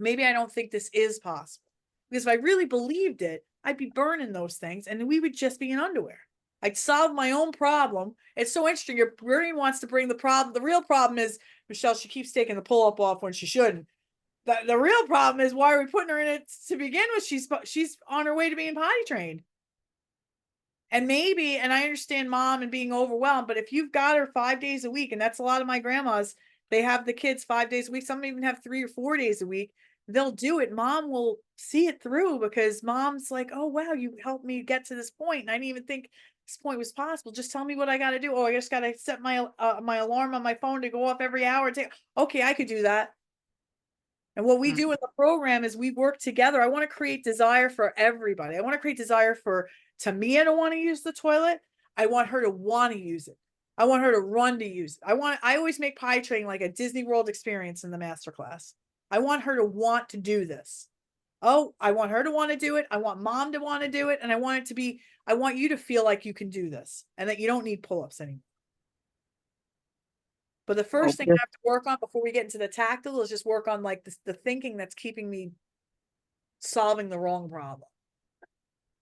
Maybe I don't think this is possible. Because if I really believed it, I'd be burning those things and we would just be in underwear. I'd solve my own problem. It's so interesting. Your brain wants to bring the problem. The real problem is, Michelle, she keeps taking the pull-up off when she shouldn't. The real problem is, why are we putting her in it to begin with? She's on her way to being potty trained. And maybe, and I understand mom and being overwhelmed, but if you've got her 5 days a week, and that's a lot of my grandmas, they have the kids 5 days a week. Some even have 3 or 4 days a week. They'll do it. Mom will see it through because mom's like, oh, wow, you helped me get to this point. And I didn't even think this point was possible. Just tell me what I got to do. Oh, I just got to set my alarm on my phone to go off every hour. Okay, I could do that. And what we do in the program is we work together. I want to create desire for everybody. I want to create desire for Tamia to want to use the toilet. I want her to want to use it. I want her to run to use it. I always make pie training like a Disney World experience in the masterclass. I want her to want to do this. Oh, I want her to want to do it. I want mom to want to do it. And I want you to feel like you can do this and that you don't need pull-ups anymore. But the first thing I have to work on before we get into the tactile is just work on like the thinking that's keeping me solving the wrong problem.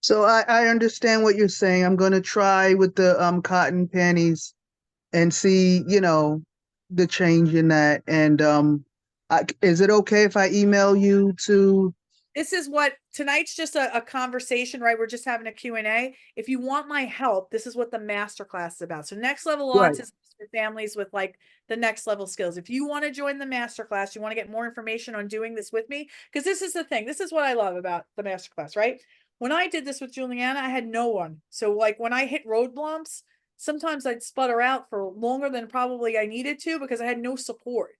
So I understand what you're saying. I'm going to try with the cotton panties and see, the change in that. And is it okay if I email you to? This is what tonight's just a conversation, right? We're just having a Q&A. If you want my help, this is what the masterclass is about. So next level Right. autism for families with like the next level skills. If you want to join the masterclass, you want to get more information on doing this with me, because this is the thing. This is what I love about the masterclass, right? When I did this with Juliana, I had no one. So like when I hit road bumps, sometimes I'd sputter out for longer than probably I needed to because I had no support.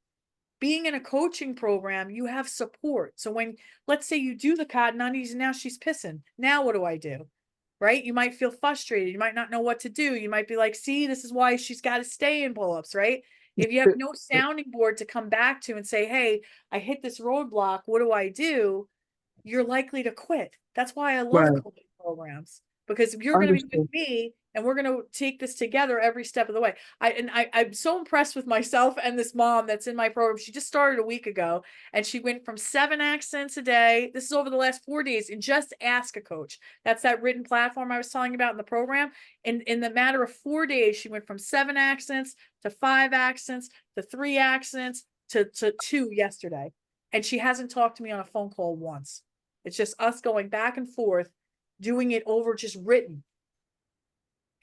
Being in a coaching program, you have support. So when, let's say you do the cotton undies and now she's pissing, now what do I do? Right? You might feel frustrated. You might not know what to do. You might be like, see, this is why she's got to stay in pull-ups, right? If you have no sounding board to come back to and say, hey, I hit this roadblock, what do I do? You're likely to quit. That's why I love Right. coaching programs, because you're going to be Understood. with me and we're going to take this together every step of the way. I'm so impressed with myself and this mom that's in my program. She just started a week ago and she went from 7 accents a day. This is over the last 4 days and just ask a coach. That's that written platform I was telling you about in the program. And in the matter of 4 days, she went from 7 accents to 5 accents to 3 accents to 2 yesterday. And she hasn't talked to me on a phone call once. It's just us going back and forth, doing it over just written.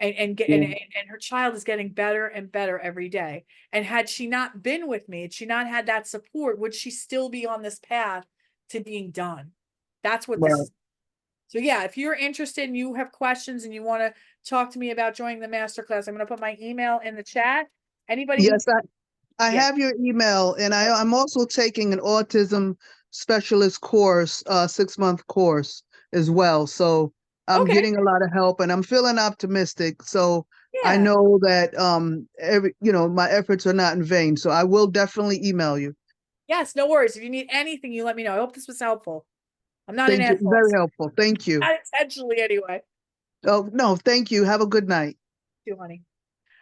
And her child is getting better and better every day. And had she not been with me, had she not had that support, would she still be on this path to being done? That's what this is. So yeah, if you're interested and you have questions and you want to talk to me about joining the masterclass, I'm going to put my email in the chat. Anybody? Yes, I Yeah. have your email, and I'm also taking an autism specialist course, 6-month course as well. So I'm Okay. getting a lot of help, and I'm feeling optimistic. So I Yeah. know that my efforts are not in vain. So I will definitely email you. Yes, no worries. If you need anything, you let me know. I hope this was helpful. I'm not an Thank you. asshole. Very helpful. Thank you. Not intentionally anyway. Oh, no, thank you. Have a good night. Too, honey.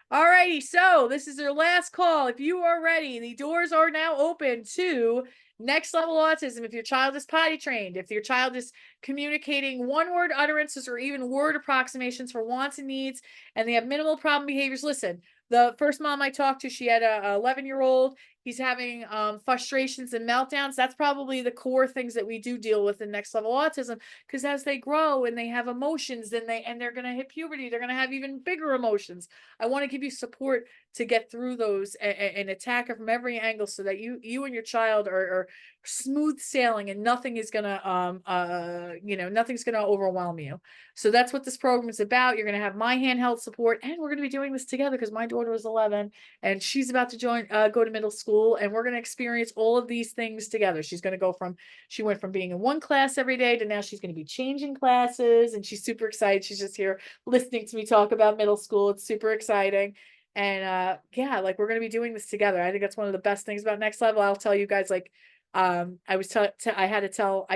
All righty, so this is your last call. If you are ready, the doors are now open to next level autism. If your child is potty trained, if your child is communicating one word utterances or even word approximations for wants and needs, and they have minimal problem behaviors. Listen, the first mom I talked to, she had a 11-year-old. He's having frustrations and meltdowns. That's probably the core things that we do deal with in next level autism, because as they grow and they have emotions, then they're going to hit puberty, they're going to have even bigger emotions. I want to give you support to get through those and attack it from every angle so that you and your child are smooth sailing and nothing is gonna nothing's gonna overwhelm you. So that's what this program is about. You're gonna have my handheld support, and we're gonna be doing this together because my daughter is 11 and she's about to go to middle school, and we're gonna experience all of these things together. She went from being in one class every day to now she's gonna be changing classes, and she's super excited. She's just here listening to me talk about middle school. It's super exciting. And yeah, like we're gonna be doing this together. I think that's one of the best things about Next Level. I'll tell you guys, like, I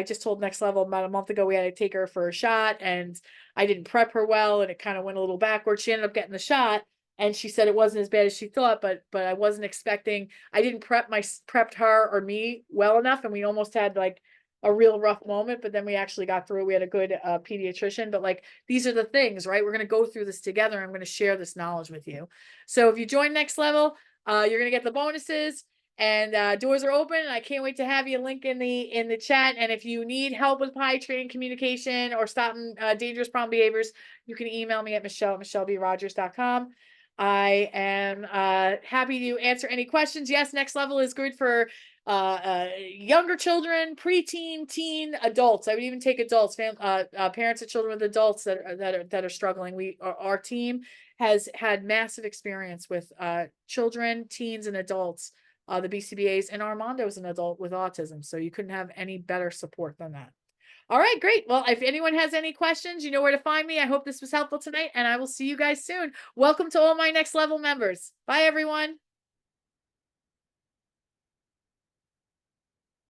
just told Next Level about a month ago we had to take her for a shot, and I didn't prep her well, and it kind of went a little backwards. She ended up getting the shot, and she said it wasn't as bad as she thought, but I wasn't expecting. I didn't prepped her or me well enough, and we almost had like a real rough moment, but then we actually got through. We had a good pediatrician, but like these are the things, right? We're going to go through this together. I'm going to share this knowledge with you. So if you join Next Level, you're going to get the bonuses. And doors are open, and I can't wait to have you. Link in the chat. And if you need help with potty training, communication, or stopping dangerous problem behaviors, you can email me at michelle@michellebrodgers.com. I am happy to answer any questions. Yes, Next Level is good for younger children, preteen, teen, adults. I would even take adults, parents of children with adults that are struggling. Our team has had massive experience with children, teens, and adults. The BCBAs, and Armando's an adult with autism, so you couldn't have any better support than that. All right, great. Well, if anyone has any questions, you know where to find me. I hope this was helpful tonight, and I will see you guys soon. Welcome to all my Next Level members. Bye, everyone.